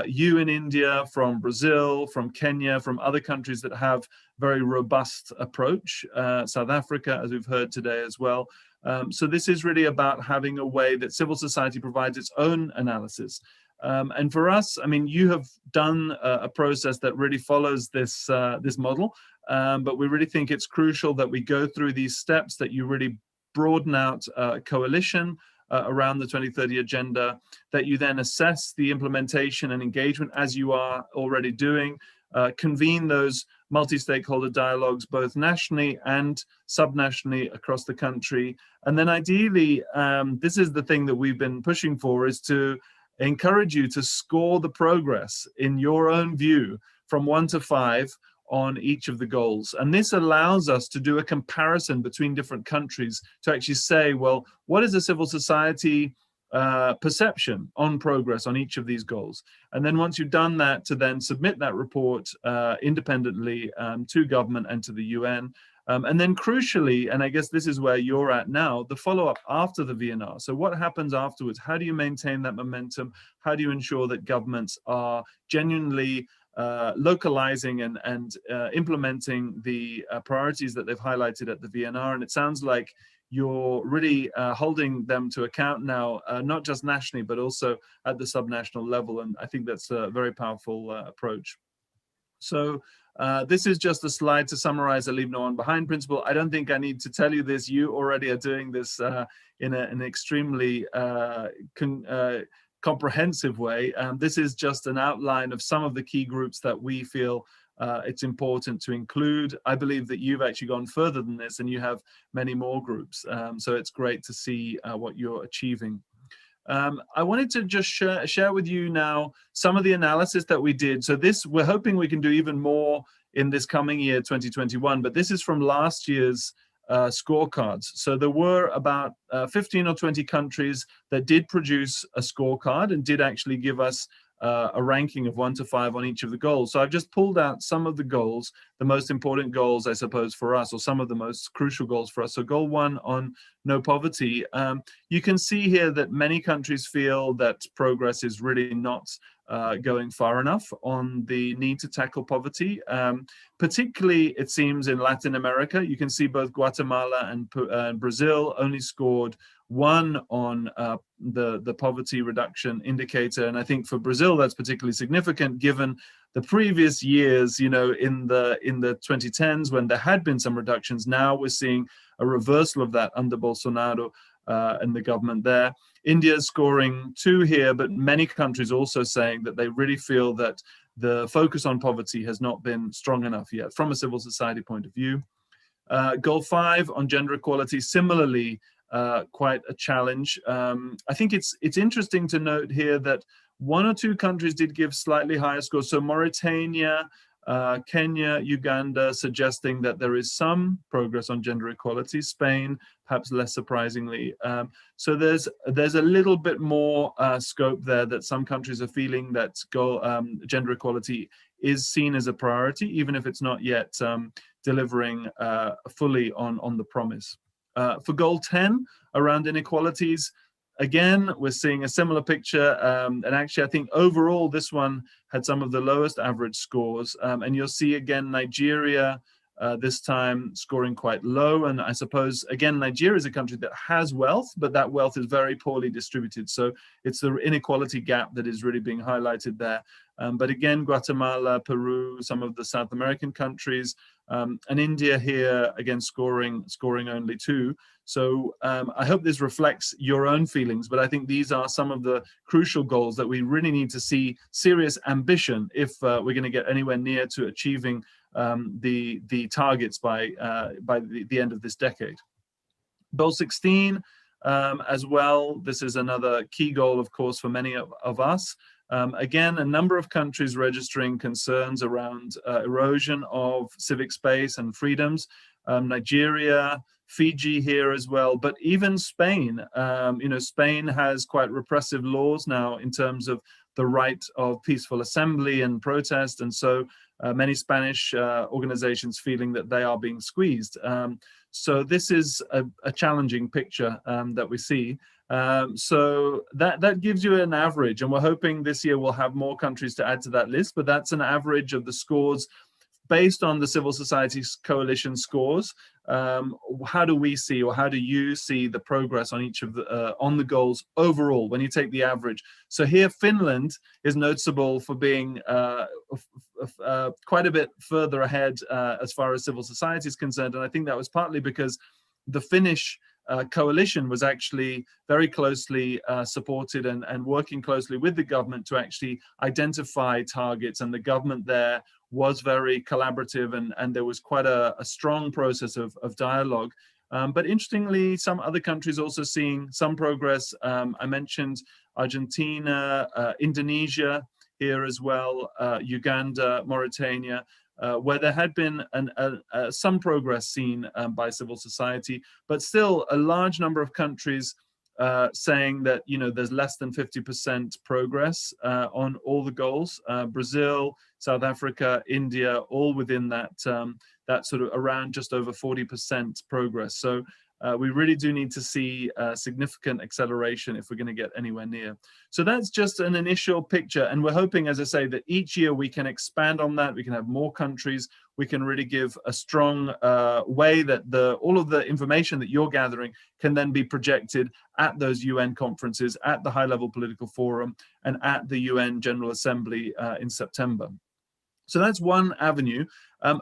you in India, from Brazil, from Kenya, from other countries that have very robust approach, South Africa, as we've heard today as well. So this is really about having a way that civil society provides its own analysis. And for us, I mean, you have done a process that really follows this, this model, but we really think it's crucial that we go through these steps, that you really broaden out coalition around the 2030 agenda, that you then assess the implementation and engagement as you are already doing, convene those multi-stakeholder dialogues, both nationally and subnationally across the country. And then ideally, this is the thing that we've been pushing for, is to encourage you to score the progress in your own view from 1 to 5 on each of the goals. And this allows us to do a comparison between different countries to actually say, well, what is the civil society perception on progress on each of these goals? And then once you've done that, to then submit that report independently to government and to the UN. And then crucially, and I guess this is where you're at now, the follow-up after the VNR. So what happens afterwards? How do you maintain that momentum? How do you ensure that governments are genuinely localizing and implementing the priorities that they've highlighted at the VNR? And it sounds like you're really holding them to account now, not just nationally, but also at the subnational level. And I think that's a very powerful approach. So this is just a slide to summarize the Leave No One Behind principle. I don't think I need to tell you this. You already are doing this in an extremely comprehensive way. This is just an outline of some of the key groups that we feel it's important to include. I believe that you've actually gone further than this, and you have many more groups. So it's great to see what you're achieving. I wanted to just share with you now some of the analysis that we did. So this, we're hoping we can do even more in this coming year, 2021, but this is from last year's scorecards. So there were about 15 or 20 countries that did produce a scorecard and did actually give us a ranking of 1 to 5 on each of the goals. So I've just pulled out some of the goals, the most important goals, I suppose, for us, or some of the most crucial goals for us. So goal 1 on no poverty. You can see here that many countries feel that progress is really not going far enough on the need to tackle poverty. Particularly, it seems, in Latin America. You can see both Guatemala and Brazil only scored 1 on the poverty reduction indicator. And I think for Brazil, that's particularly significant given the previous years, you know, in the 2010s when there had been some reductions. Now we're seeing a reversal of that under Bolsonaro and the government there. India is scoring 2 here, but many countries also saying that they really feel that the focus on poverty has not been strong enough yet from a civil society point of view. Goal 5 on gender equality, similarly, quite a challenge. I think it's interesting to note here that 1 or 2 countries did give slightly higher scores. So Mauritania, Kenya, Uganda, suggesting that there is some progress on gender equality. Spain, perhaps less surprisingly. So there's a little bit more scope there that some countries are feeling that gender equality is seen as a priority, even if it's not yet delivering fully on the promise. For goal 10, around inequalities, again, we're seeing a similar picture. And actually, I think overall, this one had some of the lowest average scores. And you'll see again, Nigeria this time scoring quite low. And I suppose, again, Nigeria is a country that has wealth, but that wealth is very poorly distributed. So it's the inequality gap that is really being highlighted there. But again, Guatemala, Peru, some of the South American countries, and India here, again, scoring only 2. So I hope this reflects your own feelings, but I think these are some of the crucial goals that we really need to see serious ambition if we're going to get anywhere near to achieving the targets by the end of this decade. Goal 16 as well. This is another key goal, of course, for many of us. Again, a number of countries registering concerns around erosion of civic space and freedoms. Nigeria, Fiji here as well, but even Spain. You know, Spain has quite repressive laws now in terms of the right of peaceful assembly and protest, and so many Spanish organizations feeling that they are being squeezed. So this is a challenging picture that we see. So that gives you an average, and we're hoping this year we'll have more countries to add to that list, but that's an average of the scores based on the civil society's coalition scores. How do we see, or how do you see the progress on each of the on the goals overall when you take the average? So here Finland is noticeable for being quite a bit further ahead as far as civil society is concerned, and I think that was partly because the Finnish coalition was actually very closely supported and working closely with the government to actually identify targets, and the government there was very collaborative, and there was quite a strong process of dialogue. But interestingly, some other countries also seeing some progress. I mentioned Argentina, Indonesia here as well, Uganda, Mauritania, where there had been some progress seen by civil society, but still a large number of countries saying that, you know, there's less than 50% progress on all the goals. Brazil, South Africa, India, all within that that sort of around just over 40% progress. So we really do need to see significant acceleration if we're going to get anywhere near. So that's just an initial picture, and we're hoping, as I say, that each year we can expand on that. We can have more countries. We can really give a strong way that all of the information that you're gathering can then be projected at those UN conferences, at the high-level political forum, and at the UN General Assembly in September. So that's one avenue.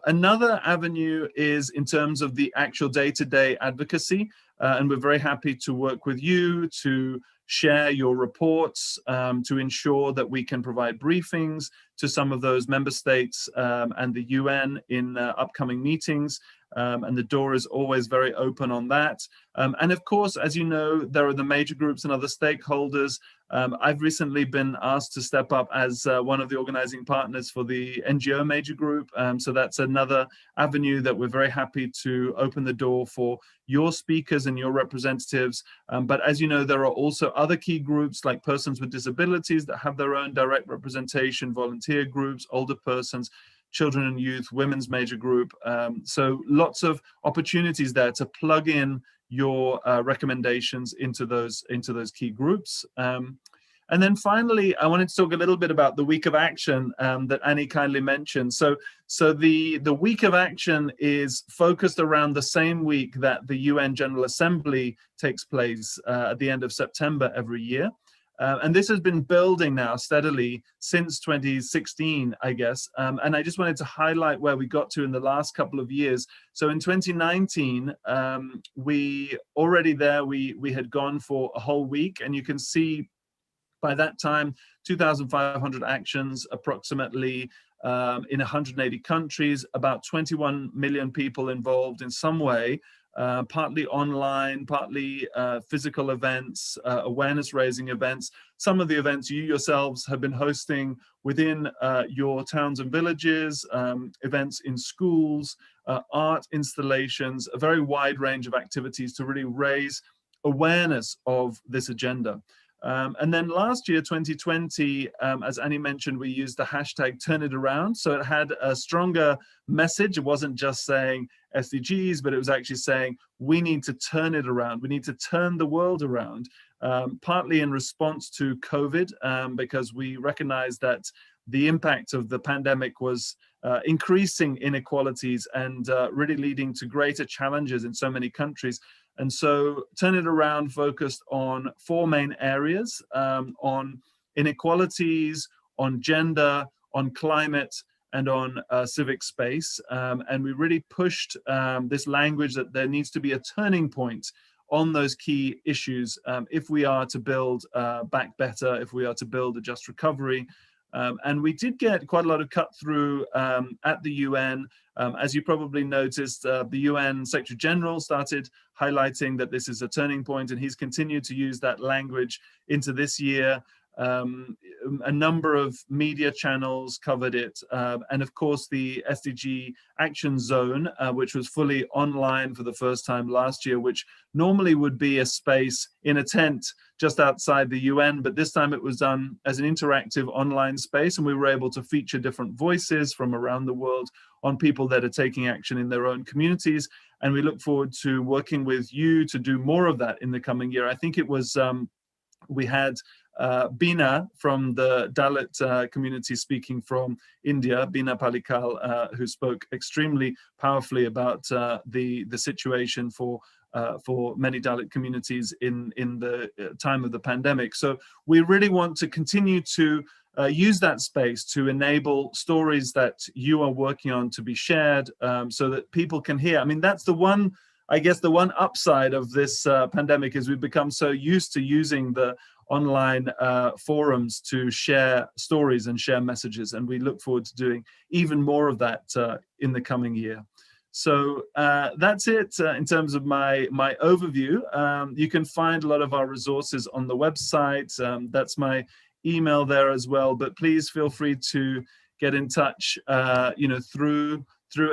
Another avenue is in terms of the actual day-to-day advocacy. and we're very happy to work with you to share your reports, to ensure that we can provide briefings to some of those member states and the UN in upcoming meetings. And the door is always very open on that. And of course, as you know, there are the major groups and other stakeholders. I've recently been asked to step up as one of the organizing partners for the NGO major group. So that's another avenue that we're very happy to open the door for your speakers and your representatives. But as you know, there are also other key groups like persons with disabilities that have their own direct representation, volunteer groups, older persons, children and youth, women's major group. So lots of opportunities there to plug in your recommendations into those key groups. And then finally, I wanted to talk a little bit about the Week of Action that Annie kindly mentioned. So the Week of Action is focused around the same week that the UN General Assembly takes place at the end of September every year. And this has been building now steadily since 2016, I guess. And I just wanted to highlight where we got to in the last couple of years. So in 2019, we had gone for a whole week, and you can see by that time, 2,500 actions approximately in 180 countries, about 21 million people involved in some way. Partly online, partly physical events, awareness raising events. Some of the events you yourselves have been hosting within your towns and villages, events in schools, art installations, a very wide range of activities to really raise awareness of this agenda. And then last year, 2020, as Annie mentioned, we used the hashtag Turn It Around. So it had a stronger message. It wasn't just saying SDGs, but it was actually saying we need to turn it around. We need to turn the world around, partly in response to COVID, because we recognize that the impact of the pandemic was increasing inequalities and really leading to greater challenges in so many countries. And so Turn It Around focused on four main areas, on inequalities, on gender, on climate, and on civic space. And we really pushed this language that there needs to be a turning point on those key issues if we are to build back better, if we are to build a just recovery. And we did get quite a lot of cut through at the UN. As you probably noticed, the UN Secretary General started highlighting that this is a turning point, and he's continued to use that language into this year. A number of media channels covered it. And of course, the SDG Action Zone, which was fully online for the first time last year, which normally would be a space in a tent just outside the UN, but this time it was done as an interactive online space, and we were able to feature different voices from around the world on people that are taking action in their own communities. And we look forward to working with you to do more of that in the coming year. I think it was, we had Bina from the Dalit community speaking from India, Bina Palikal, who spoke extremely powerfully about the situation for many Dalit communities in the time of the pandemic. So we really want to continue to use that space to enable stories that you are working on to be shared so that people can hear. I mean, that's the one, I guess the one upside of this pandemic is we've become so used to using the online forums to share stories and share messages, and we look forward to doing even more of that in the coming year. So that's it in terms of my overview. You can find a lot of our resources on the website. That's my email there as well, but please feel free to get in touch through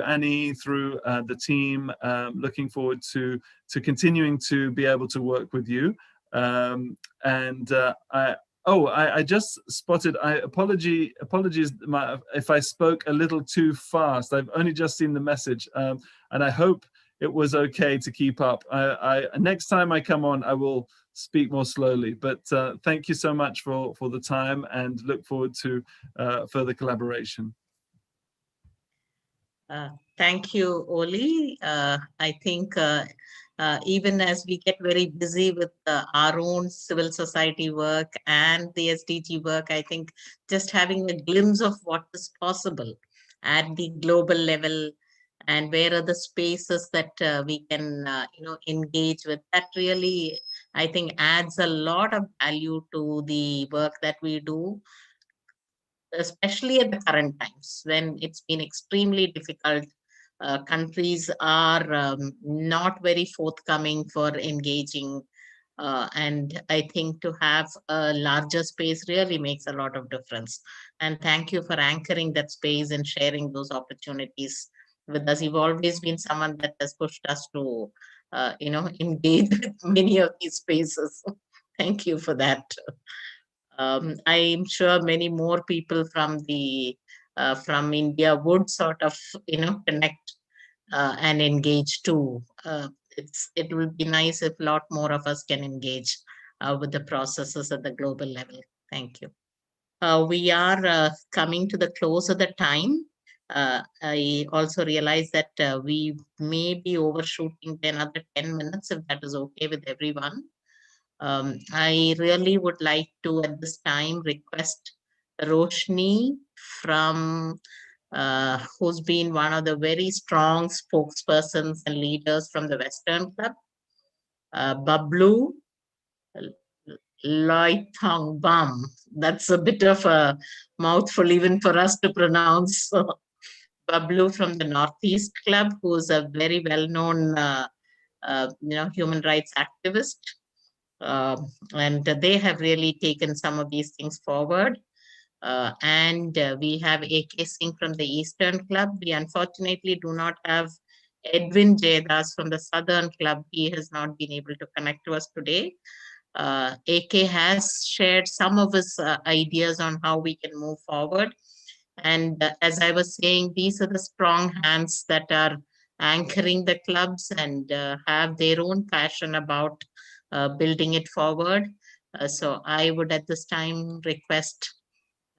Annie, through the team. Looking forward to continuing to be able to work with you. I just spotted, apologies if I spoke a little too fast. I've only just seen the message, and I hope it was okay to keep up. Next time I come on, I will speak more slowly, but thank you so much for the time, and look forward to further collaboration. Thank you, Oli. I think even as we get very busy with our own civil society work and the SDG work, I think just having a glimpse of what is possible at the global level and where are the spaces that we can, engage with. That really, I think, adds a lot of value to the work that we do, especially at the current times when it's been extremely difficult. Countries are not very forthcoming for engaging. And I think to have a larger space really makes a lot of difference. And thank you for anchoring that space and sharing those opportunities with us. You've always been someone that has pushed us to, engage with many of these spaces. Thank you for that. I'm sure many more people from India would sort of, connect and engage too. It will be nice if a lot more of us can engage with the processes at the global level. Thank you. We are coming to the close of the time. I also realize that we may be overshooting by another 10 minutes, if that is okay with everyone. I really would like to, at this time, request Roshni from who's been one of the very strong spokespersons and leaders from the Western Club, Bablu Loithong Bam. That's a bit of a mouthful even for us to pronounce. Bablu from the Northeast Club, who's a very well-known, human rights activist. And they have really taken some of these things forward. And we have AK Singh from the Eastern Club. We unfortunately do not have Edwin Jaydas from the Southern Club. He has not been able to connect to us today. AK has shared some of his ideas on how we can move forward. And as I was saying, these are the strong hands that are anchoring the clubs and have their own passion about building it forward. So I would at this time request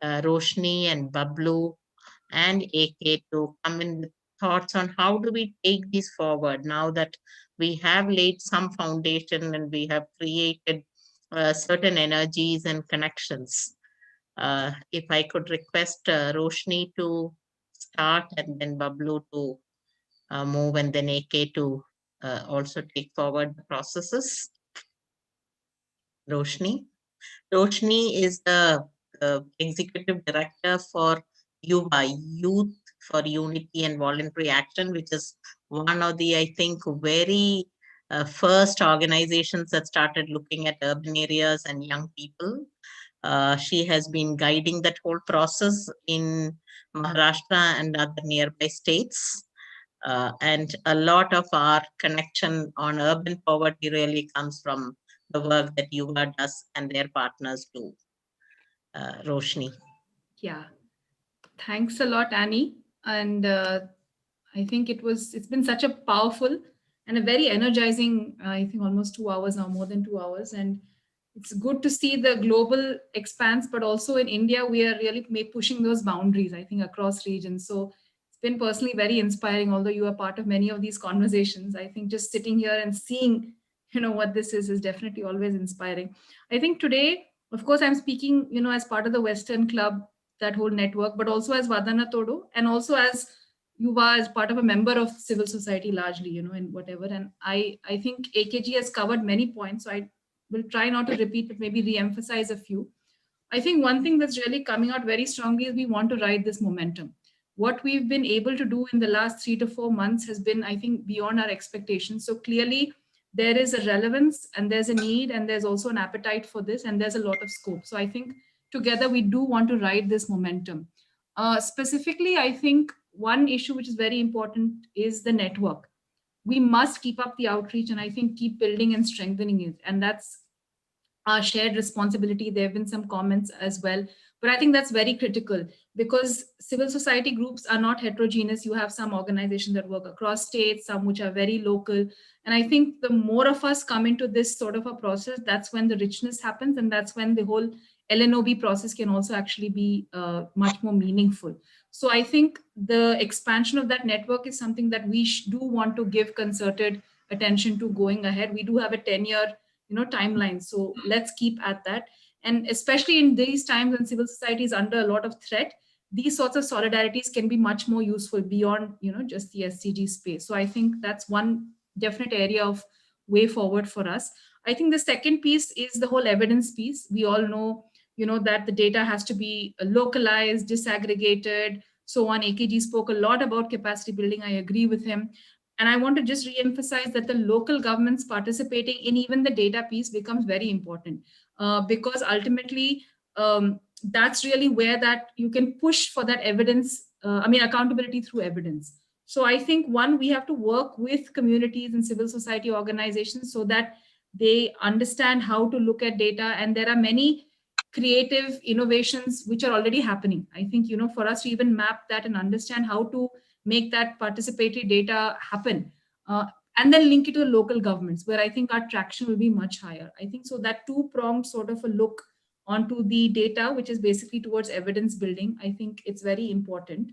Roshni and Bablu and AK to come in with thoughts on how do we take these forward now that we have laid some foundation and we have created certain energies and connections. If I could request Roshni to start and then Bablu to move and then AK to also take forward the processes. Roshni. Roshni is the executive director for YUVA, Youth for Unity and Voluntary Action, which is one of the, I think, very first organizations that started looking at urban areas and young people. She has been guiding that whole process in Maharashtra and other nearby states. And a lot of our connection on urban poverty really comes from the work that YUVA does and their partners do. Roshni. Yeah, thanks a lot, Annie. And I think it's been such a powerful and a very energizing, I think almost 2 hours now, more than 2 hours. And it's good to see the global expanse, but also in India, we are really pushing those boundaries, I think, across regions. So it's been personally very inspiring, although you are part of many of these conversations. I think just sitting here and seeing, what this is definitely always inspiring. I think today, of course, I'm speaking, as part of the Western Club, that whole network, but also as Vadana Todo, and also as Yuva as part of a member of civil society largely, and whatever. And I think AKG has covered many points, so I will try not to repeat, but maybe re-emphasize a few. I think one thing that's really coming out very strongly is we want to ride this momentum. What we've been able to do in the last 3 to 4 months has been, I think, beyond our expectations. So clearly, there is a relevance and there's a need and there's also an appetite for this and there's a lot of scope. So I think together we do want to ride this momentum. Specifically, I think one issue which is very important is the network. We must keep up the outreach and I think keep building and strengthening it. And that's our shared responsibility. There have been some comments as well, but I think that's very critical because civil society groups are not heterogeneous. You have some organizations that work across states, some which are very local. And I think the more of us come into this sort of a process, that's when the richness happens. And that's when the whole LNOB process can also actually be much more meaningful. So I think the expansion of that network is something that we do want to give concerted attention to going ahead. We do have a 10-year timeline. So let's keep at that. And especially in these times when civil society is under a lot of threat, these sorts of solidarities can be much more useful beyond, just the SDG space. So I think that's one definite area of way forward for us. I think the second piece is the whole evidence piece. We all know, that the data has to be localized, disaggregated, so on. AKG spoke a lot about capacity building. I agree with him. And I want to just re-emphasize that the local governments participating in even the data piece becomes very important, because ultimately that's really where that you can push for that evidence, accountability through evidence. So I think, one, we have to work with communities and civil society organizations so that they understand how to look at data. And there are many creative innovations which are already happening. I think, for us to even map that and understand how to make that participatory data happen, and then link it to the local governments, where I think our traction will be much higher. I think so that two-pronged sort of a look onto the data, which is basically towards evidence building, I think it's very important.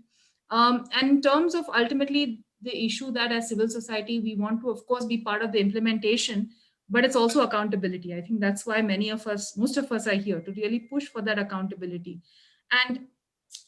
And in terms of ultimately the issue that as civil society, we want to, of course, be part of the implementation, but it's also accountability. I think that's why most of us are here, to really push for that accountability. And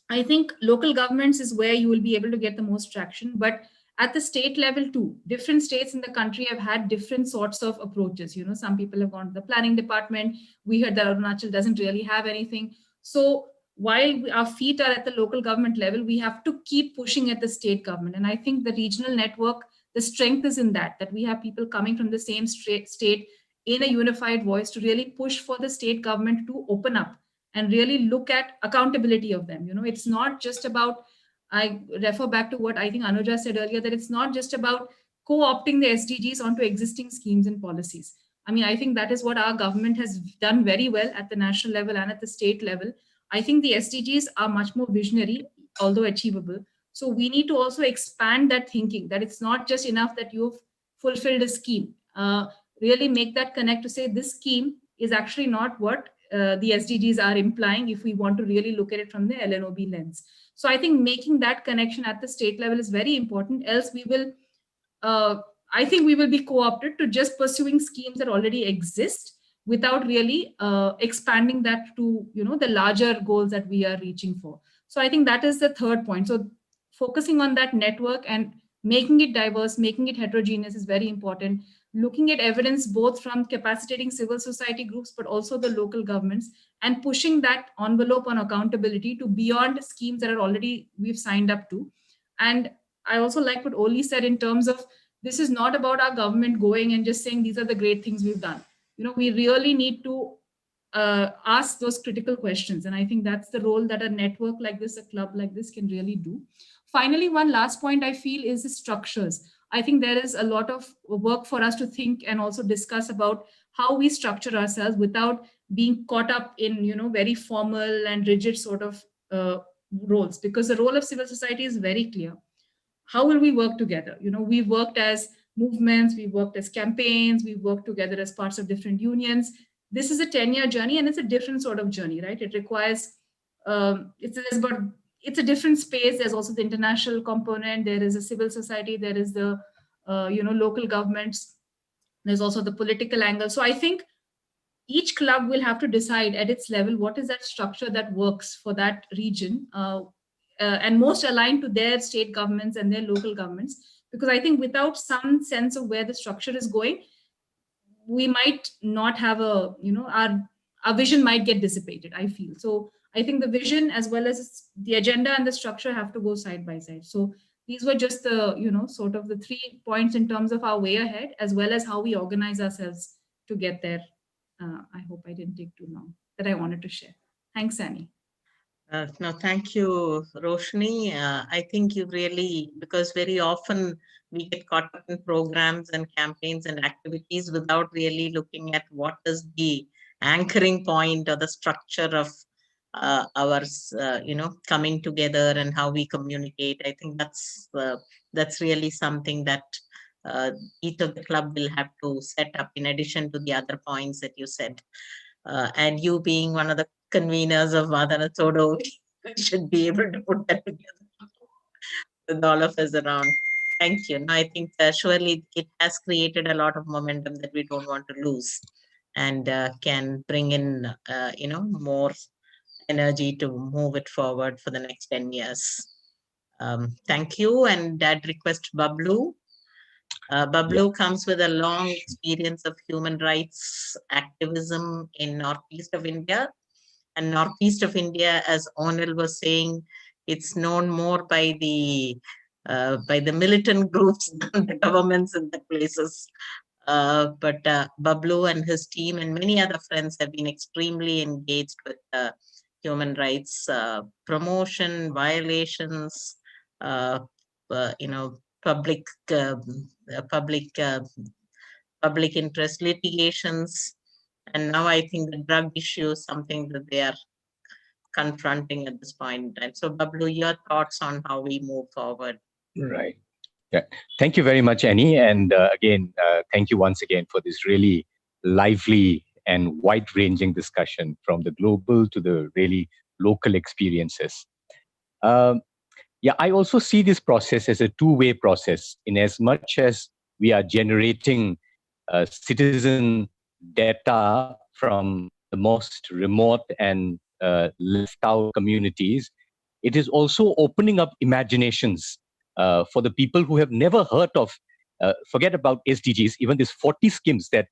I think local governments is where you will be able to get the most traction, but at the state level too, different states in the country have had different sorts of approaches. Some people have gone to the planning department. We heard that Arunachal doesn't really have anything. So while our feet are at the local government level, we have to keep pushing at the state government. And I think the regional network, the strength is in that we have people coming from the same state in a unified voice to really push for the state government to open up and really look at accountability of them. It's not just about, I refer back to what I think Anuja said earlier, that it's not just about co-opting the SDGs onto existing schemes and policies. I think that is what our government has done very well at the national level and at the state level. I think the SDGs are much more visionary, although achievable. So we need to also expand that thinking, that it's not just enough that you've fulfilled a scheme. Really make that connect to say this scheme is actually not what the SDGs are implying, if we want to really look at it from the LNOB lens. So I think making that connection at the state level is very important. Else we will, I think we will be co-opted to just pursuing schemes that already exist without really expanding that to, the larger goals that we are reaching for. So I think that is the third point. So focusing on that network and making it diverse, making it heterogeneous is very important. Looking at evidence both from capacitating civil society groups, but also the local governments, and pushing that envelope on accountability to beyond schemes that are already we've signed up to. And I also like what Oli said in terms of, this is not about our government going and just saying these are the great things we've done. We really need to ask those critical questions. And I think that's the role that a network like this, a club like this, can really do. Finally, one last point I feel is the structures. I think there is a lot of work for us to think and also discuss about how we structure ourselves without being caught up in, very formal and rigid sort of roles, because the role of civil society is very clear. How will we work together? We've worked as movements, we've worked as campaigns, we've worked together as parts of different unions. This is a 10-year journey, and it's a different sort of journey, right? It requires, it's a different space. There's also the international component. There is a civil society. There is the, local governments. There's also the political angle. So I think each club will have to decide at its level, what is that structure that works for that region, and most aligned to their state governments and their local governments. Because I think without some sense of where the structure is going, we might not have our vision might get dissipated, I feel. So I think the vision as well as the agenda and the structure have to go side by side. So these were just the, sort of the 3 points in terms of our way ahead, as well as how we organize ourselves to get there. I hope I didn't take too long, that I wanted to share. Thanks, Annie. No, thank you, Roshni. I think you really, because very often we get caught up in programs and campaigns and activities without really looking at what is the anchoring point or the structure of ours, coming together and how we communicate. I think that's really something that each of the club will have to set up in addition to the other points that you said. And you being one of the conveners of Vadana Todo, we should be able to put that together with all of us around. Thank you. No, I think surely it has created a lot of momentum that we don't want to lose, and can bring in, more energy to move it forward for the next 10 years. Thank you, and I'd request Bablu. Bablu comes with a long experience of human rights activism in Northeast of India. And Northeast of India, as Onil was saying, it's known more by the militant groups than the governments in the places. But Bablu and his team and many other friends have been extremely engaged with human rights promotion, violations, public public interest litigations, and now I think the drug issue is something that they are confronting at this point in time. So, Bablu, your thoughts on how we move forward? Right. Yeah. Thank you very much, Annie. And again, thank you once again for this really lively and wide-ranging discussion from the global to the really local experiences. Yeah, I also see this process as a two-way process in as much as we are generating citizen data from the most remote and left out communities. It is also opening up imaginations for the people who have never heard of, forget about SDGs, even these 40 schemes that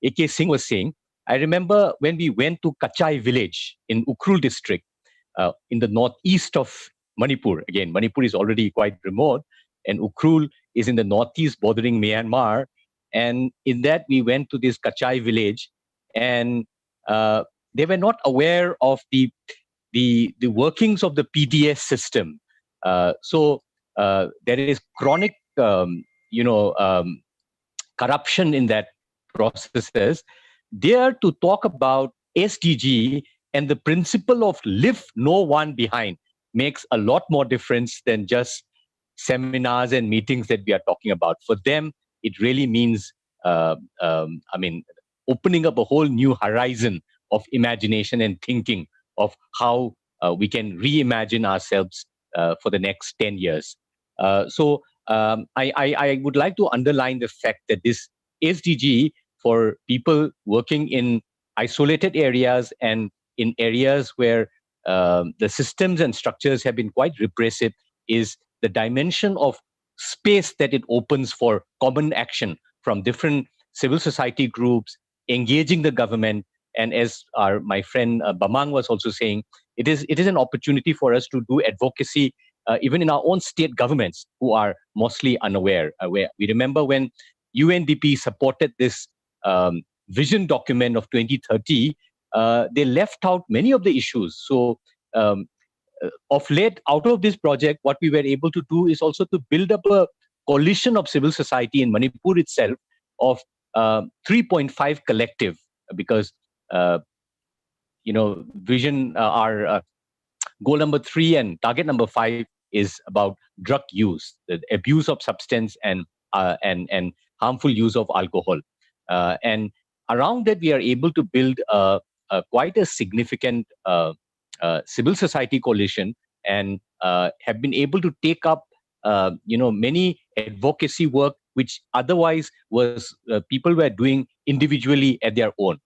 A.K. Singh was saying. I remember when we went to Kachai village in Ukhrul district in the northeast of Manipur. Again, Manipur is already quite remote, and Ukhrul is in the northeast bordering Myanmar. And in that, we went to this Kachai village, and they were not aware of the workings of the PDS system. So there is chronic, corruption in that processes. There to talk about SDG and the principle of leave no one behind makes a lot more difference than just seminars and meetings that we are talking about. For them, it really means, opening up a whole new horizon of imagination and thinking of how we can reimagine ourselves for the next 10 years. So I would like to underline the fact that this SDG for people working in isolated areas and in areas where the systems and structures have been quite repressive is the dimension of space that it opens for common action from different civil society groups, engaging the government. And as my friend Bamang was also saying, it is an opportunity for us to do advocacy even in our own state governments who are mostly unaware. We remember when UNDP supported this vision document of 2030, they left out many of the issues. So of late, out of this project, what we were able to do is also to build up a coalition of civil society in Manipur itself of 3.5 collective, because vision, our goal number 3 and target number 5 is about drug use, the abuse of substance and harmful use of alcohol. And around that, we are able to build quite a significant civil society coalition and have been able to take up many advocacy work which otherwise was people were doing individually at their own.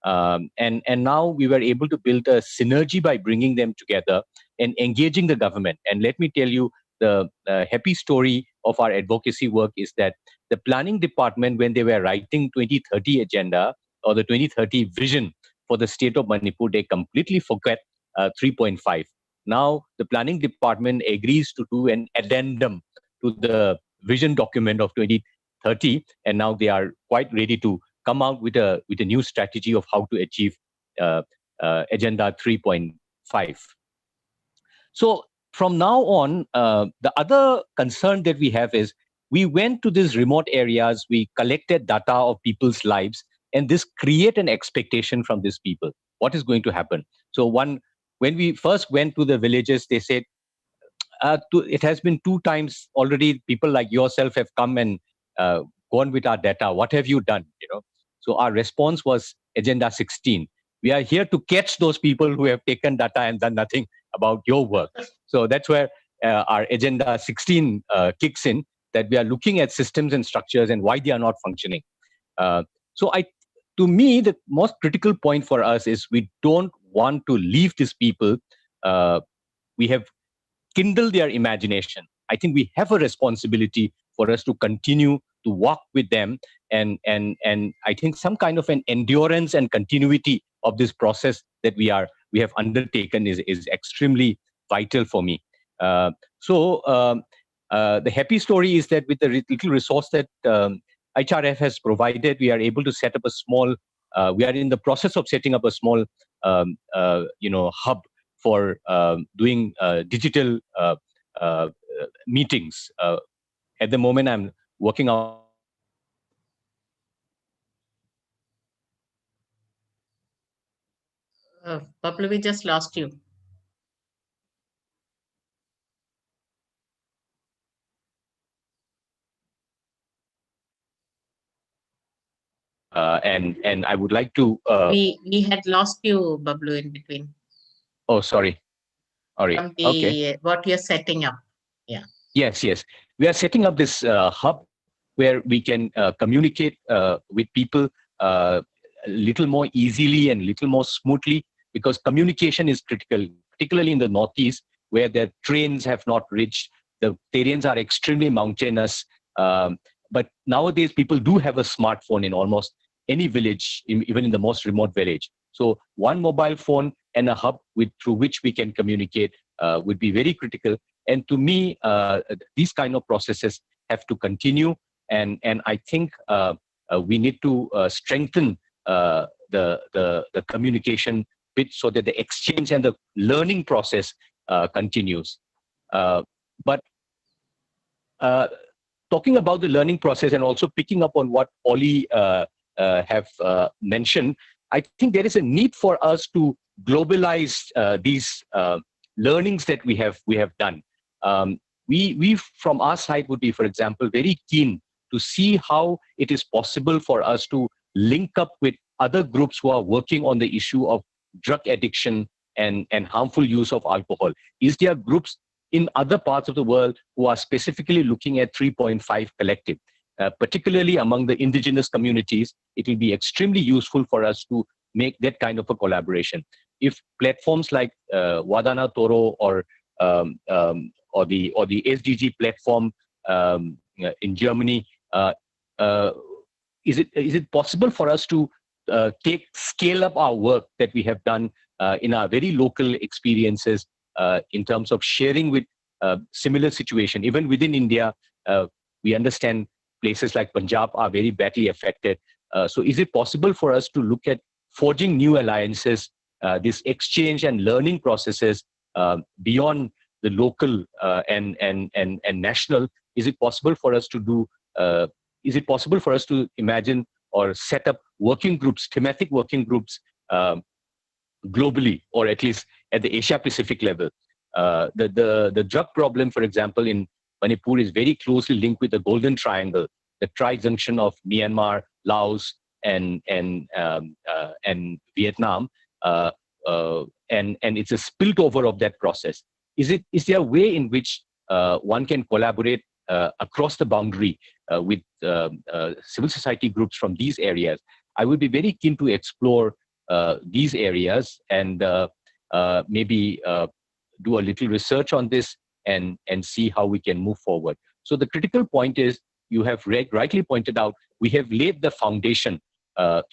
And now we were able to build a synergy by bringing them together and engaging the government. And let me tell you, the happy story of our advocacy work is that the planning department, when they were writing 2030 agenda or the 2030 vision for the state of Manipur, they completely forget 3.5. Now the planning department agrees to do an addendum to the vision document of 2030, and now they are quite ready to come out with a new strategy of how to achieve agenda 3.5. So from now on, the other concern that we have is we went to these remote areas, we collected data of people's lives, and this create an expectation from these people. What is going to happen? So when we first went to the villages, they said, it has been 2 times already. People like yourself have come and gone with our data. What have you done? So our response was Agenda 16. We are here to catch those people who have taken data and done nothing about your work. So that's where our Agenda 16 kicks in, that we are looking at systems and structures and why they are not functioning. To me, the most critical point for us is we don't want to leave these people, we have kindled their imagination. I think we have a responsibility for us to continue to walk with them, and I think some kind of an endurance and continuity of this process that we have undertaken is extremely vital for me. The happy story is that with the little resource that HRF has provided, we are able to set up a small. We are in the process of setting up a small, hub for doing digital meetings. At the moment, I'm working out. Pablo, we just lost you. And I would like to. We had lost you, Pablo, in between. Oh, sorry. Sorry. Okay. What you're setting up. Yeah. Yes. We are setting up this hub where we can communicate with people a little more easily and little more smoothly, because communication is critical, particularly in the Northeast, where the trains have not reached. The terrains are extremely mountainous. But nowadays, people do have a smartphone in almost any village, even in the most remote village. So one mobile phone and a hub through which we can communicate would be very critical. And to me, these kind of processes have to continue. And I think we need to strengthen the communication bit so that the exchange and the learning process continues. But talking about the learning process and also picking up on what Ollie have mentioned, I think there is a need for us to globalize these learnings that we have done. We from our side would be, for example, very keen to see how it is possible for us to link up with other groups who are working on the issue of drug addiction and harmful use of alcohol. Is there groups in other parts of the world who are specifically looking at 3.5 Collective? Particularly among the indigenous communities, it will be extremely useful for us to make that kind of a collaboration. If platforms like Wadana Toro or the SDG platform in Germany, is it possible for us to scale up our work that we have done in our very local experiences in terms of sharing with similar situation? Even within India, we understand places like Punjab are very badly affected. So is it possible for us to look at forging new alliances, this exchange and learning processes beyond the local and national? Is it possible for us to do? Is it possible for us to imagine or set up working groups, thematic working groups, globally, or at least at the Asia Pacific level? The drug problem, for example, in Manipur is very closely linked with the Golden Triangle, the tri-junction of Myanmar, Laos, and Vietnam, and it's a spillover of that process. Is there a way in which one can collaborate across the boundary with civil society groups from these areas? I would be very keen to explore these areas and maybe do a little research on this and see how we can move forward. So the critical point is, you have rightly pointed out, we have laid the foundation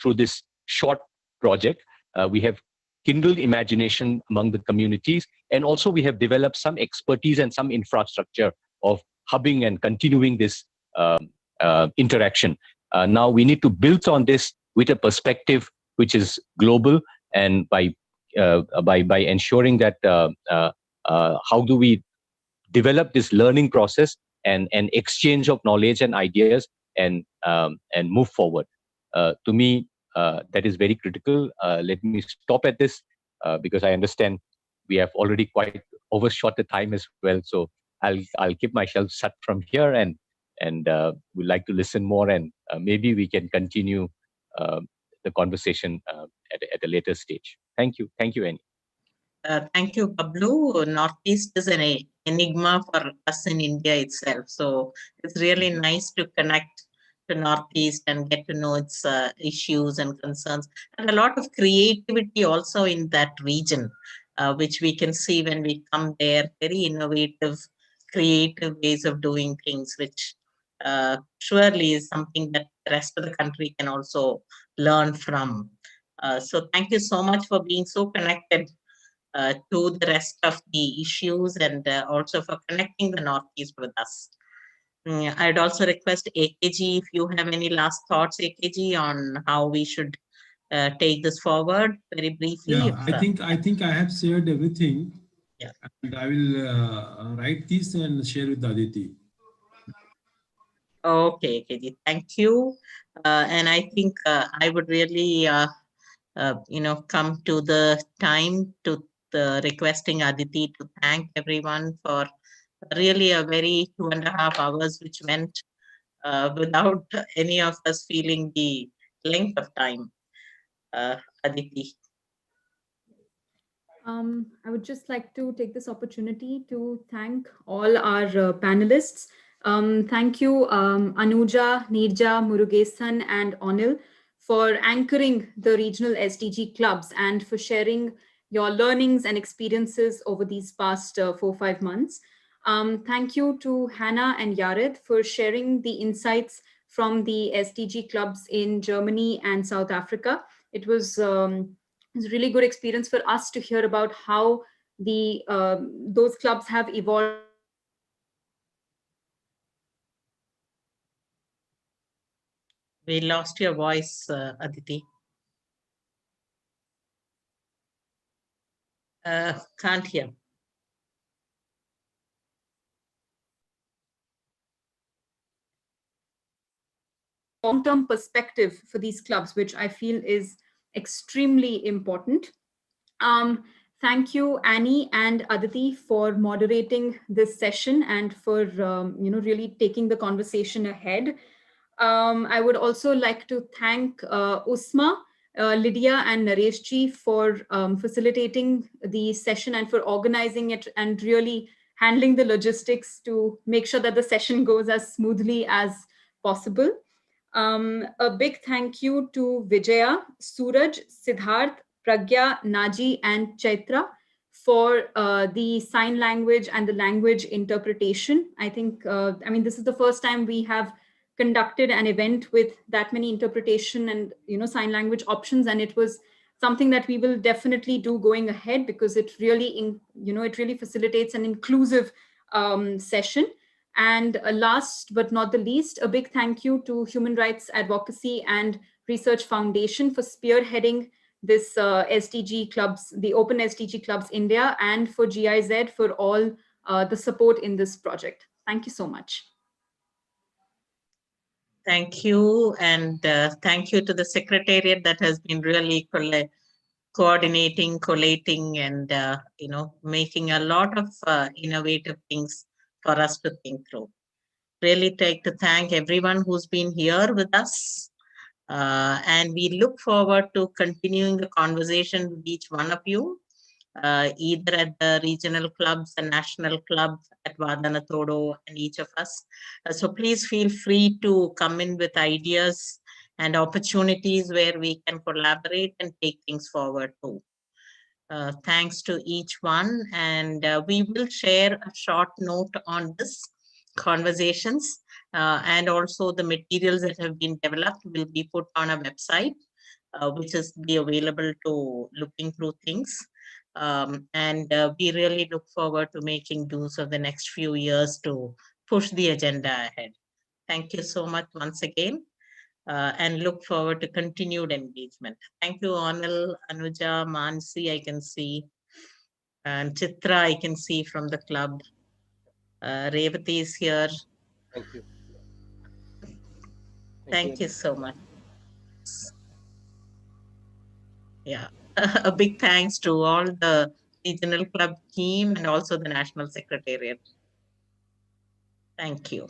through this short project. We have kindled imagination among the communities, and also we have developed some expertise and some infrastructure of hubbing and continuing this interaction. Now we need to build on this with a perspective which is global, and by ensuring that how do we develop this learning process and exchange of knowledge and ideas and move forward. To me, that is very critical. Let me stop at this because I understand we have already quite overshot the time as well. So I'll keep myself shut from here, and would like to listen more, and maybe we can continue the conversation at a later stage. Thank you, Annie. Thank you, Pablo. Northeast is an enigma for us in India itself. So it's really nice to connect to Northeast and get to know its issues and concerns, and a lot of creativity also in that region, which we can see when we come there. Very innovative, creative ways of doing things, which surely is something that the rest of the country can also learn from. So thank you so much for being so connected to the rest of the issues, and also for connecting the Northeast with us. I'd also request AKG if you have any last thoughts, AKG, on how we should take this forward very briefly. Yeah, I think I have shared everything. Yeah. And I will write this and share with Aditi. Okay, AKG, thank you. And I think I would really, come to the time to requesting Aditi to thank everyone for really a very 2.5 hours, which went without any of us feeling the length of time. Aditi. I would just like to take this opportunity to thank all our panelists. Thank you, Anuja, Nirja, Murugesan, and Onil for anchoring the regional SDG clubs and for sharing your learnings and experiences over these past 4-5 months. Thank you to Hannah and Yared for sharing the insights from the SDG clubs in Germany and South Africa. It was a really good experience for us to hear about how the those clubs have evolved. We lost your voice, Aditi. Can't hear. Long-term perspective for these clubs, which I feel is extremely important. Thank you, Annie and Aditi, for moderating this session and for really taking the conversation ahead. I would also like to thank Usma, Lydia, and Nareshji for facilitating the session and for organizing it and really handling the logistics to make sure that the session goes as smoothly as possible. A big thank you to Vijaya, Suraj, Siddharth, Pragya, Naji, and Chaitra for the sign language and the language interpretation. I think, this is the first time we have conducted an event with that many interpretation and sign language options, and it was something that we will definitely do going ahead because it really facilitates an inclusive session. And last but not the least, a big thank you to Human Rights Advocacy and Research Foundation for spearheading this SDG clubs, the Open SDG Clubs India, and for GIZ for all the support in this project. Thank you so much. Thank you. And thank you to the Secretariat that has been really coordinating, collating, and making a lot of innovative things for us to think through. Really take to thank everyone who's been here with us. And we look forward to continuing the conversation with each one of you, either at the regional clubs and national club at Vadanatodo and each of us. So please feel free to come in with ideas and opportunities where we can collaborate and take things forward too. Thanks to each one. And we will share a short note on this conversations, and also the materials that have been developed will be put on a website, which is be available to looking through things. And we really look forward to making use of the next few years to push the agenda ahead. Thank you so much once again, and look forward to continued engagement. Thank you, Onil, Anuja, Mansi, I can see, and Chitra, I can see from the club. Revati is here. Thank you. Thank you so much. Yeah, a big thanks to all the regional club team and also the National Secretariat. Thank you.